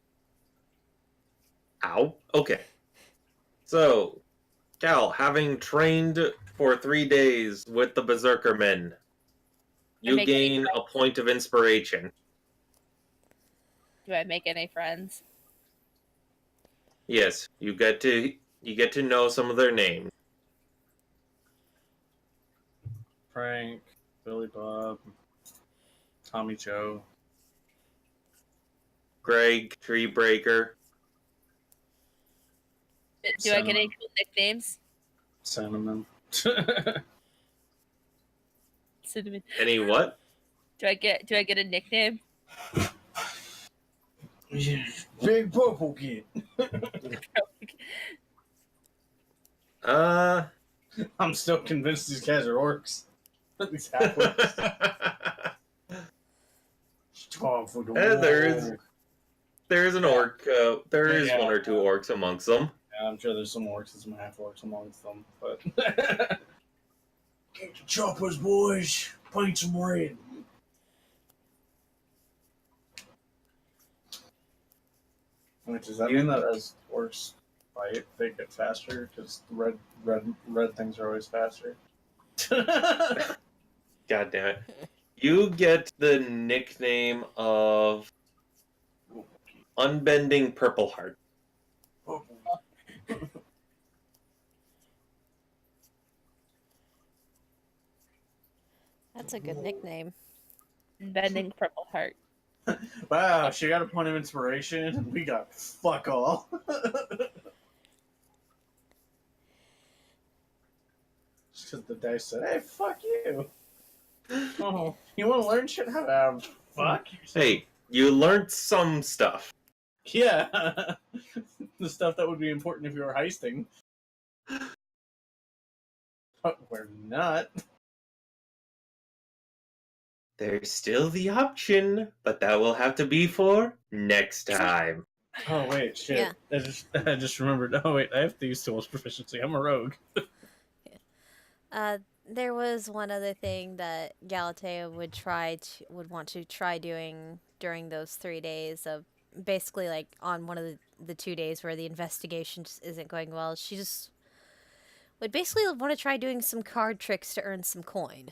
Ow. Okay. So, Cal, having trained for 3 days with the Berserker Men, you make gain a point of inspiration. Do I make any friends? Yes, you get to know some of their names. Frank, Billy Bob, Tommy Joe. Greg, Treebreaker. Do I get any cool nicknames? Cinnamon. Cinnamon. Any what? Do I get a nickname? Big Purple Kid. I'm still convinced these guys are orcs. These half-orcs. Time for the there is an orc. There is Yeah. one or two orcs amongst them. Yeah, I'm sure there's some orcs and some half-orcs amongst them, but... Get the choppers, boys! Paint some red! Which does that mean that as orcs fight, they get faster? Because red things are always faster. God damn it! You get the nickname of Unbending Purple Heart. That's a good nickname. Bending Purple Heart. Wow, she got a point of inspiration, and we got fuck all. Just because the dice said, hey, fuck you. Oh, you want to learn shit? How about fuck yourself? Hey, you learned some stuff. Yeah. The stuff that would be important if you were heisting. But we're not. There's still the option, but that will have to be for next time. Oh, wait, shit. Yeah. I just remembered. Oh, wait, I have to use tools proficiency. I'm a rogue. There was one other thing that Galatea would want to try doing during those 3 days of basically like on one of the 2 days where the investigation just isn't going well. She just would basically want to try doing some card tricks to earn some coin.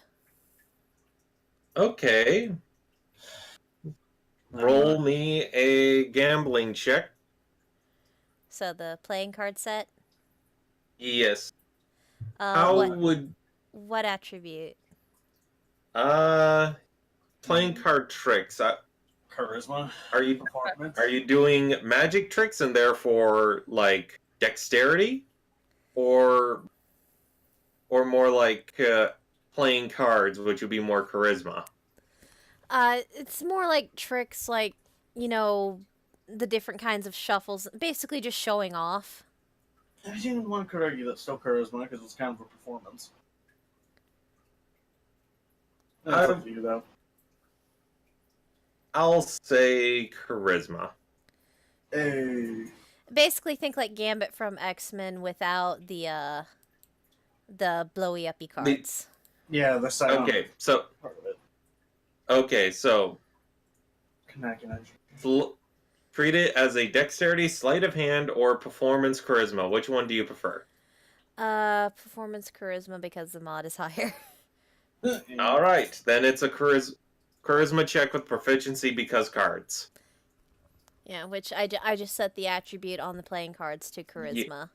Okay. Roll me a gambling check. So the playing card set. Yes. How would What attribute? playing card tricks? Charisma. Are you Performance. Are you doing magic tricks and therefore like dexterity, or more like playing cards, which would be more charisma? It's more like tricks, like the different kinds of shuffles. Basically, just showing off. I think one could argue that's still charisma because it's kind of a performance. That's up to you, though. I'll say charisma. Hey. Basically, think like Gambit from X-Men without the blowy uppy cards. Yeah, the silent Okay, so part of it. Okay, so Connecting. treat it as a dexterity, sleight of hand, or performance charisma. Which one do you prefer? Performance charisma because the mod is higher. All right, then it's a charisma check with proficiency because cards. Yeah, which I just set the attribute on the playing cards to charisma.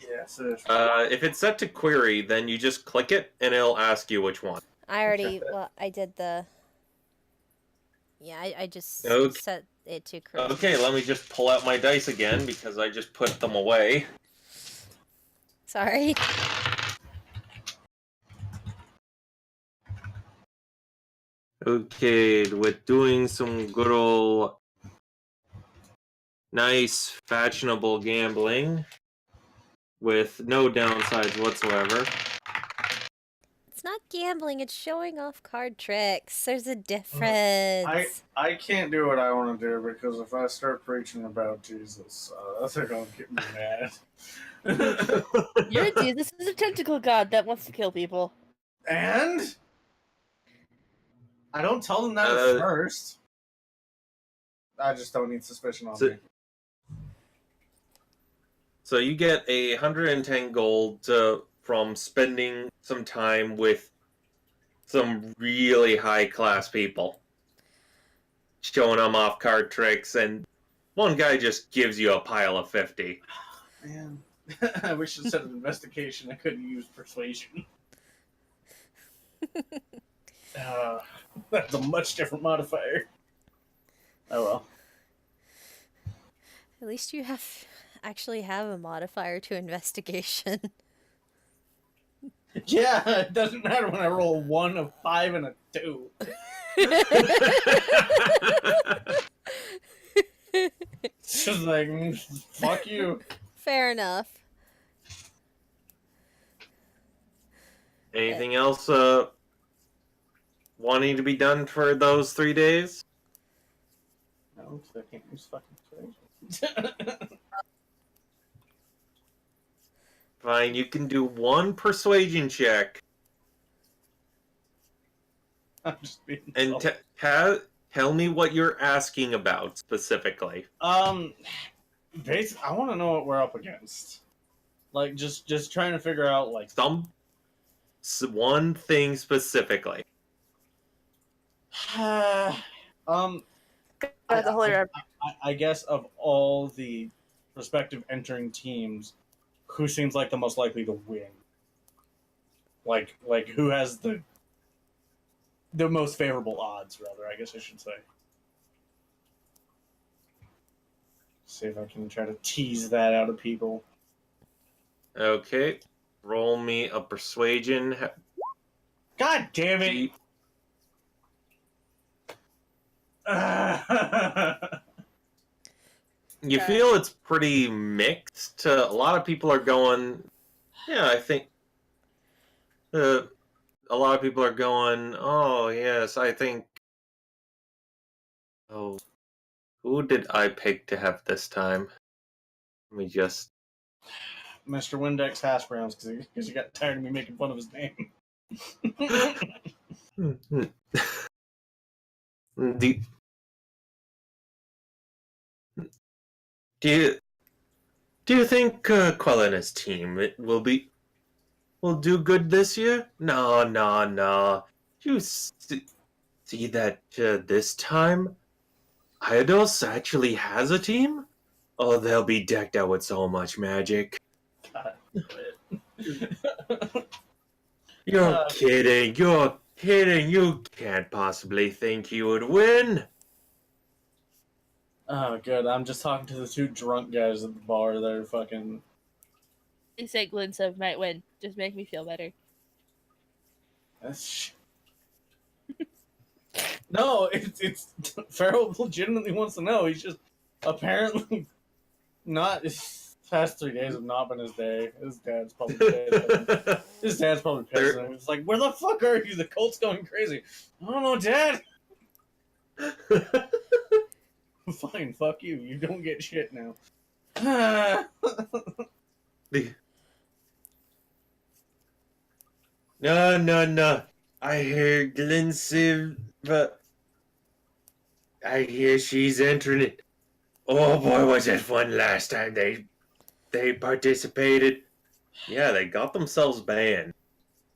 Yes, it is. If it's set to query, then you just click it and it'll ask you which one. I already, well, I did the... Yeah, I just Okay. set it to charisma. Okay, let me just pull out my dice again because I just put them away. Sorry. Okay, we're doing some good old nice fashionable gambling with no downsides whatsoever. It's not gambling, it's showing off card tricks. There's a difference. I can't do what I want to do because if I start preaching about Jesus, they're gonna get me mad. You're Jesus is a tentacle god that wants to kill people. And I don't tell them that at first. I just don't need suspicion on me. So you get 110 gold from spending some time with some really high class people, showing them off card tricks, and one guy just gives you a pile of 50. Man, I wish instead of investigation I could have used persuasion. That's a much different modifier. Oh well. At least you actually have a modifier to investigation. Yeah, it doesn't matter when I roll a 1, a 5, and a 2. It's just like, fuck you. Fair enough. Anything else wanting to be done for those 3 days? No, because I can't use fucking persuasion. Fine, you can do one persuasion check I'm just being and tell me what you're asking about specifically. Basically, I want to know what we're up against. Like, just trying to figure out, like... One thing specifically. The Holy Rep. I guess of all the respective entering teams, who seems like the most likely to win? Like who has the most favorable odds, rather, I guess I should say. See if I can try to tease that out of people. Okay. Roll me a persuasion. God damn it! You feel it's pretty mixed. A lot of people are going, yeah, I think a lot of people are going, oh, yes, I think, oh, who did I pick to have this time? Let me just... Mr. Windex Hash Browns, because he got tired of me making fun of his name. Do you think Quell and his team will do good this year? No. You see that this time, Eidos actually has a team? Oh, they'll be decked out with so much magic. God, You're kidding. You can't possibly think you would win. Oh, good. I'm just talking to the 2 drunk guys at the bar. They're fucking... They say Glintsov might win. Just make me feel better. No, it's Farrell legitimately wants to know. He's just apparently not... His past 3 days have not been his day. His dad's probably dead. His dad's probably pissed at him. It's like, where the fuck are you? The cult's going crazy. I don't know, Dad. Fine, fuck you. You don't get shit now. No. I heard Glinsiv But I hear she's entering it. Oh boy, was it fun last time they participated. Yeah, they got themselves banned.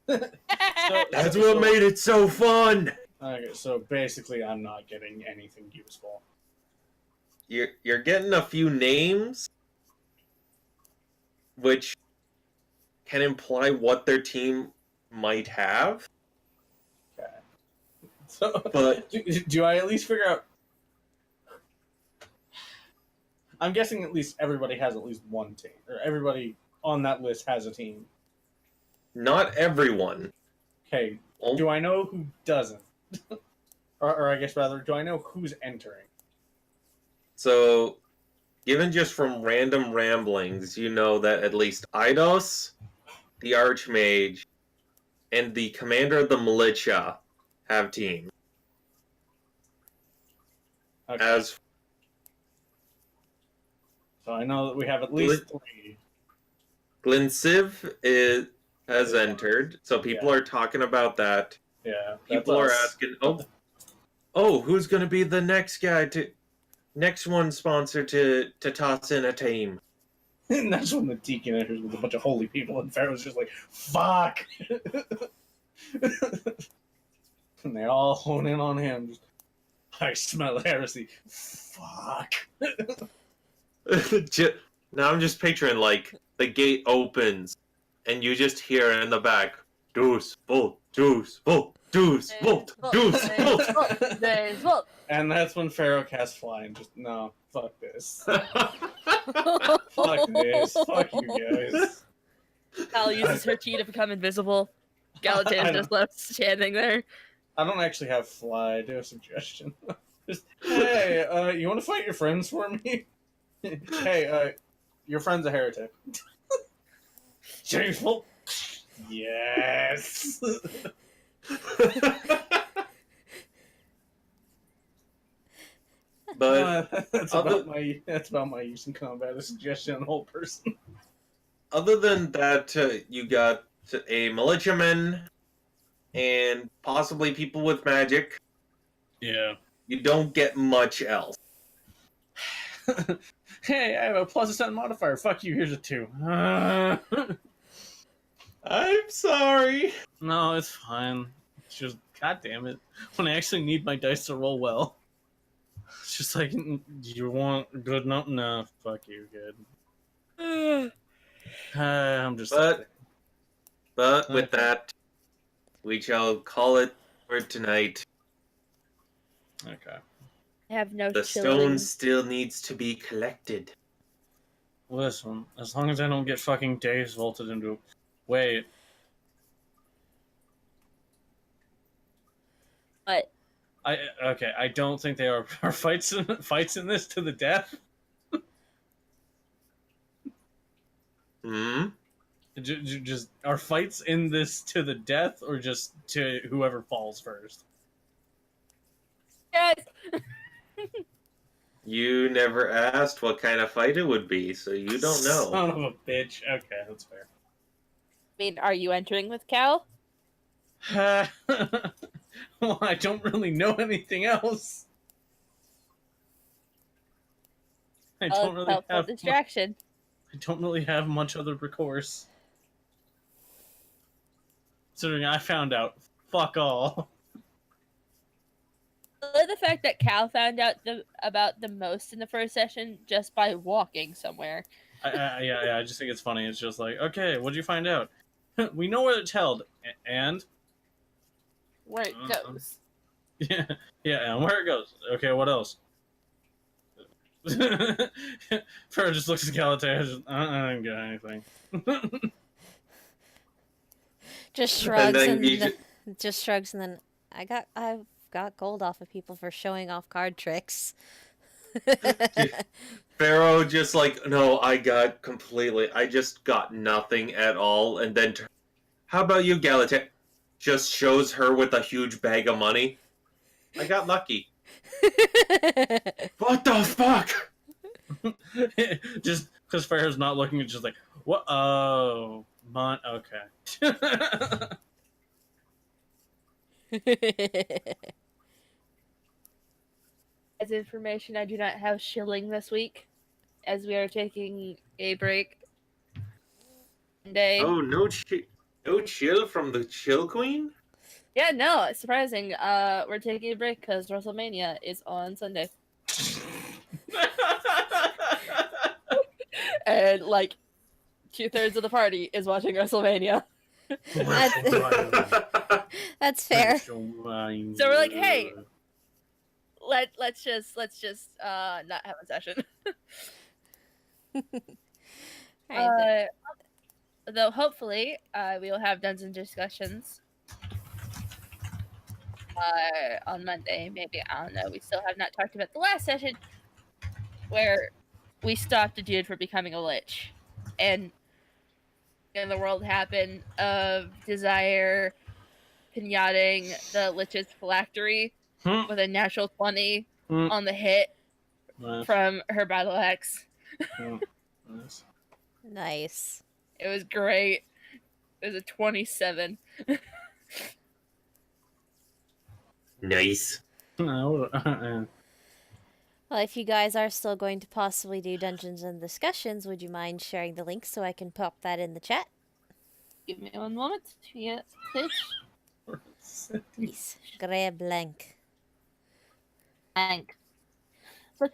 That's what made it so fun. Okay, so basically, I'm not getting anything useful. You're getting a few names, which can imply what their team might have. Okay. So, But do I at least figure out? I'm guessing at least everybody has at least one team, or everybody on that list has a team. not everyone. Okay, Oh, do I know who doesn't? or I guess rather, do I know who's entering? so, given just from random ramblings, you know that at least Eidos, the Archmage, and the commander of the militia have teams. Okay. As So I know that we have at least three. Glinsiv has entered, so people are talking about that. Yeah. People are that's us. asking, who's going to be the next next one sponsor to toss in a team? And that's when the deacon enters with a bunch of holy people, and Pharaoh's just like, fuck! And they all hone in on him. Just, I smell heresy. Fuck. Now I'm just picturing, like, the gate opens, and you just hear in the back, Deuce, Volt, Deuce, Volt, Deuce, Volt, Deuce, Volt. And that's when Pharaoh casts fly and just, no, fuck this. Fuck this. Fuck you guys. Cal uses her key to become invisible. Galatea just left standing there. I don't actually have fly. I do have suggestion. Just, hey, you want to fight your friends for me? Hey, your friend's a heretic. Shameful. Yes. But that's about my use in combat. A suggestion on the whole person. other than that, you got a militiaman and possibly people with magic. Yeah. You don't get much else. Hey, I have a +7 modifier. Fuck you. Here's a 2. I'm sorry. No, it's fine. It's just, god damn it. When I actually need my dice to roll well. It's just like, you want good enough? No, fuck you, good. I'm just. But with that, we shall call it for tonight. Okay. I have no The stone still needs to be collected. Listen, as long as I don't get fucking days vaulted into. Wait. But Okay. I don't think they are fights in this to the death. Hmm. Just are fights in this to the death, or just to whoever falls first? yes. You never asked what kind of fight it would be, so you don't know. Son of a bitch. Okay, that's fair. I mean, are you entering with Cal? Well, I don't really know anything else. I don't really Helpful have distraction. I don't really have much other recourse. Considering I found out fuck all. The fact that Cal found out about the most in the first session just by walking somewhere. I just think it's funny. It's just like, okay, what'd you find out? We know where it's held, and Where it goes. yeah, and where it goes. Okay, what else? Fer just looks at Galatea. I didn't get anything. Just shrugs then and just shrugs and then I've got gold off of people for showing off card tricks. Pharaoh just like, no, I just got nothing at all, and then how about you, Galatea? Just shows her with a huge bag of money. I got lucky. What the fuck? Just because Pharaoh's not looking, it's just like, what? Oh, okay. As information, I do not have shilling this week, as we are taking a break. Day. Oh, no chill from the Chill Queen? Yeah, no, it's surprising. We're taking a break because WrestleMania is on Sunday, and like 2/3 of the party is watching WrestleMania. That's fair. So we're like, hey, let's just not have a session. Alright, Though hopefully we will have dungeon discussions on Monday. Maybe, I don't know. We still have not talked about the last session where we stopped a dude from becoming a lich, and in the world happened of Desire pinating the lich's phylactery with a natural 20 on the hit from her battle axe. Nice. nice. It was great. It was a 27. Nice. No, Well, if you guys are still going to possibly do Dungeons and Discussions, would you mind sharing the link so I can pop that in the chat? Give me one moment. Yeah, please. Please. Grab blank. But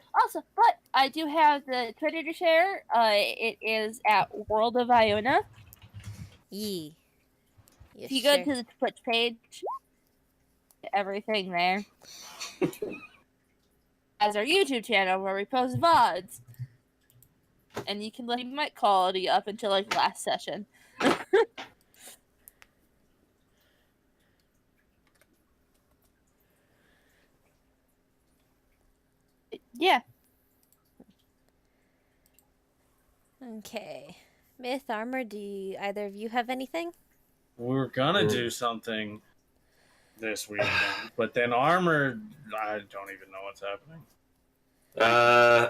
I do have the Twitter to share. It is at World of Iona. Yee. If you go to the Twitch page, everything there. As our YouTube channel where we post VODs. And you can leave mic quality up until like last session. Yeah. Okay. Myth, Armor, do either of you have anything? we're gonna do something this weekend, but then Armor, I don't even know what's happening.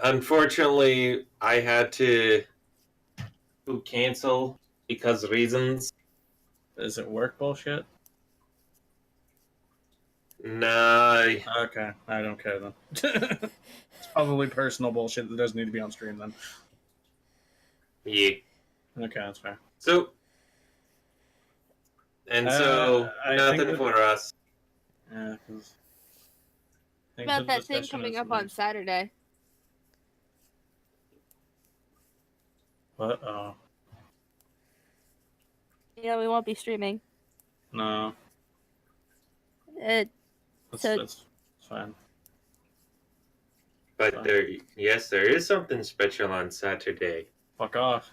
Unfortunately, I had to cancel because reasons. Is it work bullshit? Nah, Okay, I don't care then. It's probably personal bullshit that doesn't need to be on stream then. yeah. Okay, that's fair. So, I nothing think that- for us. Yeah, because. About that thing coming up on Saturday. What? Oh. Yeah, we won't be streaming. No. It That's fine. But there is something special on Saturday. Fuck off.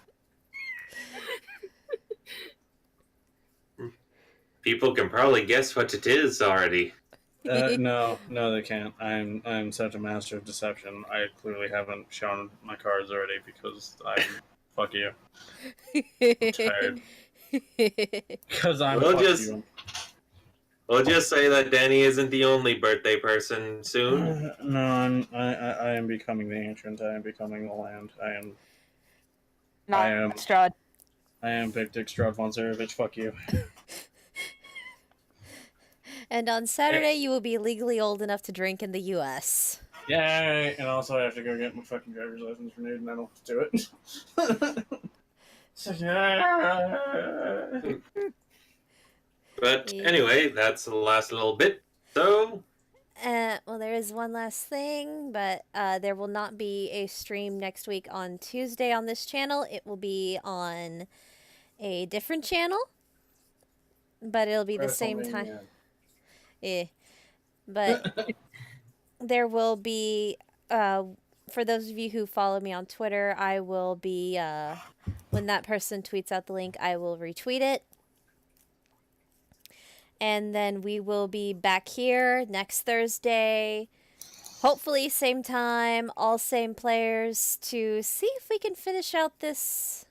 People can probably guess what it is already. No, they can't. I'm such a master of deception. I clearly haven't shown my cards already because I'm fuck you. I'm tired. Because I'm We'll fuck just- you. We'll just say that Danny isn't the only birthday person soon. No, I am becoming the ancient. I am becoming the land. I am Strahd. I am Big Dick Strahd von Zarevich. Fuck you. And on Saturday, you will be legally old enough to drink in the U.S. Yay! And also, I have to go get my fucking driver's license renewed, and I don't have to do it. So, yeah. But Yeah. anyway, that's the last little bit. So, Well, there is one last thing, but there will not be a stream next week on Tuesday on this channel. It will be on a different channel, but it'll be the same time. WrestleMania. Yeah. But there will be, for those of you who follow me on Twitter, I will be, when that person tweets out the link, I will retweet it. And then we will be back here next Thursday, hopefully same time, all same players, to see if we can finish out this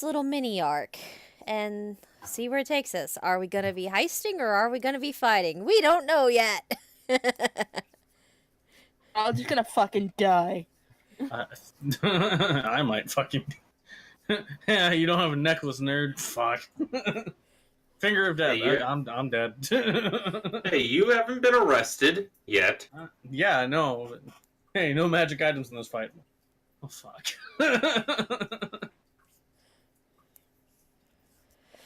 little mini arc and see where it takes us. Are we going to be heisting or are we going to be fighting? We don't know yet. I'm just gonna fucking die. I might fucking. Yeah, you don't have a necklace, nerd. Fuck. Finger of death. Hey, I'm dead. hey, you haven't been arrested yet. Yeah, no. Hey, no magic items in this fight. Oh, fuck. At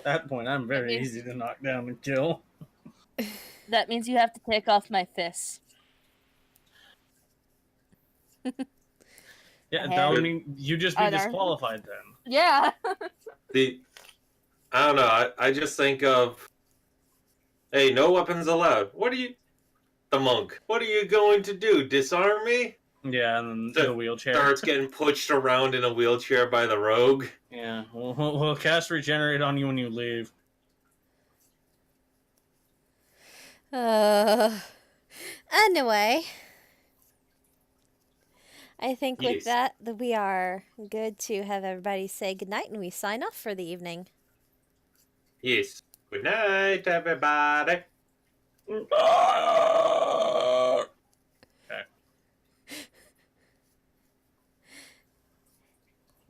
that point, I'm very means- easy to knock down and kill. That means you have to take off my fists. Yeah, I that would have- mean you just be Are there- disqualified then. Yeah. I don't know. I just think of, hey, no weapons allowed. What are you, the monk? What are you going to do? Disarm me? Yeah, and then the wheelchair. Starts getting pushed around in a wheelchair by the rogue. Yeah, we'll cast Regenerate on you when you leave. Anyway, I think with Yes. that we are good to have everybody say goodnight and we sign off for the evening. Yes. Good night, everybody.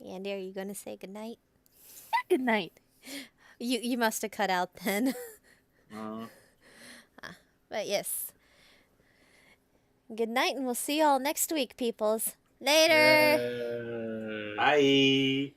Andy, are you going to say goodnight? Good night. You must have cut out then. Uh, But yes. Good night, and we'll see y'all next week, peoples. Later! yeah. Bye.